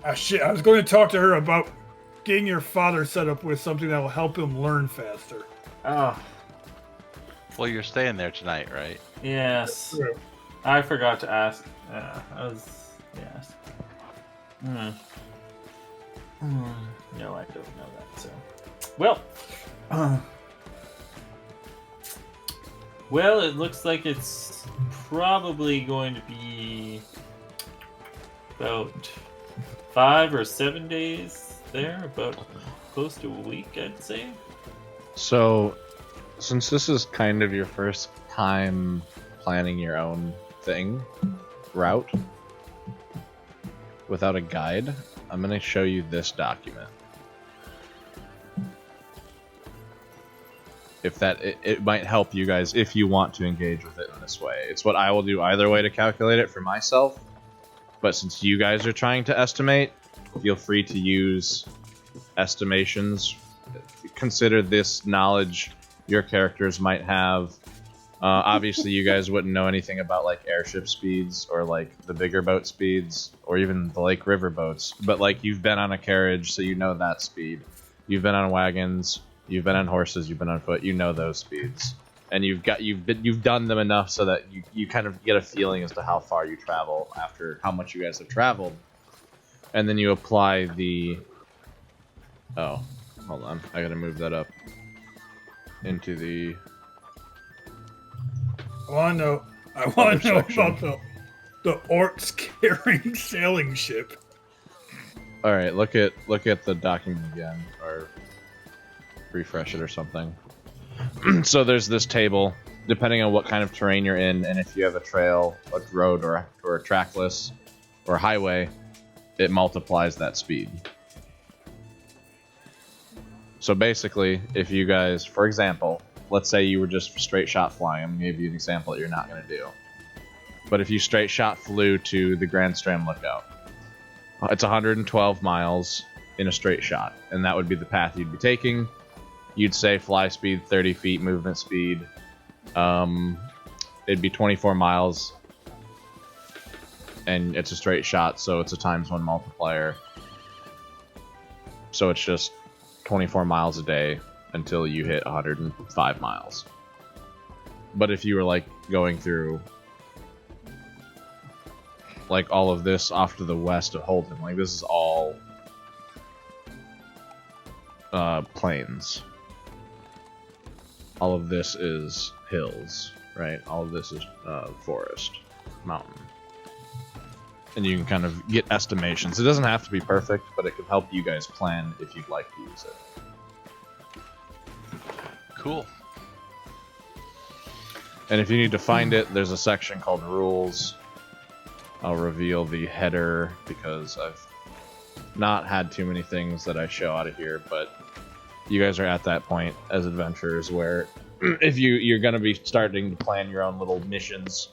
F: Ah, shit. I was going to talk to her about getting your father set up with something that will help him learn faster.
G: Oh.
D: Well, you're staying there tonight, right?
G: Yes.
F: True.
G: I forgot to ask. Yes. No, I don't know that, so. Well. Well, it looks like it's probably going to be about 5 or 7 days there, about close to a week, I'd say.
A: So, since this is kind of your first time planning your own route, without a guide, I'm going to show you this document. If it might help you guys if you want to engage with it in this way. It's what I will do either way to calculate it for myself, but since you guys are trying to estimate, feel free to use estimations. Consider this knowledge your characters might have. Obviously, you guys wouldn't know anything about like airship speeds or like the bigger boat speeds or even the lake river boats, but like you've been on a carriage, so you know that speed. You've been on wagons, you've been on horses, you've been on foot, you know those speeds, and you've done them enough so that you kind of get a feeling as to how far you travel after how much you guys have traveled, and then you apply the. Oh, hold on, I gotta move that up into the.
F: I want to know about the orcs carrying sailing ship.
A: All right, look at the document again, or refresh it or something. So there's this table, depending on what kind of terrain you're in, and if you have a trail, a road, or a trackless, or a highway, it multiplies that speed. So basically, if you guys, for example, let's say you were just straight shot flying. I'm going to give you an example that you're not going to do. But if you straight shot flew to the Grand Strand Lookout, it's 112 miles in a straight shot, and that would be the path you'd be taking. You'd say fly speed 30 feet, movement speed. It'd be 24 miles, and it's a straight shot, so it's a ×1 multiplier. So it's just 24 miles a day until you hit 105 miles. But if you were like going through like all of this off to the west of Holden, like this is all plains. All of this is hills, right? All of this is forest, mountain. And you can kind of get estimations. It doesn't have to be perfect, but it can help you guys plan if you'd like to use it.
D: Cool.
A: And if you need to find it, there's a section called Rules. I'll reveal the header because I've not had too many things that I show out of here, but you guys are at that point as adventurers where if you're going to be starting to plan your own little missions,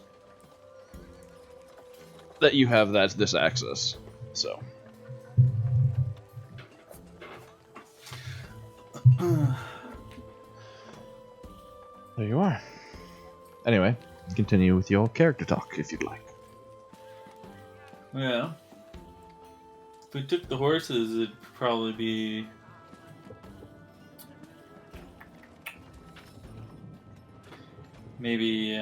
A: that you have this access. So there you are. Anyway, continue with your character talk if you'd like.
G: Yeah. If we took the horses, it'd probably be maybe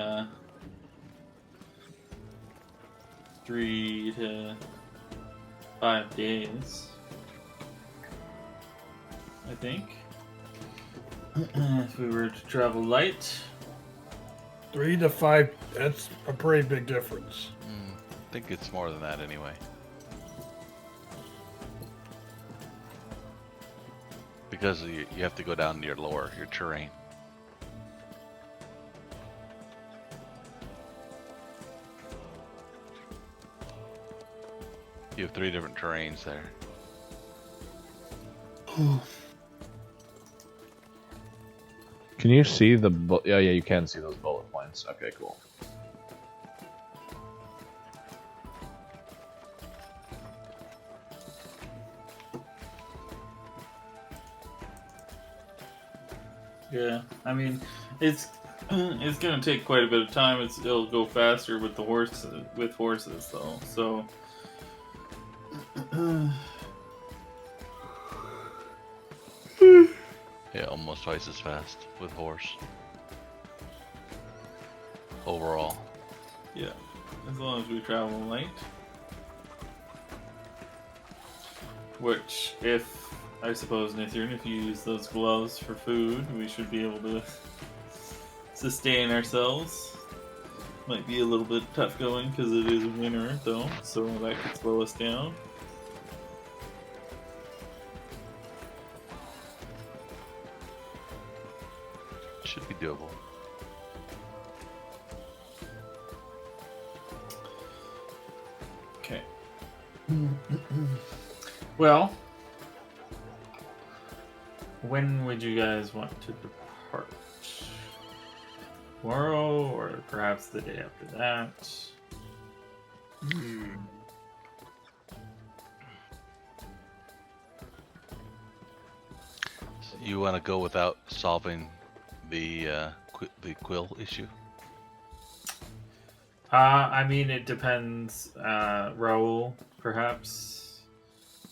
G: 3 to 5 days, I think. If we were to travel light.
F: 3 to 5, that's a pretty big difference.
D: I think it's more than that anyway. Because you have to go down to your terrain. You have 3 different terrains there.
A: Can you see the... Oh, yeah, you can see those bullet points. Okay, cool.
G: Yeah, I mean, it's gonna take quite a bit of time. It'll go faster with the horses though. So
D: Yeah, almost twice as fast with horse. Overall.
G: yeah, as long as we travel light. Which, if I suppose, Nithrin, if you use those gloves for food, we should be able to sustain ourselves. Might be a little bit tough going because it is winter, though, so that could slow us down.
D: Should be doable.
G: Okay. Well, when would you guys want to depart? Tomorrow, or perhaps the day after that?
D: You want to go without solving the quill issue?
G: I mean, it depends. Raoul, perhaps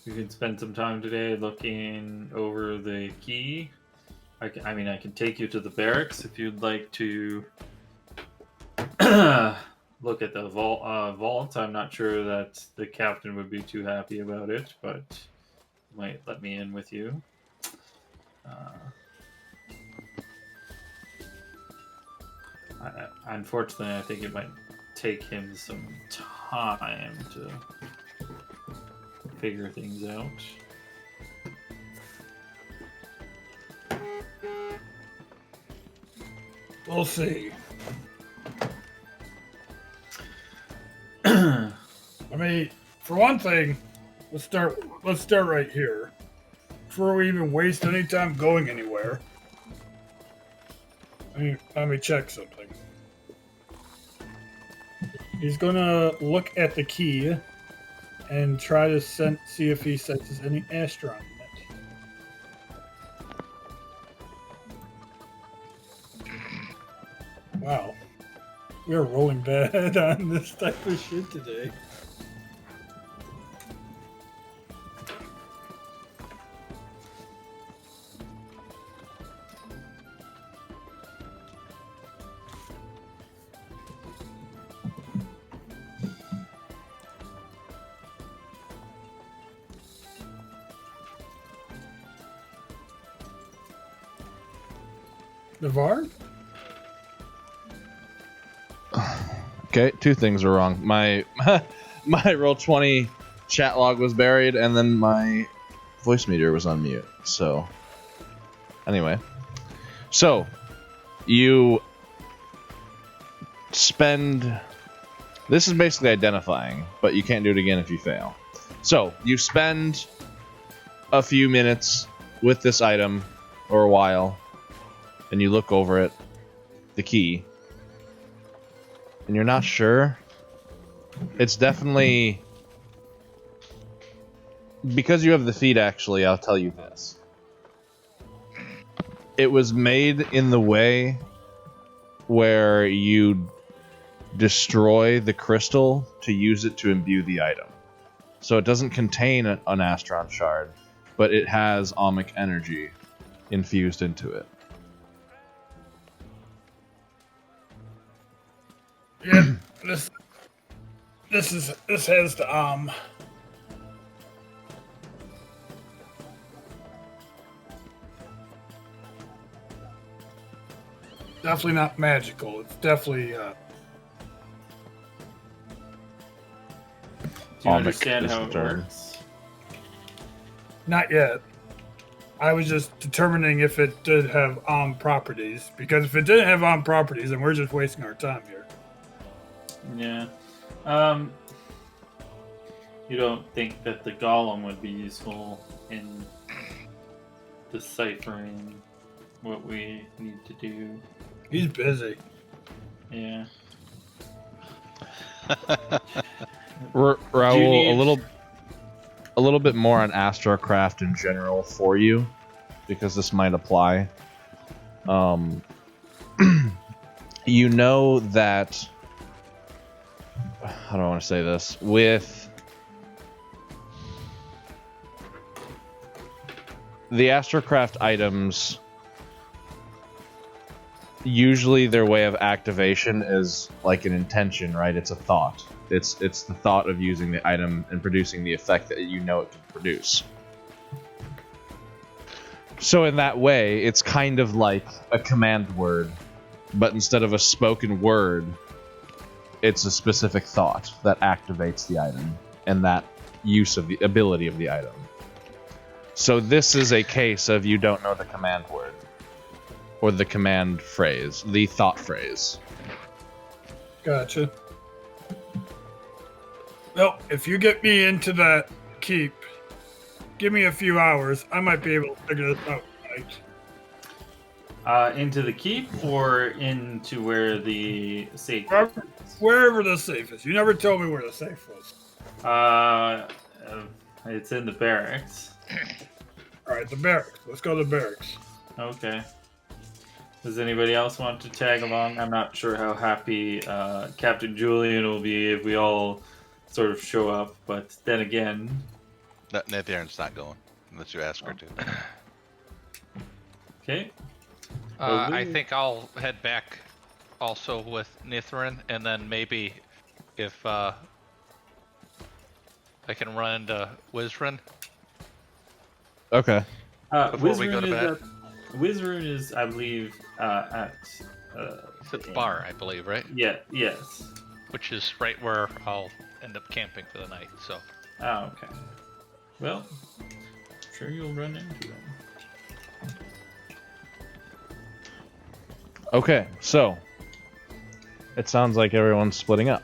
G: you can spend some time today looking over the key. I can take you to the barracks if you'd like to look at the vault. I'm not sure that the captain would be too happy about it, but he might let me in with you. Unfortunately, I think it might take him some time to figure things out.
F: We'll see. I mean, for one thing, let's start right here. Before we even waste any time going anywhere. Let me check something. He's gonna look at the key and try to see if he senses any astron in it. Wow. We are rolling bad on this type of shit today. Navarre?
A: Okay, 2 things are wrong. My Roll20 chat log was buried, and then my voice meter was on mute. So, anyway. So, you spend... This is basically identifying, but you can't do it again if you fail. So, you spend a few minutes with this item, or a while, and you look over it, the key, and you're not sure. It's definitely... Because you have the feat, actually, I'll tell you this. It was made in the way where you destroy the crystal to use it to imbue the item. So it doesn't contain an Astron shard, but it has Ohmic energy infused into it.
F: Yeah, this has the definitely not magical. It's definitely
G: Do you
A: Ohmic
G: understand
A: is
G: how
A: the
G: it
A: term.
G: works?
F: not yet. I was just determining if it did have properties, because if it didn't have properties, then we're just wasting our time here.
G: Yeah. You don't think that the golem would be useful in deciphering what we need to do?
F: He's busy.
G: Yeah.
A: Raoul,
G: Do you need-
A: a little bit more on Astrocraft in general for you, because this might apply. You know that... How do I want to say this? With the Astrocraft items, usually their way of activation is like an intention, right? It's a thought. It's the thought of using the item and producing the effect that you know it can produce. So in that way, it's kind of like a command word, but instead of a spoken word, it's a specific thought that activates the item and that use of the ability of the item. So this is a case of you don't know the command word or the command phrase, the thought phrase.
F: Gotcha. Well, if you get me into that keep, give me a few hours. I might be able to figure this out. Right?
G: Into the keep or into where the safe
F: Wherever the safe is. You never told me where the safe was.
G: It's in the barracks.
F: All right, the barracks. Let's go to the barracks.
G: Okay. Does anybody else want to tag along? I'm not sure how happy Captain Julian will be if we all sort of show up, but then again...
D: Natharin's not going, unless you ask her to.
G: Okay.
B: I think I'll head back also with Nithrin, and then maybe if I can run into Wizrin.
A: Okay.
B: Before we go to bed.
G: Wizrun is, I believe, at...
B: It's at the bar, I believe, right?
G: Yeah, yes.
B: Which is right where I'll end up camping for the night, so...
G: Oh, okay. Well, I'm sure you'll run into them.
A: Okay, so it sounds like everyone's splitting up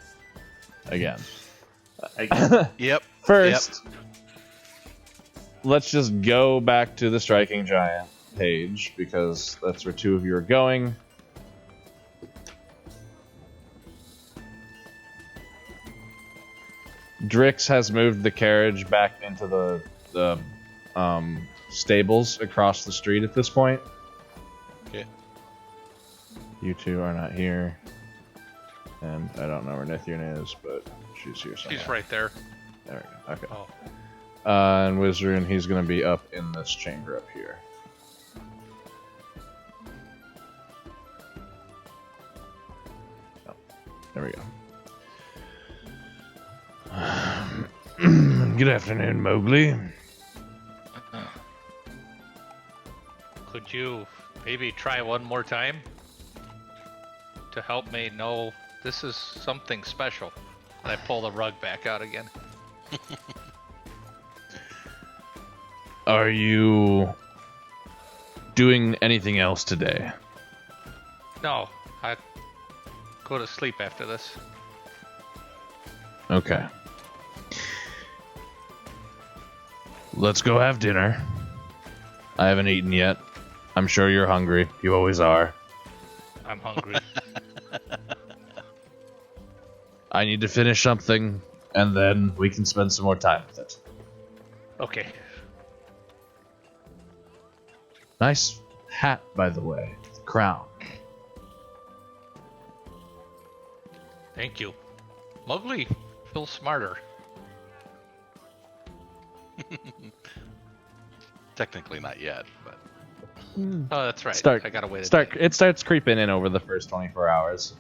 A: again.
D: Yep.
A: First, let's just go back to the Striking Giant page, because that's where two of you are going. Drix has moved the carriage back into the stables across the street at this point.
D: Okay.
A: You two are not here. And I don't know where Nithrin is, but she's here somewhere.
B: She's right there.
A: There we go. Okay.
B: Oh.
A: And Wizrun, he's going to be up in this chamber up here. Oh, there we go. Good afternoon, Mowgli.
B: Could you maybe try one more time to help me know this is something special? And I pull the rug back out again.
A: Are you doing anything else today?
B: No, go to sleep after this.
A: Okay. Let's go have dinner. I haven't eaten yet. I'm sure you're hungry. You always are.
B: I'm hungry.
A: I need to finish something, and then we can spend some more time with it.
B: Okay.
A: Nice hat, by the way. Crown.
B: Thank you. Mowgli feels smarter.
D: Technically not yet, but
B: Oh, that's right. I gotta wait.
A: It starts creeping in over the first 24 hours.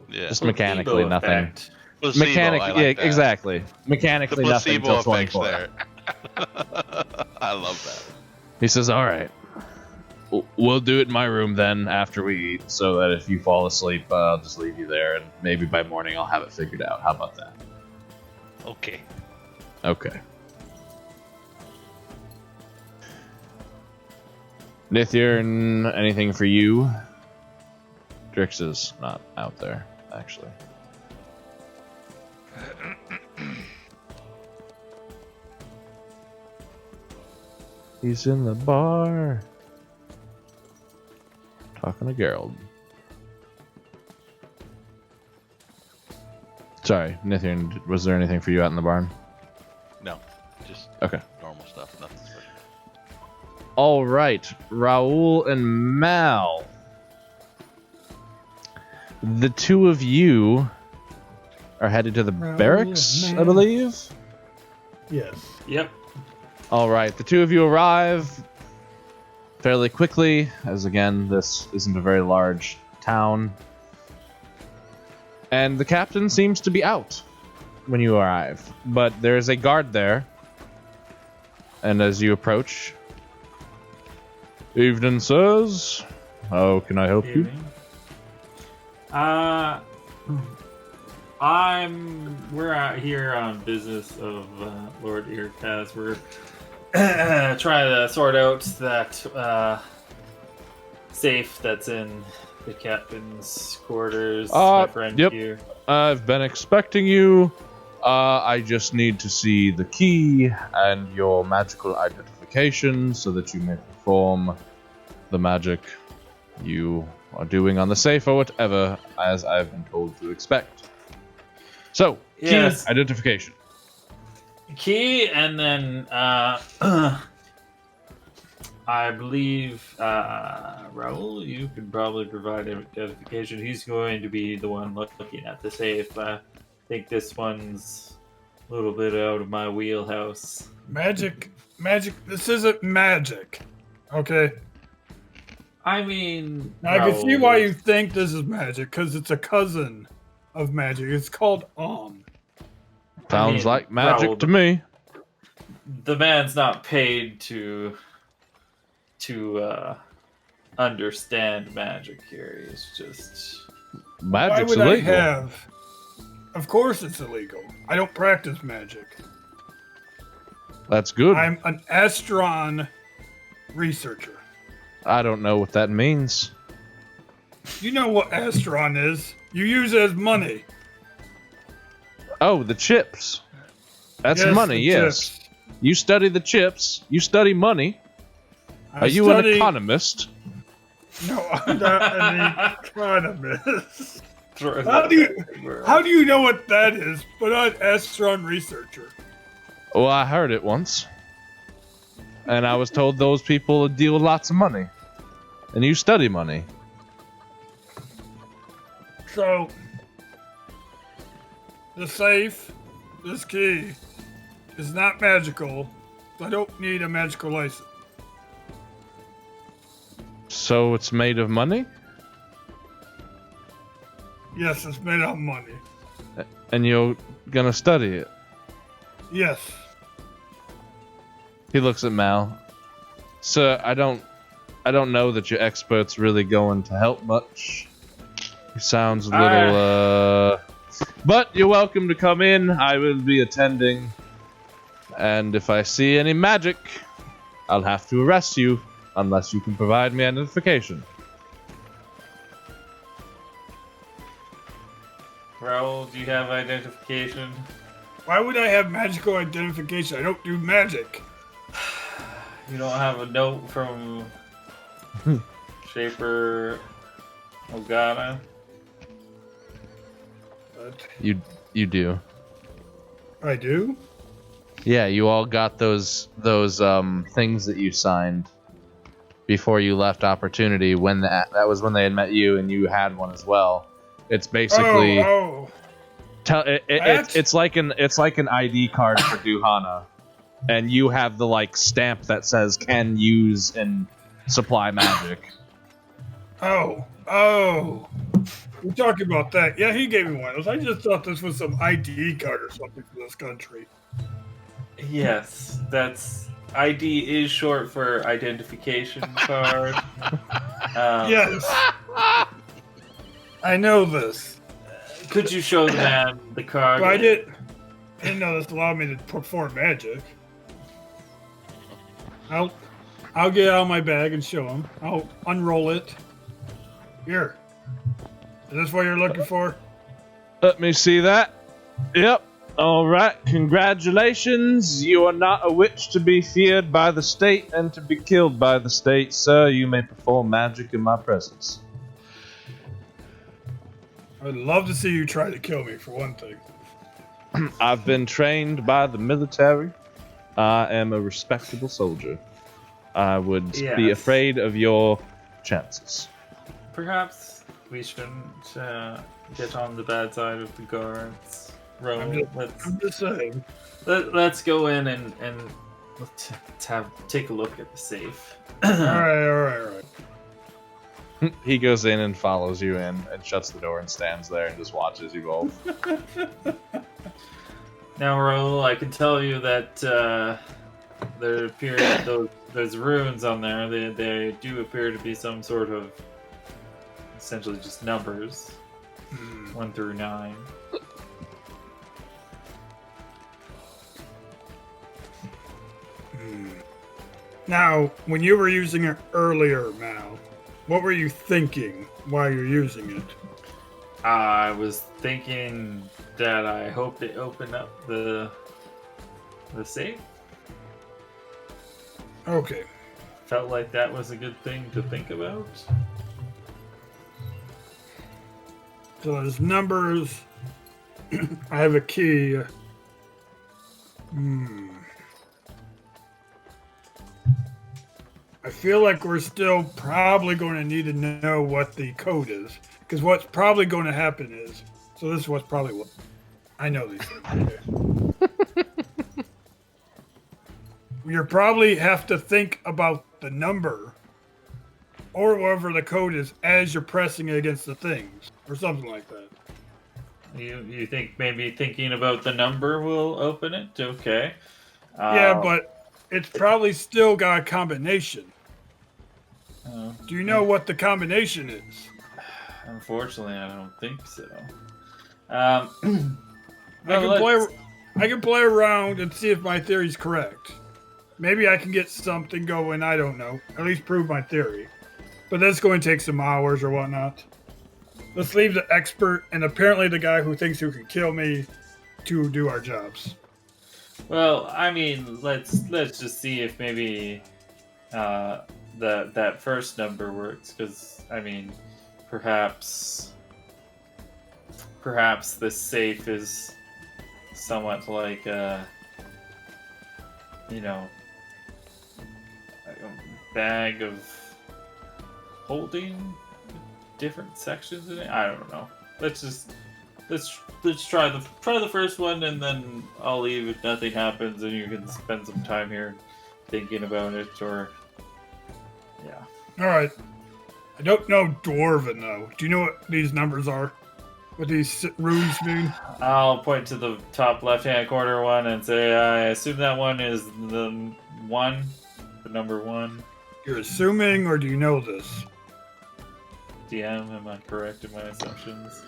D: yeah.
A: Just mechanically,
G: Placebo
A: nothing.
G: effect.
D: Placebo,
A: Mechanic,
D: I like
A: yeah,
D: that.
A: exactly.
D: The
A: Mechanically, nothing
D: placebo
A: until
D: effect's
A: 24.
D: there. I love that.
A: He says, "All right, we'll do it in my room then after we eat, so that if you fall asleep, I'll just leave you there, and maybe by morning I'll have it figured out. How about that?"
B: Okay.
A: Okay. Nithir, anything for you? Drix is not out there, actually. He's in the bar. Talking to Gerald. Sorry, Nithir, was there anything for you out in the barn?
D: No, just
A: Okay.
D: normal stuff. Nothing special.
A: All right, Raoul and Mal. The two of you are headed to the
F: Raoul
A: barracks,
F: and
A: I
F: Mal.
A: believe.
F: Yes.
G: Yep.
A: All right, the two of you arrive fairly quickly, as again, this isn't a very large town. And the captain seems to be out when you arrive, but there's a guard there. And as you approach, "Evening, sirs. How can I help you?"
G: We're out here on business of Lord Irkaz. We're trying to sort out that safe that's in the captain's quarters. My friend
A: yep.
G: here.
A: I've been expecting you. I just need to see the key and your magical identification so that you may perform the magic you are doing on the safe or whatever, as I've been told to expect. So,
G: Yes.
A: key identification.
G: Key, and then I believe Raoul, you could probably provide identification. He's going to be the one looking at the safe. I think this one's a little bit out of my wheelhouse.
F: Magic. This isn't magic. Okay.
G: I mean,
F: Now I can see
G: Raoul,
F: why you think this is magic, because it's a cousin of magic. It's called
A: Sounds like magic
G: Raoul,
A: to me.
G: The man's not paid to understand magic here. He's just
F: Why
A: Magic's
F: would
A: illegal.
F: I have? Of course it's illegal. I don't practice magic.
A: That's good.
F: I'm an Astron researcher.
A: I don't know what that means.
F: You know what Astron is. You use it as money.
A: Oh, the chips. That's
F: Yes,
A: money,
F: the
A: yes.
F: chips.
A: You study the chips. You study money.
F: I
A: Are you an
F: study-
A: economist?
F: No, I'm not an economist.
G: throws
F: How
G: that
F: do you-
G: everywhere.
F: How do you know what that is? But I'm an Astron researcher.
A: Well, I heard it once. And I was told those people deal with lots of money. And you study money.
F: So, the safe, this key, is not magical. So I don't need a magical license.
A: So it's made of money?
F: Yes, it's made out of money.
A: And you're gonna study it?
F: Yes.
A: He looks at Mal. Sir, I don't know that your expert's really going to help much. He sounds a little, But you're welcome to come in. I will be attending. And if I see any magic, I'll have to arrest you unless you can provide me identification.
G: Raul, do you have identification?
F: Why would I have magical identification? I don't do magic.
G: You don't have a note from Shaper Ogata?
F: But
A: You do.
F: I do?
A: Yeah, you all got those things that you signed before you left Opportunity. When that was when they had met you, and you had one as well. It's basically it's like an ID card for Duhana, and you have the like stamp that says can use and supply magic.
F: Oh. We're talking about that. Yeah, he gave me one of those. I just thought this was some ID card or something for this country.
G: Yes, that's ID is short for identification card.
F: Yes. I know this.
G: Could you show the man the card?
F: But I didn't know this allowed me to perform magic. I'll get it out of my bag and show him. I'll unroll it. Here. Is this what you're looking for?
A: Let me see that. Yep. All right. Congratulations. You are not a witch to be feared by the state and to be killed by the state, sir. You may perform magic in my presence.
F: I'd love to see you try to kill me, for one thing.
A: I've been trained by the military. I am a respectable soldier. I would be
G: Yes.
A: afraid of your chances.
G: Perhaps we shouldn't get on the bad side of the guards. Ro,
F: I'm just saying.
G: let's go in and let's take a look at the safe.
F: All right.
A: He goes in and follows you in and shuts the door and stands there and just watches you both.
G: Now, Raul, I can tell you that there appear those runes on there. They do appear to be some sort of essentially just numbers, 1 through 9.
F: Now, when you were using it earlier, Mal, what were you thinking while you're using it?
G: I was thinking that I hope they open up the safe.
F: Okay.
G: Felt like that was a good thing to think about.
F: So there's numbers. I have a key. I feel like we're still probably going to need to know what the code is. Because what's probably going to happen is... So this is what's probably what... I know these things. Okay. You probably have to think about the number or whatever the code is as you're pressing it against the things. Or something like that.
G: You think maybe thinking about the number will open it? Okay.
F: Yeah, but it's probably still got a combination. Do you know what the combination is?
G: Unfortunately, I don't think so.
F: I can play around and see if my theory's correct. Maybe I can get something going, I don't know. At least prove my theory. But that's going to take some hours or whatnot. Let's leave the expert and apparently the guy who thinks he can kill me to do our jobs.
G: Well, I mean, let's just see if maybe that first number works, because I mean, perhaps this safe is somewhat like a bag of holding different sections in it. I don't know. Let's try the first one, and then I'll leave if nothing happens, and you can spend some time here thinking about it, or yeah.
F: All right. I don't know Dwarven though. Do you know what these numbers are? What these runes mean?
G: I'll point to the top left-hand corner one and say, I assume that one is the number 1.
F: You're assuming, or do you know this?
G: DM, am I correct in my assumptions?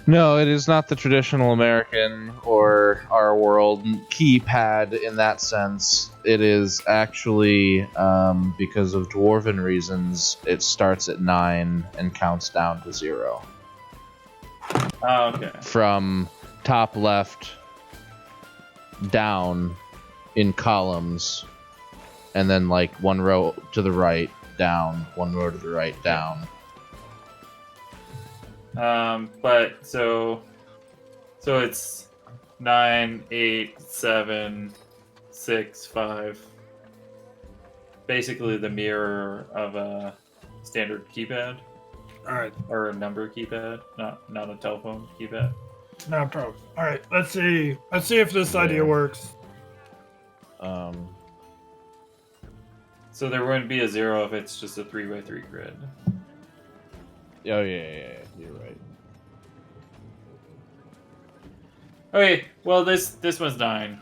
A: No, it is not the traditional American or our world keypad in that sense. It is actually, because of dwarven reasons, it starts at 9 and counts down to 0.
G: Oh, okay.
A: from top left down in columns, and then like one row to the right down, one row to the right down.
G: But so it's 9, 8, 7, 6, 5. Basically the mirror of a standard keypad.
F: All right,
G: Or a number keypad, not a telephone keypad.
F: no problem. All right, let's see if this idea
A: There.
F: works.
G: So there wouldn't be a 0 if it's just a 3x3 grid.
A: Oh yeah, you're right.
G: Okay, well this one's 9.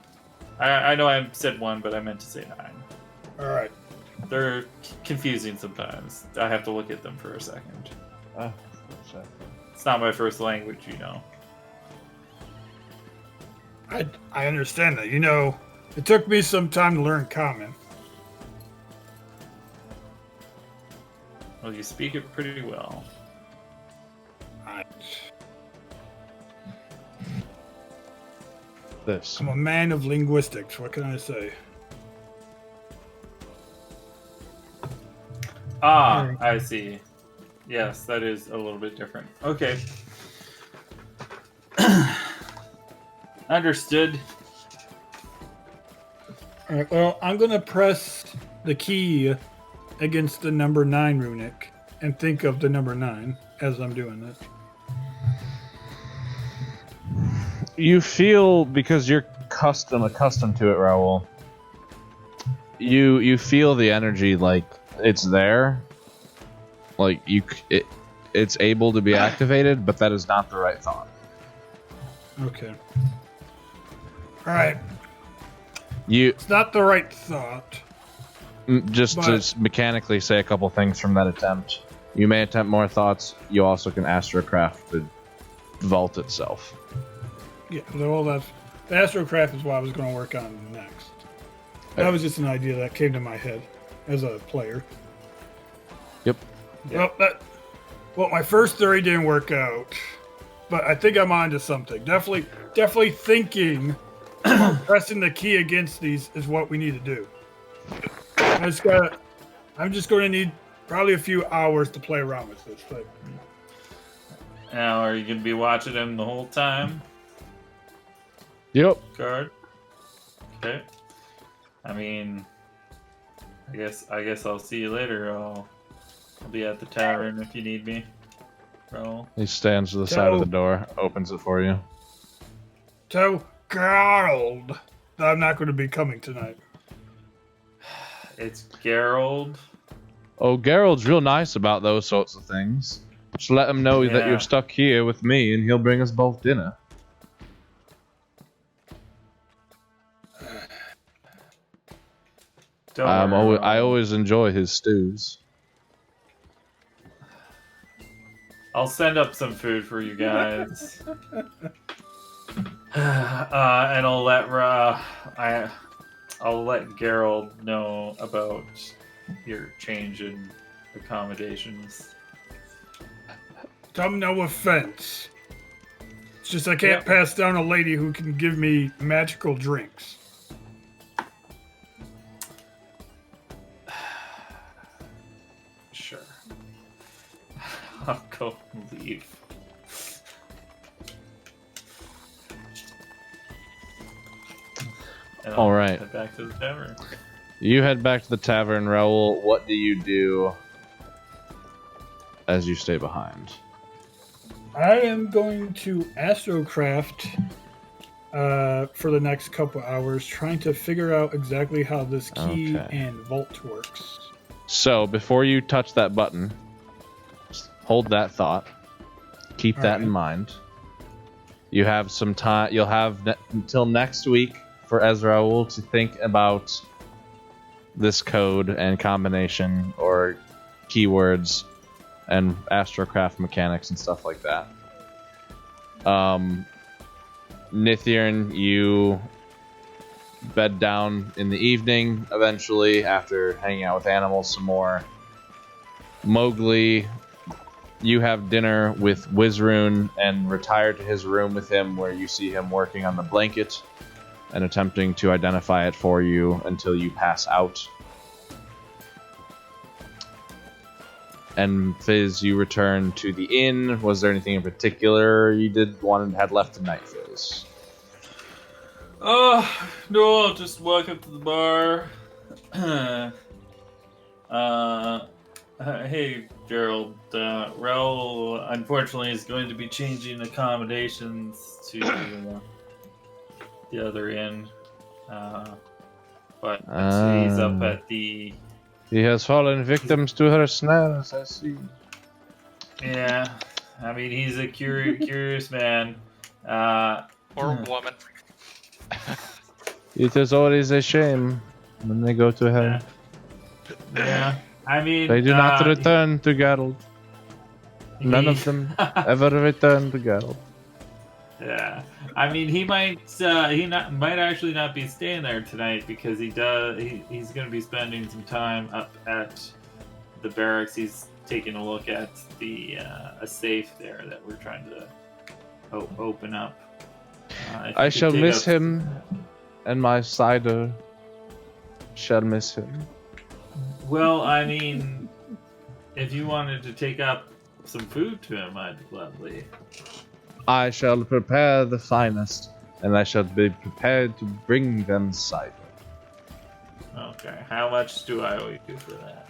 G: I know I said 1, but I meant to say 9.
F: All right.
G: They're confusing sometimes. I have to look at them for a second. It's not my first language, you know.
F: I understand that. You know, it took me some time to learn Common.
G: Well, you speak it pretty well.
A: This.
F: I'm a man of linguistics. What can I say?
G: Ah, I see. Yes, that is a little bit different. Okay. Understood.
F: All right, well, I'm going to press the key against the number 9 runic and think of the number 9 as I'm doing this.
A: You feel, because you're accustomed to it, Raoul. You feel the energy, like it's there, like it's able to be activated, but that is not the right thought.
F: Okay. All right.
A: You
F: It's not the right thought.
A: just
F: But-
A: to mechanically say a couple things from that attempt. You may attempt more thoughts. You also can astrocraft the vault itself.
F: Yeah, well, the Astrocraft is what I was going to work on next. That was just an idea that came to my head as a player.
A: Yep.
F: Well, my first theory didn't work out, but I think I'm onto something. Definitely thinking pressing the key against these is what we need to do. I'm just going to need probably a few hours to play around with this thing.
G: Now, are you going to be watching him the whole time?
A: Yep.
G: Card. Okay. I mean, I guess I'll see you later. I'll be at the tavern if you need me. Bro.
A: He stands to the side of the door, opens it for you.
F: So, Gerald, I'm not going to be coming tonight.
G: It's Gerald.
A: Oh, Gerald's real nice about those sorts of things. Just let him know that
G: Yeah.
A: you're stuck here with me, and he'll bring us both dinner.
G: Don't worry,
A: I always enjoy his stews.
G: I'll send up some food for you guys. And I'll let Gerald know about your change in accommodations.
F: Come no offense. It's just I can't pass down a lady who can give me magical drinks.
G: Sure. I'll go and leave. And I'll
A: All right.
G: head back to the tavern.
A: You head back to the tavern, Raoul. What do you do as you stay behind?
F: I am going to Astrocraft for the next couple hours, trying to figure out exactly how this key
A: Okay.
F: and vault works.
A: So, before you touch that button, just hold that thought. Keep that in mind. You have some time. You'll have until next week for Ezraul to think about this code and combination or keywords and Astrocraft mechanics and stuff like that. Nithirn, you bed down in the evening eventually after hanging out with animals some more. Mowgli you have dinner with Wizrune and retire to his room with him, where you see him working on the blanket and attempting to identify it for you until you pass out. And Fizz, you return to the inn. Was there anything in particular you had left tonight, Fizz?
G: No, I'll just walk up to the bar. Hey, Gerald. Raul, unfortunately, is going to be changing accommodations to the other inn. But he's up at the...
A: He has fallen victims to her snares, I see.
G: Yeah, I mean, he's a curious man.
B: Or woman.
A: It is always a shame when they go to hell.
G: Yeah, I mean...
A: They do not return to Geralt. None of them ever return to Geralt.
G: Yeah, I mean, he might actually not be staying there tonight because he's going to be spending some time up at the barracks. He's taking a look at a safe there that we're trying to open up.
A: I shall miss him, and my cider shall miss him.
G: Well, I mean, if you wanted to take up some food to him, I'd gladly.
A: I shall prepare the finest, and I shall be prepared to bring them cider.
G: Okay, how much do I owe you for that?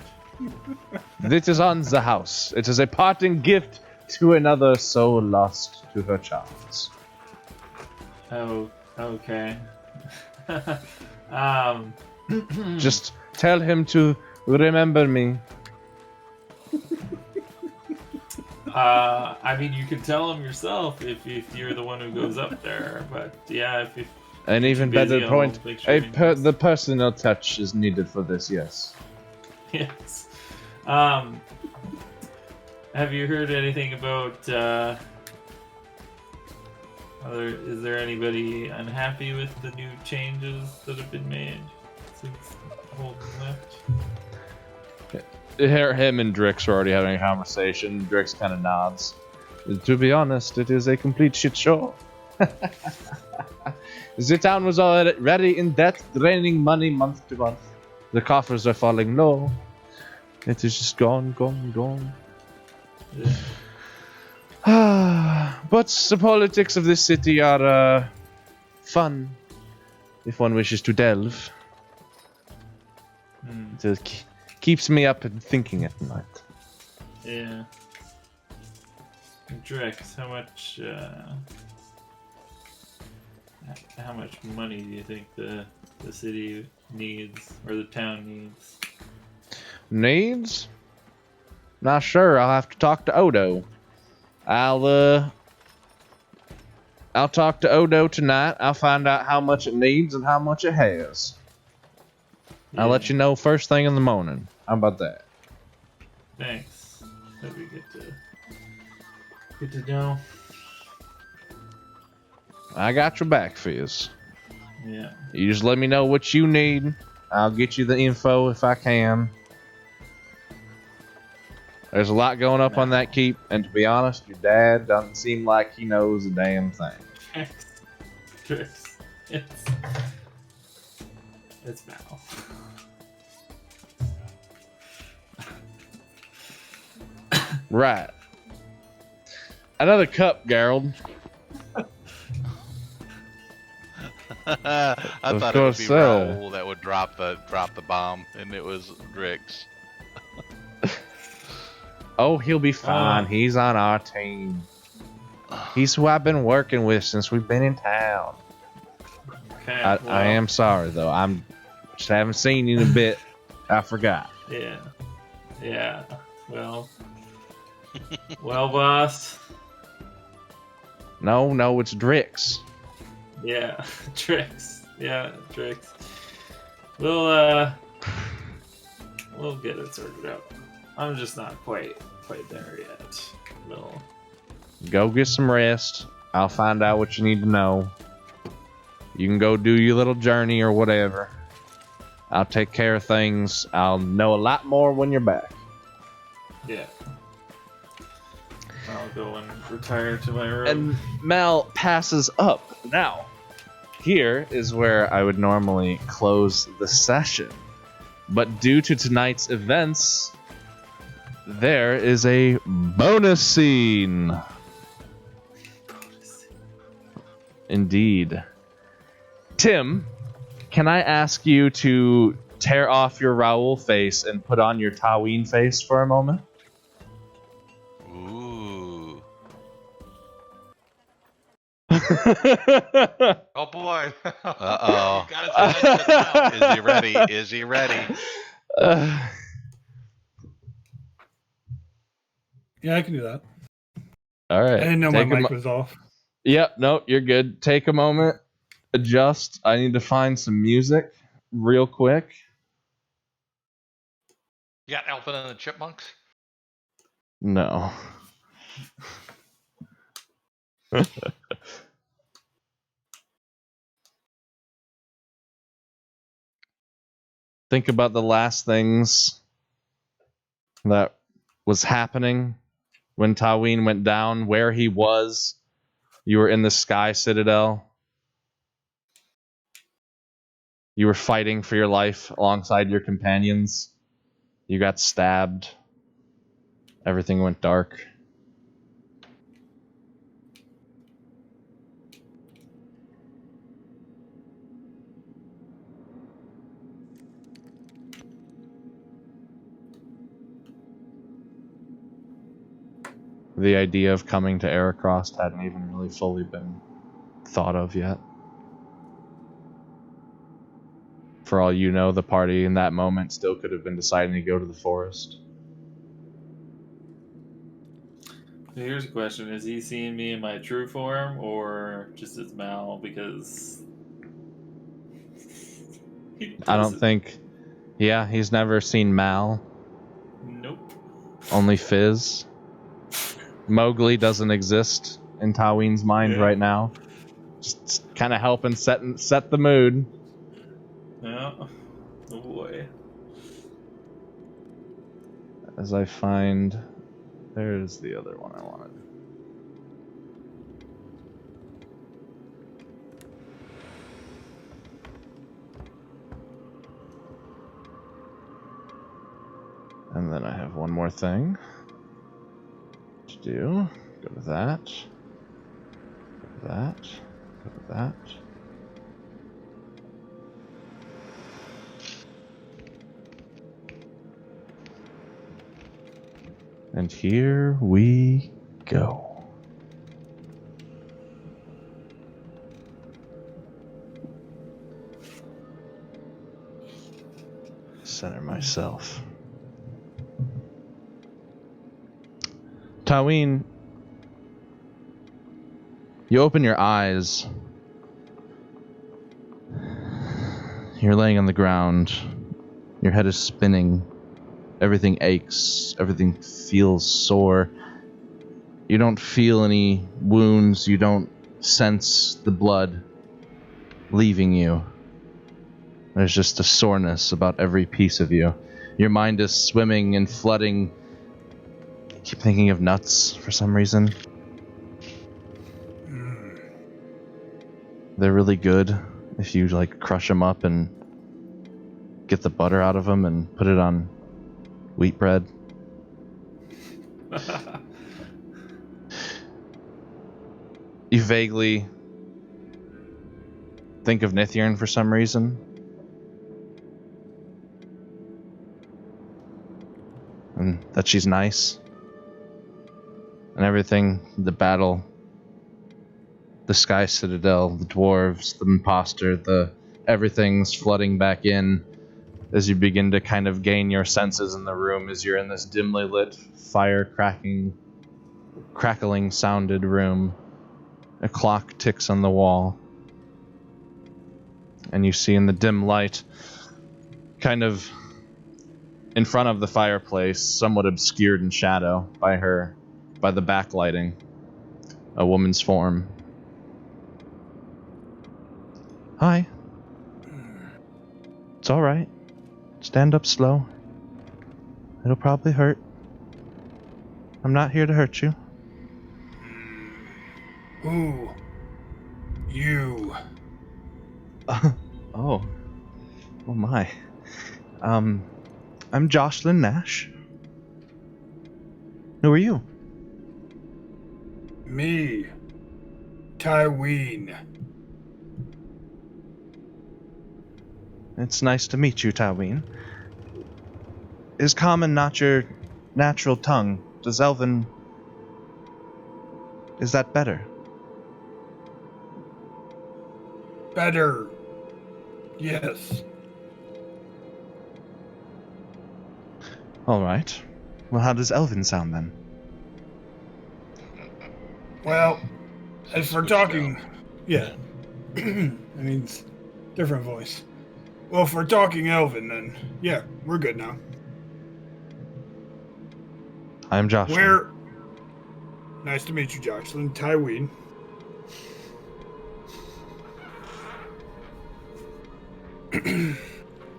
A: This is on the house. It is a parting gift to another soul lost to her charms.
G: Oh, okay.
A: Just tell him to remember me.
G: I mean, you can tell him yourself if you're the one who goes up there. But yeah, if
A: An even
G: busy,
A: better point,
G: I'll make sure he knows.
A: the personal touch is needed for this, yes.
G: Yes. Have you heard anything about? Is there anybody unhappy with the new changes that have been made since Holden left?
A: Him and Drix are already having a conversation. Drix kind of nods. To be honest, it is a complete shit show. The town was already in debt, draining money month to month. The coffers are falling low. It is just gone.
G: Yeah.
A: But the politics of this city are fun, if one wishes to delve. It keeps me up and thinking at night.
G: Yeah. Drex, how much money do you think the city needs, or the town needs?
A: Needs? Not sure. I'll have to talk to Odo. I'll talk to Odo tonight. I'll find out how much it needs and how much it has. I'll let you know first thing in the morning. How about that?
G: Thanks. That'd be good to know.
A: I got your back, Fizz.
G: Yeah.
A: You just let me know what you need. I'll get you the info if I can. There's a lot going up on that keep, and to be honest, your dad doesn't seem like he knows a damn thing.
G: Tricks. It's Mal.
A: Right. Another cup, Gerald.
D: I
A: Of
D: thought it would
A: course
D: be
A: so.
D: Raoul that would drop the bomb, and it was Drix.
A: Oh, he'll be fine. He's on our team. He's who I've been working with since we've been in town.
G: Okay,
A: I am sorry, though. I'm just haven't seen you in a bit. I forgot.
G: Yeah. Well, boss.
A: No, it's Drix.
G: Yeah, Tricks. Yeah, Tricks. We'll get it sorted out. I'm just not quite there yet. No.
A: Go get some rest. I'll find out what you need to know. You can go do your little journey or whatever. I'll take care of things. I'll know a lot more when you're back.
G: Yeah. I'll go and retire to my room.
A: And Mal passes up. Now, here is where I would normally close the session. But due to tonight's events, there is a bonus scene. Indeed. Tim, can I ask you to tear off your Raoul face and put on your Taween face for a moment?
D: Ooh.
B: Oh boy.
D: Uh-oh.
B: You gotta say that now.
D: Is he ready? Is he ready?
F: Yeah, I can do that.
A: All right.
F: I didn't know my mic was off.
A: Yep, no, you're good. Take a moment, adjust. I need to find some music real quick.
B: You got Alvin and the Chipmunks?
A: No. Think about the last things that was happening when Taween went down, where he was. You were in the Sky Citadel. You were fighting for your life alongside your companions. You got stabbed. Everything went dark. The idea of coming to Aracrost hadn't even really fully been thought of yet. For all you know, the party in that moment still could have been deciding to go to the forest.
G: Here's a question: is he seeing me in my true form or just as Mal? Because
A: I don't think... Yeah, he's never seen Mal.
G: Nope.
A: Only Fizz. Mowgli doesn't exist in Taween's mind right now. Just kind of helping set the mood.
G: Yeah. Oh boy.
A: As I find... There's the other one I wanted. And then I have one more thing to do. Go to that. Go to that. Go to that. And here we go. Center myself. Taween, you open your eyes. You're laying on the ground. Your head is spinning. Everything aches. Everything feels sore. You don't feel any wounds. You don't sense the blood leaving you. There's just a soreness about every piece of you. Your mind is swimming and flooding. I keep thinking of nuts for some reason. They're really good if you like crush them up and get the butter out of them and put it on wheat bread. You vaguely think of Nithirn for some reason. And that she's nice. And everything, the battle, the Sky Citadel, the dwarves, the imposter, everything's flooding back in as you begin to kind of gain your senses in the room as you're in this dimly lit, crackling sounded room. A clock ticks on the wall. And you see in the dim light, kind of in front of the fireplace, somewhat obscured in shadow by the backlighting, a woman's form. Hi. It's alright. Stand up slow. It'll probably hurt. I'm not here to hurt you.
F: Who? You.
A: Oh. Oh my. I'm Jocelyn Nash. Who are you?
F: Me. Tyween.
A: It's nice to meet you, Tyween. Is common not your natural tongue? Does Elven... Is that better?
F: Better. Yes.
A: Alright. Well, how does Elven sound then?
F: Well, as for
D: Switch
F: talking,
D: down.
F: yeah. I mean, it's different voice. Well, for talking Elven, then yeah, we're good now.
A: I'm Jocelyn.
F: Where? Nice to meet you, Jocelyn. Tyween.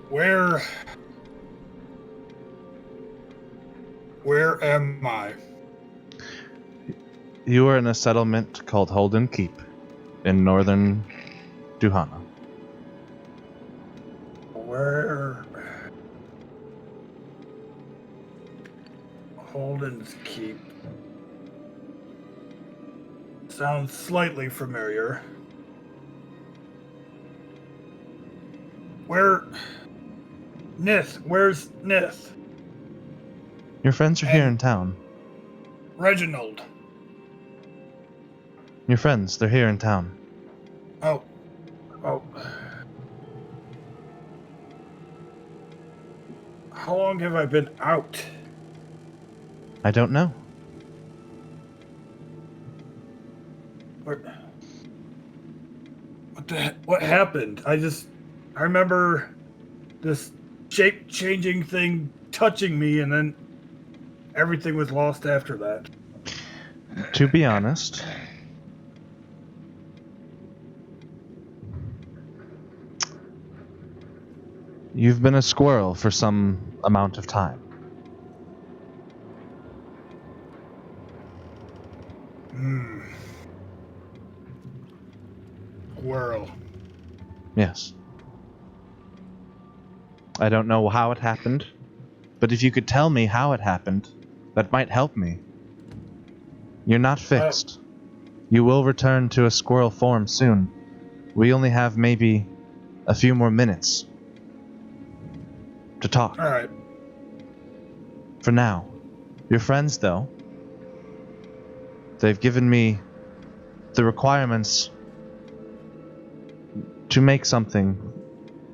F: Where? Where am I?
A: You are in a settlement called Holden Keep in northern Duhana.
F: Where? Holden's Keep. Sounds slightly familiar. Where? Nith. Where's Nith?
A: Your friends are here
F: And-
A: in town.
F: Reginald.
A: Your friends, they're here in town.
F: Oh. Oh. How long have I been out?
A: I don't know.
F: What happened? I remember this shape-changing thing touching me, and then everything was lost after that.
A: To be honest, you've been a squirrel for some amount of time.
F: Squirrel.
A: Yes. I don't know how it happened, but if you could tell me how it happened, that might help me. You're not fixed. You will return to a squirrel form soon. We only have maybe a few more minutes to talk.
F: All right.
A: For now. Your friends, though, they've given me the requirements to make something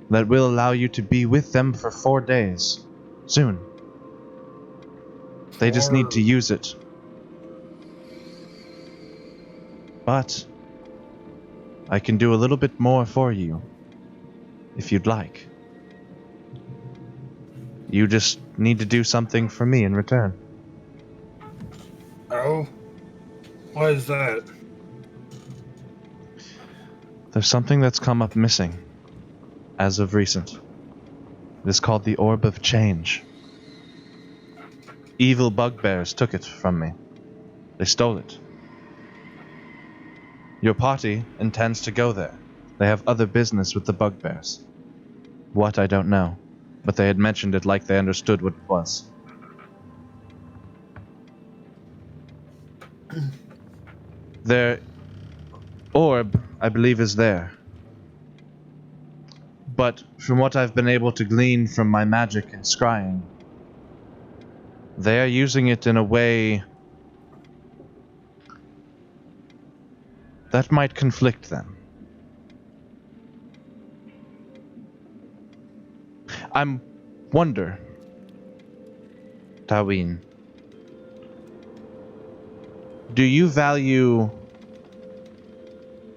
A: that will allow you to be with them for 4 days. Soon. They just need to use it. But I can do a little bit more for you, if you'd like. You just need to do something for me in return.
F: Oh? What is that?
A: There's something that's come up missing, as of recent. It is called the Orb of Change. Evil bugbears took it from me. They stole it. Your party intends to go there. They have other business with the bugbears. What, I don't know, but they had mentioned it like they understood what it was. Their orb, I believe, is there. But from what I've been able to glean from my magic and scrying, they are using it in a way that might conflict them. I'm wonder, Taween, do you value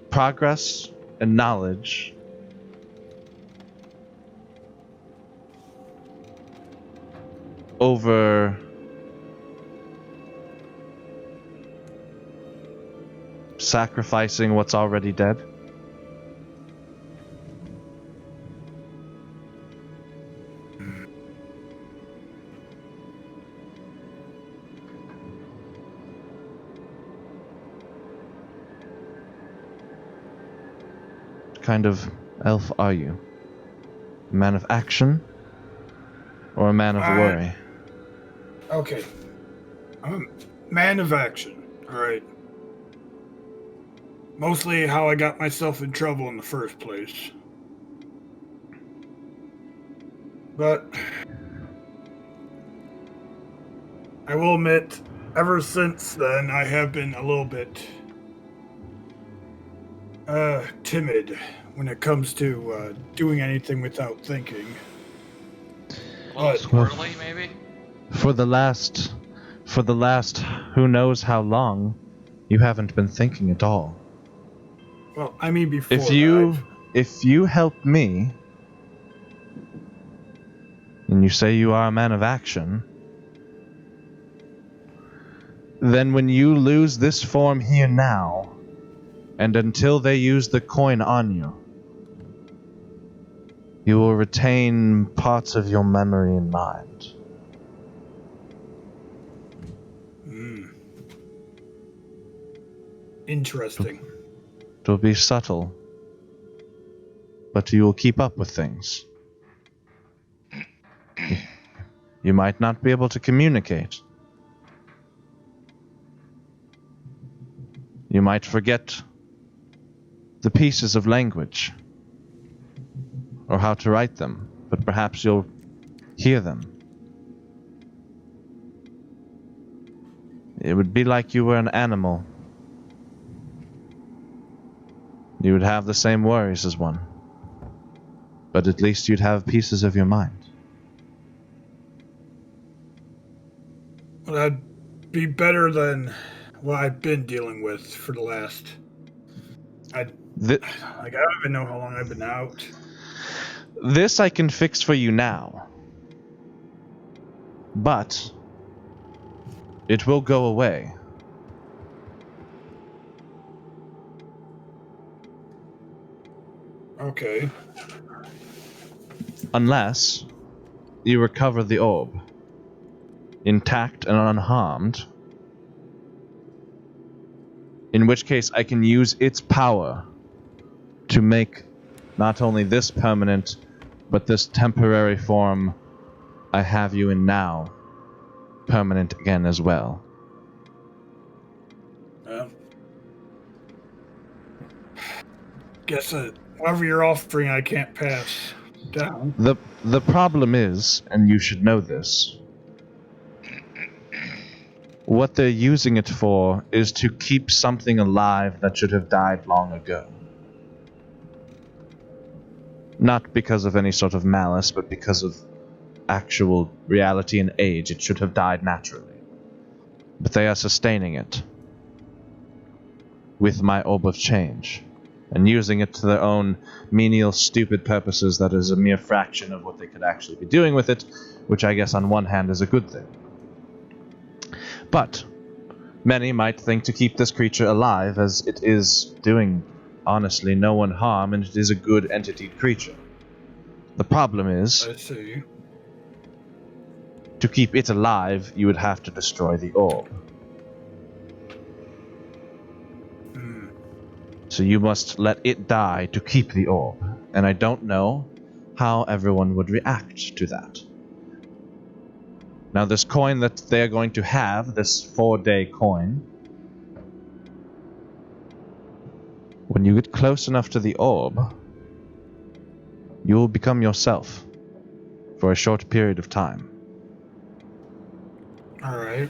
A: progress and knowledge over sacrificing what's already dead? kind of elf are you? A man of action? Or a man of worry?
F: Okay. I'm a man of action, alright. Mostly how I got myself in trouble in the first place. But I will admit, ever since then, I have been a little bit timid when it comes to doing anything without thinking.
B: A little
F: But-
B: squirrely, maybe?
A: For the last who knows how long, you haven't been thinking at all.
F: Well, I mean before
A: If you help me, and you say you are a man of action, then when you lose this form here now, and until they use the coin on you, you will retain parts of your memory and mind.
F: Interesting.
A: It will be subtle, but you will keep up with things. You might not be able to communicate. You might forget the pieces of language, or how to write them, but perhaps you'll hear them. It would be like you were an animal. You would have the same worries as one, but at least you'd have pieces of your mind.
F: Well, that'd be better than what I've been dealing with for the last... I don't even know how long I've been out.
A: This I can fix for you now, but it will go away.
F: Okay.
A: Unless you recover the orb, intact and unharmed, in which case I can use its power to make not only this permanent, but this temporary form I have you in now permanent again as well.
F: Guess whatever you're offering, I can't pass down.
A: The problem is, and you should know this, what they're using it for is to keep something alive that should have died long ago. Not because of any sort of malice, but because of actual reality and age. It should have died naturally. But they are sustaining it with my orb of change, and using it to their own menial, stupid purposes that is a mere fraction of what they could actually be doing with it, which I guess on one hand is a good thing. But many might think to keep this creature alive, as it is doing, honestly, no one harm, and it is a good entity creature. The problem is,
F: I see.
A: to keep it alive, you would have to destroy the orb. So you must let it die to keep the orb, and I don't know how everyone would react to that. Now this coin that they're going to have, this 4-day coin, when you get close enough to the orb, you will become yourself for a short period of time.
F: Alright.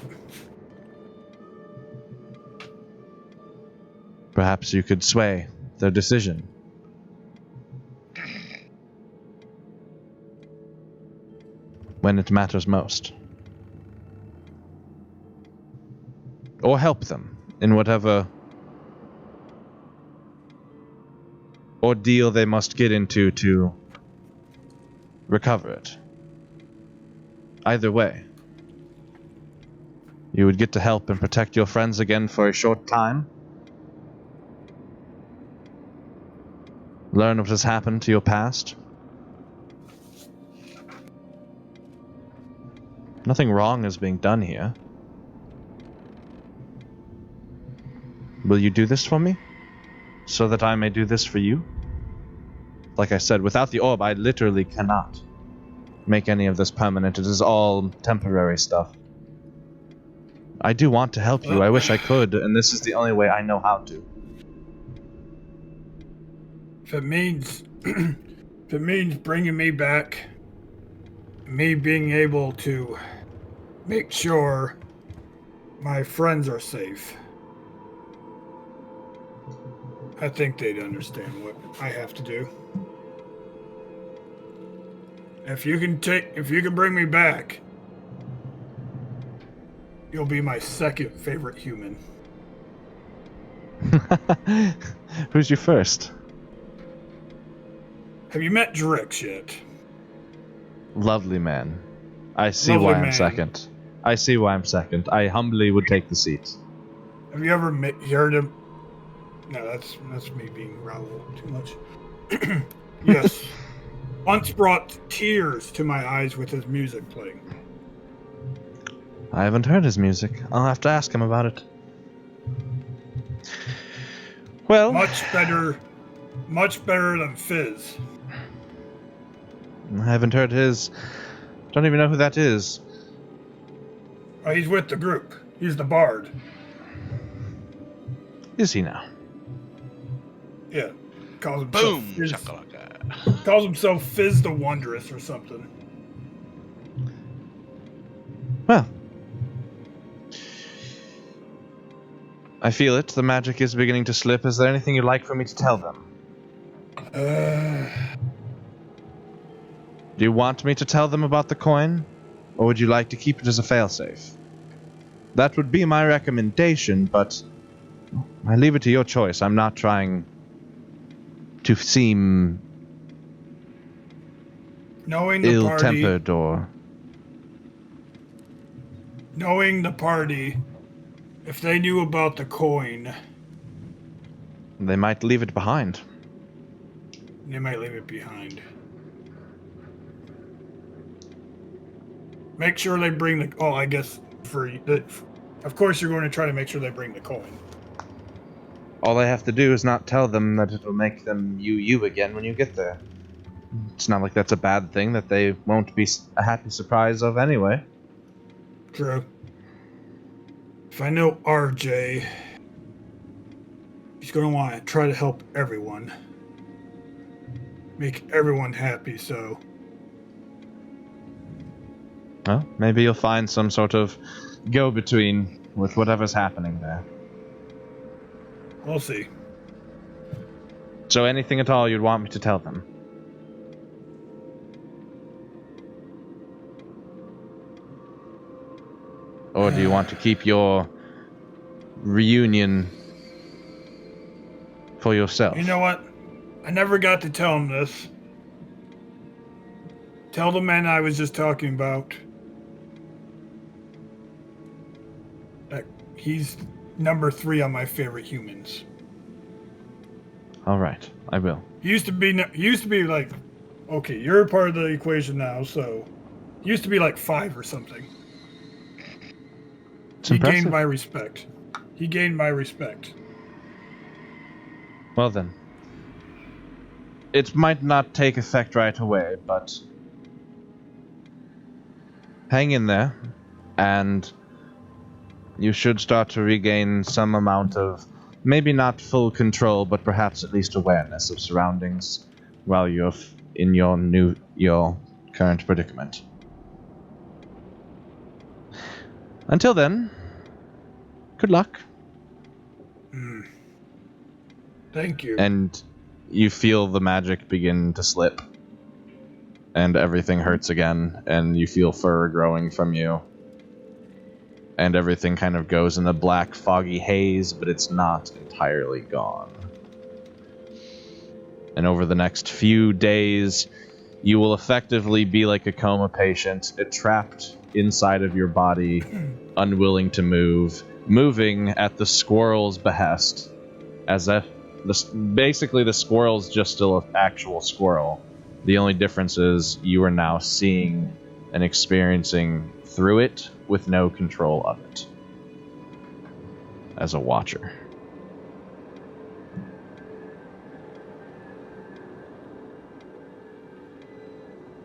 A: Perhaps you could sway their decision. When it matters most. Or help them in whatever ordeal they must get into to recover it. Either way, you would get to help and protect your friends again for a short time. Learn what has happened to your past. Nothing wrong is being done here. Will you do this for me? So that I may do this for you? Like I said, without the orb, I literally cannot make any of this permanent. It is all temporary stuff. I do want to help you. I wish I could, and this is the only way I know how to.
F: If it means bringing me back, me being able to make sure my friends are safe, I think they'd understand what I have to do. If you can bring me back, you'll be my second favorite human.
A: Who's your first?
F: Have you met Drix yet?
A: Lovely man. I see
F: Lovely
A: why I'm
F: man.
A: second. I see why I'm second. I humbly would take the seat.
F: Have you ever heard him? No, that's me being Raoul too much. Yes. Once brought tears to my eyes with his music playing.
A: I haven't heard his music. I'll have to ask him about it. Well,
F: Much better than Fizz.
A: I haven't heard his. Don't even know who that is.
F: He's with the group. He's the bard.
A: Is he now?
F: Yeah. Calls himself
D: Boom!
F: Fizz.
D: Shakalaka.
F: Calls himself Fizz the Wondrous or something.
A: Well, I feel it. The magic is beginning to slip. Is there anything you'd like for me to tell them? Do you want me to tell them about the coin? Or would you like to keep it as a failsafe? That would be my recommendation, but I leave it to your choice. I'm not trying to seem
F: Knowing the
A: ill-tempered or...
F: Knowing the party, if they knew about the coin,
A: They might leave it behind.
F: they might leave it behind. Make sure they bring the... Oh, I guess of course you're going to try to make sure they bring the coin.
A: All I have to do is not tell them that it'll make them you again when you get there. It's not like that's a bad thing that they won't be a happy surprise of anyway.
F: True. If I know RJ, he's going to want to try to help everyone. Make everyone happy, so...
A: Well, maybe you'll find some sort of go-between with whatever's happening there.
F: We'll see.
A: So anything at all you'd want me to tell them? Or do you want to keep your reunion for yourself?
F: You know what? I never got to tell him this. Tell the man I was just talking about that he's number 3 on my favorite humans.
A: All right, I will.
F: He used to be like, okay, you're a part of the equation now, so he used to be like 5 or something.
A: It's
F: He
A: impressive.
F: gained my respect. He gained my respect.
A: Well then. It might not take effect right away, but hang in there, and you should start to regain some amount of, maybe not full control, but perhaps at least awareness of surroundings while you're in your current predicament. Until then, good luck.
F: Thank you.
A: And you feel the magic begin to slip. And everything hurts again, and you feel fur growing from you. And everything kind of goes in a black, foggy haze, but it's not entirely gone. And over the next few days, you will effectively be like a coma patient, trapped inside of your body, unwilling to move, moving at the squirrel's behest, as if basically the squirrel's just still an actual squirrel. The only difference is you are now seeing and experiencing through it with no control of it as a watcher.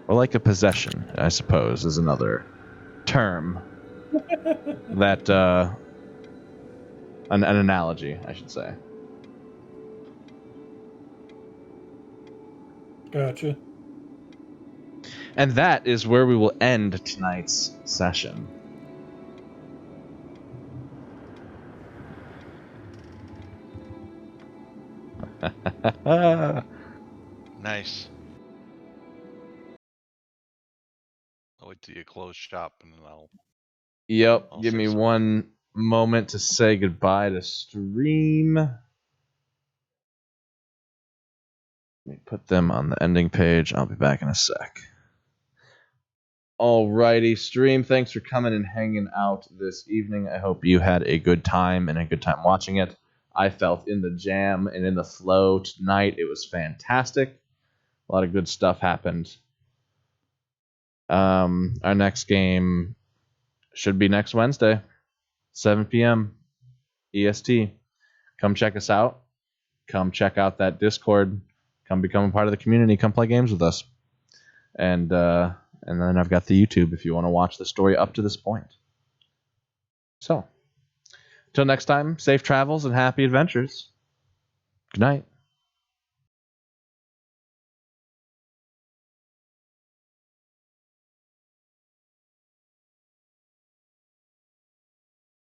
A: Or like a possession, I suppose, is another term. That, an analogy, I should say.
F: Gotcha.
A: And that is where we will end tonight's session.
D: Nice. I'll wait till you close shop and then
A: Yep,
D: I'll
A: give
D: say
A: me
D: something.
A: one moment to say goodbye to stream. Let me put them on the ending page. I'll be back in a sec. Alrighty, stream. Thanks for coming and hanging out this evening. I hope you had a good time and a good time watching it. I felt in the jam and in the flow tonight. It was fantastic. A lot of good stuff happened. Our next game should be next Wednesday, 7 p.m. EST. Come check us out. Come check out that Discord. Come become a part of the community. Come play games with us. And then I've got the YouTube if you want to watch the story up to this point. So, till next time, safe travels and happy adventures. Good night.